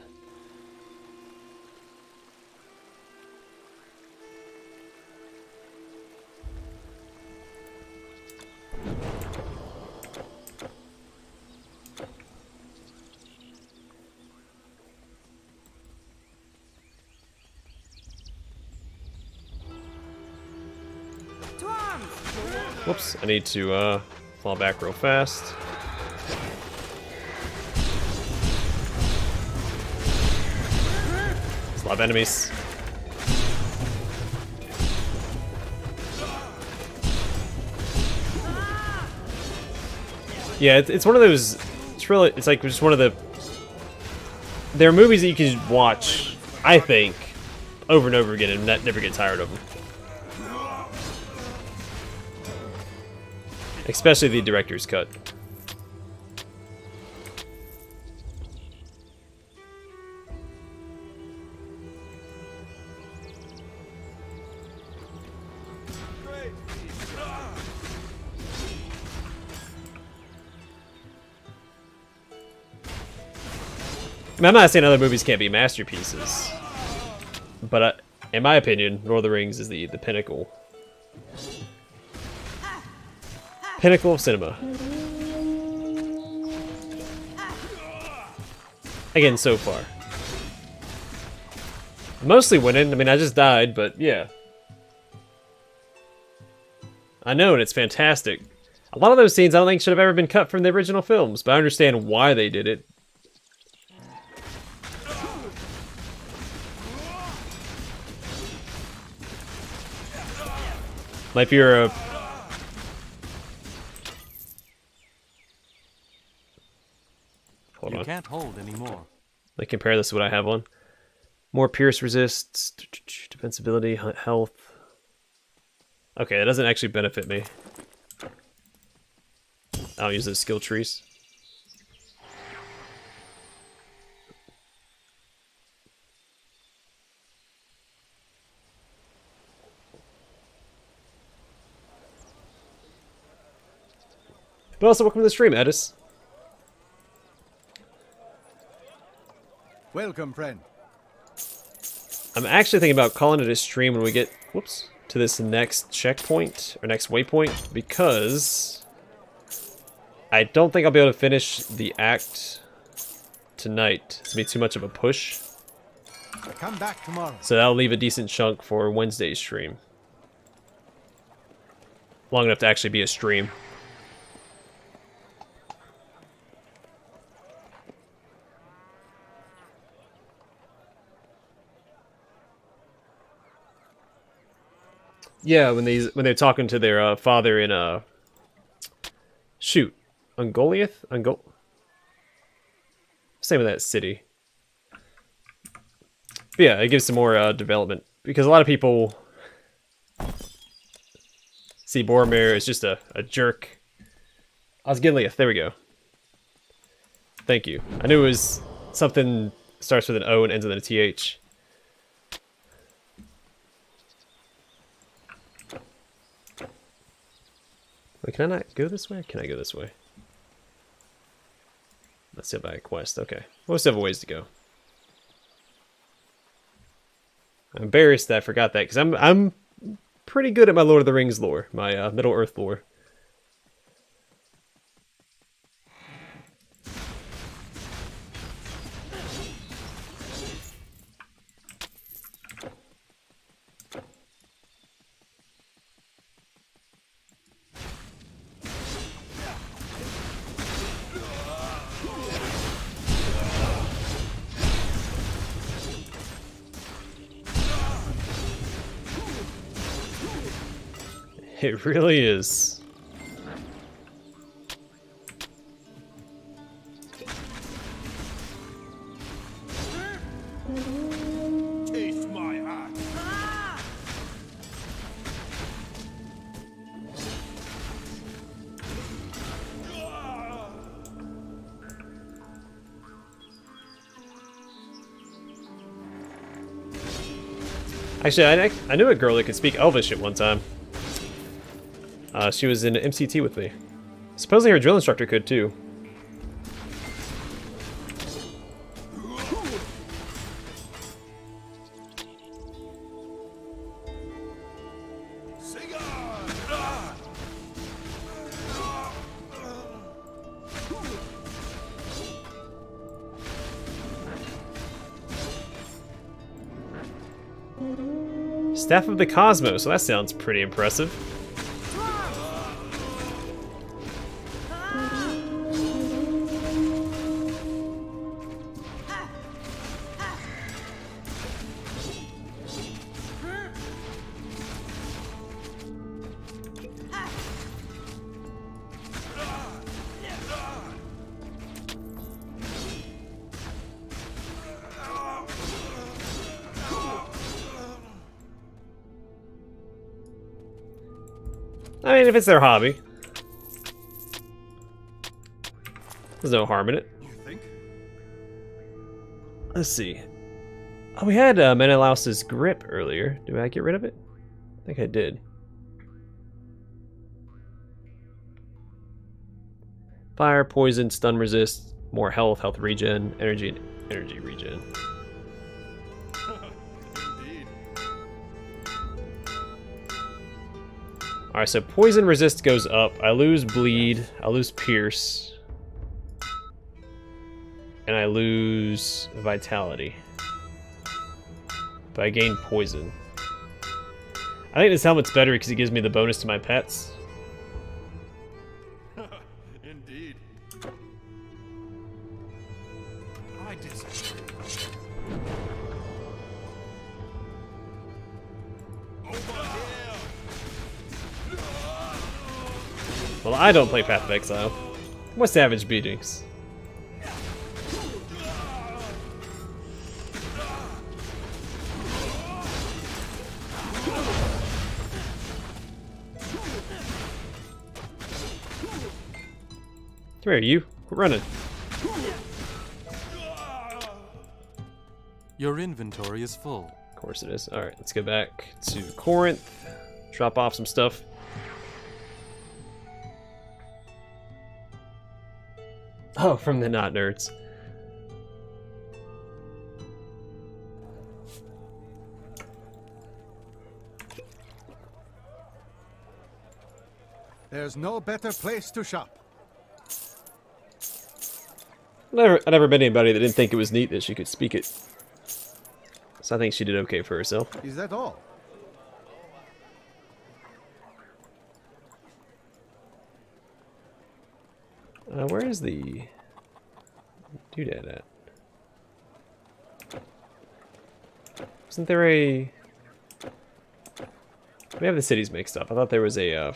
Whoops, I need to fall back real fast. There's a lot of enemies. Yeah, it's one of those, it's like just one of the, there are movies that you can watch, I think, over and over again and never get tired of them. Especially the director's cut. I mean, I'm not saying other movies can't be masterpieces, but in my opinion, Lord of the Rings is the pinnacle. Pinnacle of cinema. Again, so far. Mostly winning. I mean, I just died, but yeah. I know, and it's fantastic. A lot of those scenes I don't think should have ever been cut from the original films, but I understand why they did it. Like if you're a... Hold on. You can't hold anymore. Like compare this to what I have on. More pierce resists, defensibility, health. Okay, that doesn't actually benefit me. I don't use those skill trees. But also, welcome to the stream, Edis. Welcome, friend. I'm actually thinking about calling it a stream when we get, whoops, to this next checkpoint, or next waypoint, because I don't think I'll be able to finish the act tonight. It's gonna be too much of a push. Come back tomorrow. So that'll leave a decent chunk for Wednesday's stream. Long enough to actually be a stream. Yeah, when they're talking to their father in Ungoliath? Same with that city. But yeah, it gives some more development because a lot of people see Boromir as just a jerk. Osgiliath, there we go. Thank you. I knew it was something starts with an O and ends with a TH. Wait, can I not go this way? Can I go this way? Let's see if I quest. Okay. We'll still have a ways to go. I'm embarrassed that I forgot that, because I'm pretty good at my Lord of the Rings lore, my Middle-earth lore. It really is. Taste my hat. Actually, I knew a girl that could speak Elvish at one time. She was in MCT with me. Supposedly her drill instructor could too. Staff of the Cosmos, so that sounds pretty impressive. I mean, if it's their hobby, there's no harm in it. You think? Let's see. Oh, we had Menelaus's grip earlier. Did I get rid of it? I think I did. Fire, poison, stun resist, more health, health regen, energy regen. Alright, so poison resist goes up. I lose bleed. I lose pierce. And I lose vitality. But I gain poison. I think this helmet's better because it gives me the bonus to my pets. Indeed. I disagree. Well, I don't play Path of Exile. More Savage Beatings. Come here, you. Quit running. Your inventory is full. Of course it is. Alright, let's go back to Corinth. Drop off some stuff. Oh, from the Not Nerds. There's no better place to shop. I never met anybody that didn't think it was neat that she could speak it. So I think she did okay for herself. Is that all? Where is the doodad at? Wasn't there a... We have the cities mixed up. I thought there was a...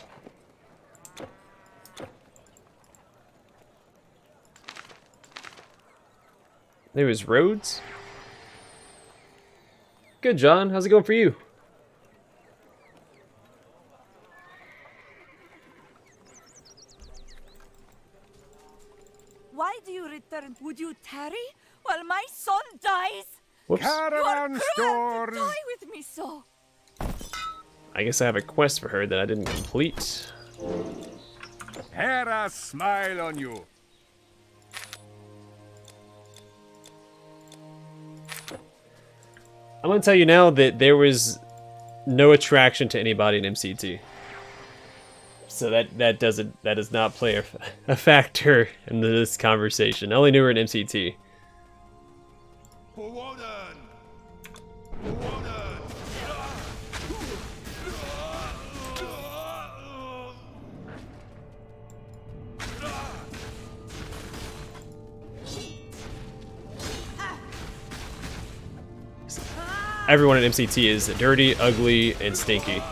There was Rhodes? Good, John. How's it going for you? Why do you return? Would you tarry while my son dies? Whoops. You are Caravan cruel to stores. die with me so. I guess I have a quest for her that I didn't complete. Hera smile on you. I'm gonna tell you now that there was no attraction to anybody in MCT. So that does not play a factor in this conversation. I only knew her in MCT. Everyone in MCT is dirty, ugly, and stinky.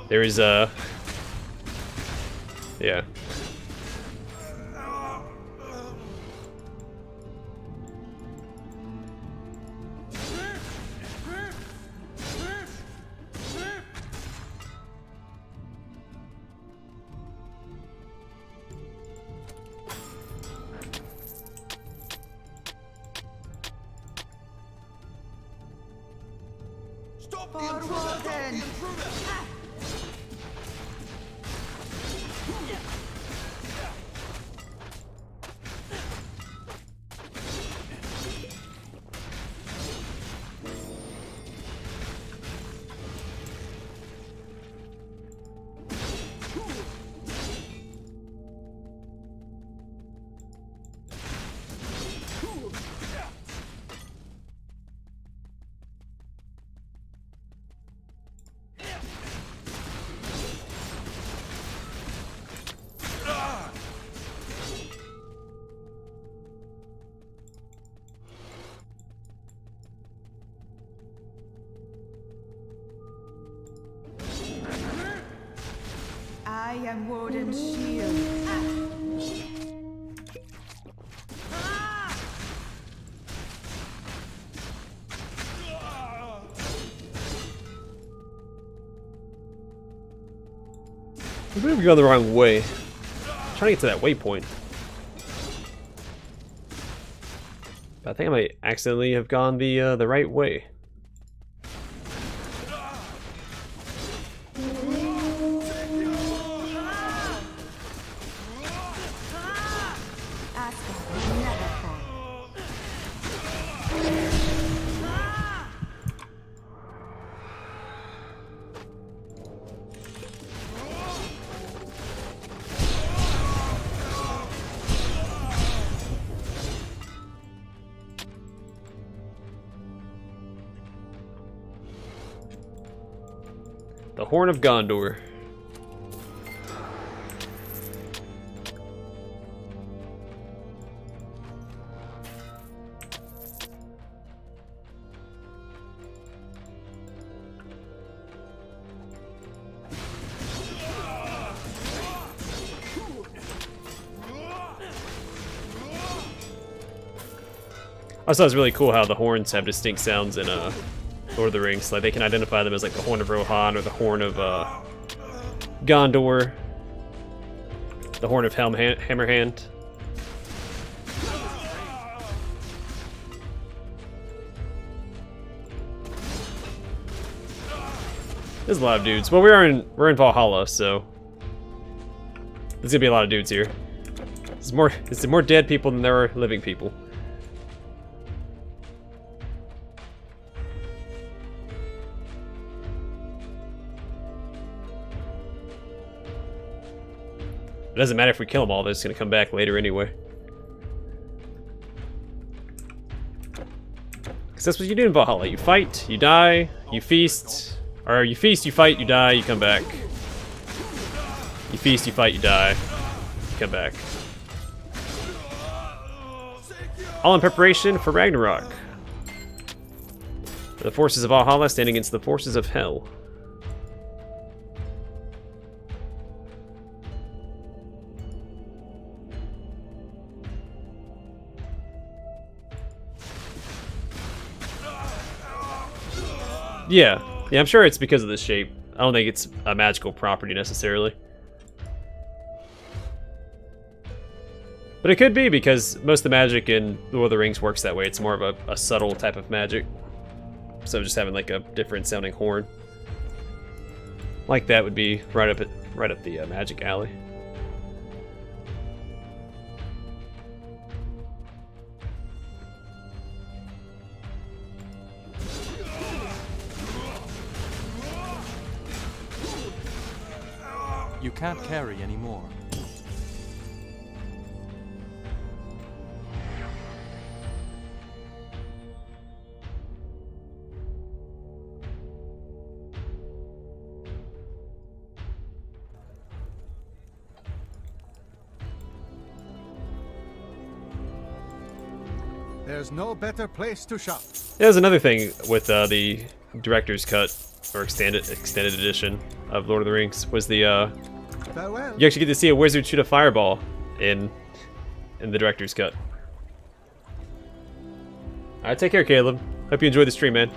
There is a... Yeah. I am Warden's shield. Maybe we're going the wrong way. I'm trying to get to that waypoint. But I think I might accidentally have gone the right way. The Horn of Gondor. I thought it was really cool how the horns have distinct sounds in Lord of the Rings. Like they can identify them as like the Horn of Rohan or the Horn of Gondor, the Horn of Hammerhand. There's a lot of dudes. Well, we're in Valhalla, so there's gonna be a lot of dudes here. There's more dead people than there are living people. It doesn't matter if we kill them all, they're just gonna come back later anyway. Because that's what you do in Valhalla. You fight, you die, you feast. Or you feast, you fight, you die, you come back. You feast, you fight, you die, you come back. All in preparation for Ragnarok. The forces of Valhalla stand against the forces of Hell. Yeah, I'm sure it's because of the shape. I don't think it's a magical property necessarily. But it could be because most of the magic in Lord of the Rings works that way. It's more of a subtle type of magic. So just having like a different sounding horn like that would be right up the magic alley. You can't carry anymore. There's no better place to shop. There's another thing with the director's cut or extended edition of Lord of the Rings was the Farewell. you actually get to see a wizard shoot a fireball in the director's cut. Alright, take care, Caleb. Hope you enjoyed the stream, man.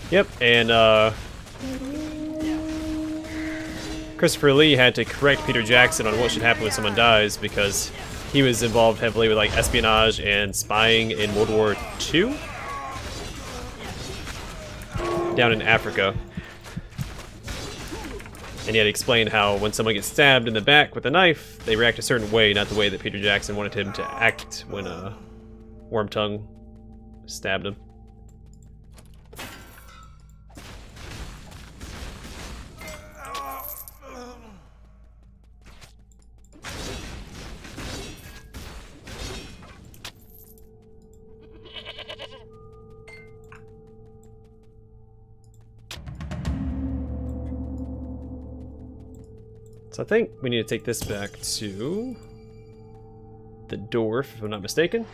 Yep, and Christopher Lee had to correct Peter Jackson on what should happen when someone dies because he was involved heavily with like espionage and spying in World War II down in Africa. And he had to explain how when someone gets stabbed in the back with a knife, they react a certain way, not the way that Peter Jackson wanted him to act when Wormtongue stabbed him. So I think we need to take this back to the dwarf, if I'm not mistaken.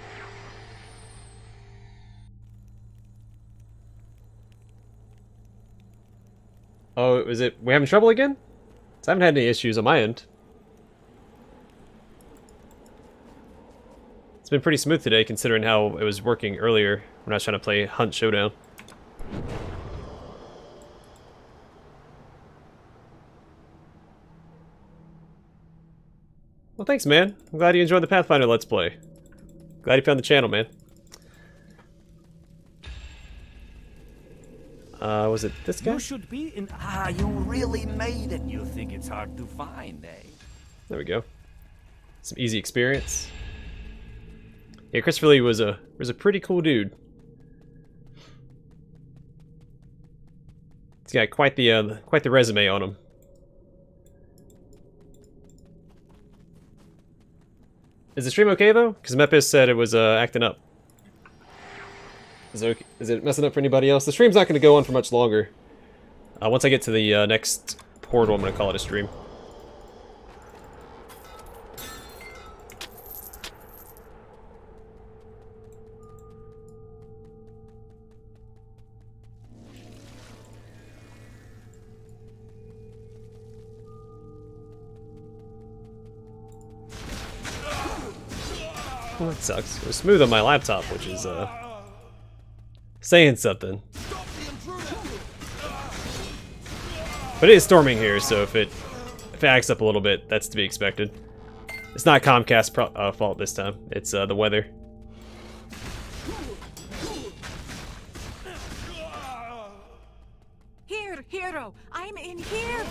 Oh, is it? We're having trouble again? So I haven't had any issues on my end. It's been pretty smooth today, considering how it was working earlier when I was trying to play Hunt Showdown. Well, thanks, man. I'm glad you enjoyed the Pathfinder Let's Play. Glad you found the channel, man. Was it this guy? You should be in. Ah, you really made it. You think it's hard to find, eh? There we go. Some easy experience. Yeah, Christopher Lee was a pretty cool dude. He's got quite the resume on him. Is the stream okay though? Because Mepis said it was acting up. Is it messing up for anybody else? The stream's not going to go on for much longer. Once I get to the next portal, I'm going to call it a stream. Well, that sucks. It was smooth on my laptop, which is saying something. But it is storming here, so if it acts up a little bit, that's to be expected. It's not Comcast's fault this time. It's the weather. Here, hero! I'm in here!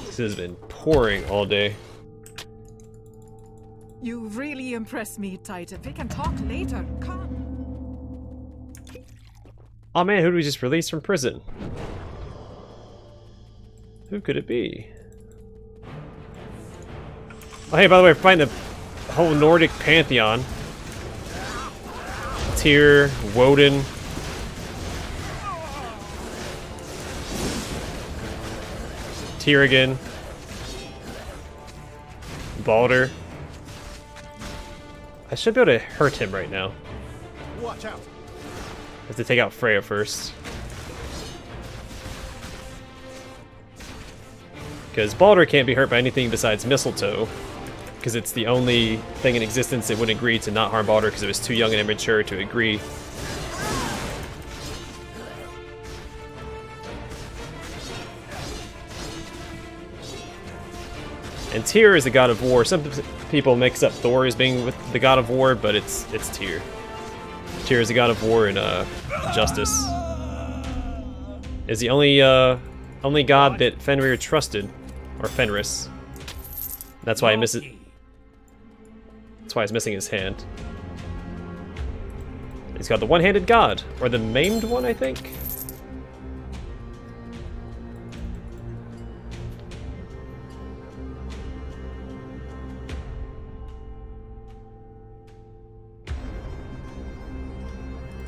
This has been pouring all day. You really impress me, Titan. We can talk later. Come. Oh man, who did we just release from prison? Who could it be? Oh hey, by the way, we're fighting the whole Nordic pantheon. Tyr, Woden. Tyrigan. Balder. I should be able to hurt him right now. Watch out. I have to take out Freya first. Because Balder can't be hurt by anything besides mistletoe. Because it's the only thing in existence that would agree to not harm Balder because it was too young and immature to agree. And Tyr is the god of war. Some people mix up Thor as being with the god of war, but it's Tyr. Tyr is the god of war and justice. Is the only god that Fenrir trusted, or Fenris. That's why he misses. That's why he's missing his hand. He's got the one-handed god, or the maimed one, I think.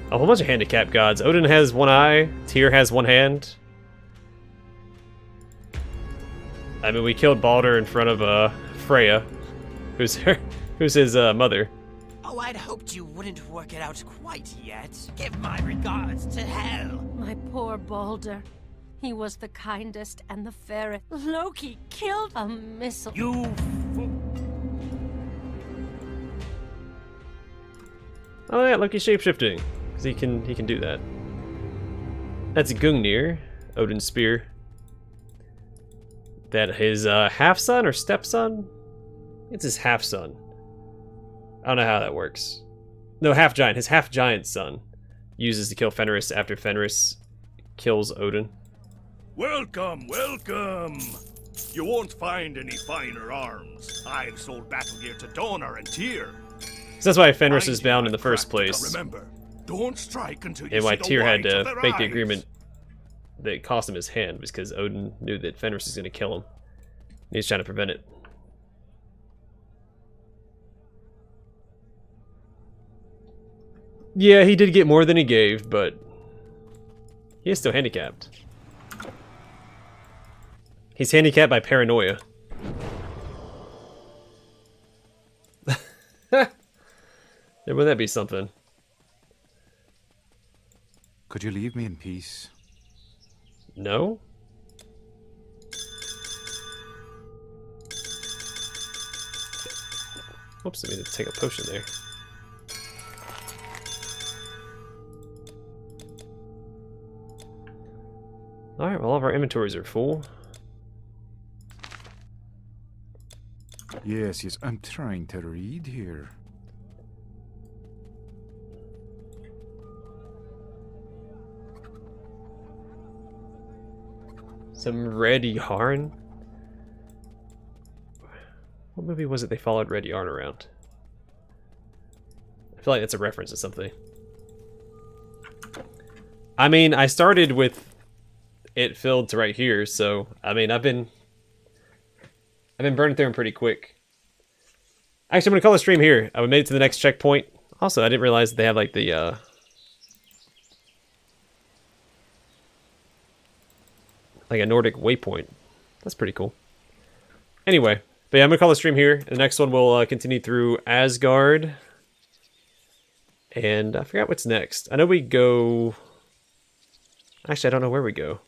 A whole bunch of handicapped gods. Odin has one eye. Tyr has one hand. I mean, we killed Balder in front of Freya, who's his mother. Oh, I'd hoped you wouldn't work it out quite yet. Give my regards to Hel. My poor Balder. He was the kindest and the fairest. Loki killed a missile. You Oh yeah, Loki shapeshifting. Because he can do that. That's Gungnir, Odin's spear. That his half-son or stepson? It's his half-son. I don't know how that works. No, half-giant. His half-giant son uses to kill Fenris after Fenris kills Odin. Welcome, welcome! You won't find any finer arms. I've sold battle gear to Donner and Tyr. So that's why Fenris is bound in the first place. Remember, don't strike until you And why see the Tyr had white to of their make the eyes. agreement that cost him his hand was because Odin knew that Fenris was going to kill him. And he's trying to prevent it. Yeah, he did get more than he gave, but he is still handicapped. He's handicapped by paranoia. Yeah, wouldn't that be something? Could you leave me in peace? No? Oops, I mean to take a potion there. Alright, well all of our inventories are full. Yes, yes, I'm trying to read here. Some Red Yarn? What movie was it they followed Red Yarn around? I feel like that's a reference to something. I mean, I started with it filled to right here. So I mean, I've been burning through them pretty quick. Actually, I'm gonna call the stream here. I made it to the next checkpoint. Also, I didn't realize they have like the like a Nordic waypoint. That's pretty cool. Anyway, but yeah, I'm gonna call the stream here. The next one will continue through Asgard. And I forgot what's next. I know we go... Actually, I don't know where we go.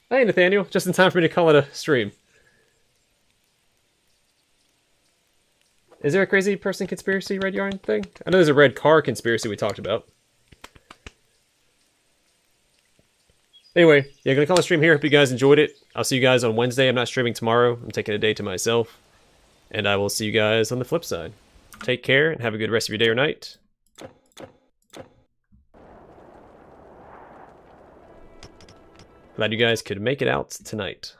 Hey, Nathaniel. Just in time for me to call it a stream. Is there a crazy person conspiracy, Red Yarn thing? I know there's a red car conspiracy we talked about. Anyway, yeah, gonna call the stream here. Hope you guys enjoyed it. I'll see you guys on Wednesday. I'm not streaming tomorrow. I'm taking a day to myself. And I will see you guys on the flip side. Take care and have a good rest of your day or night. Glad you guys could make it out tonight.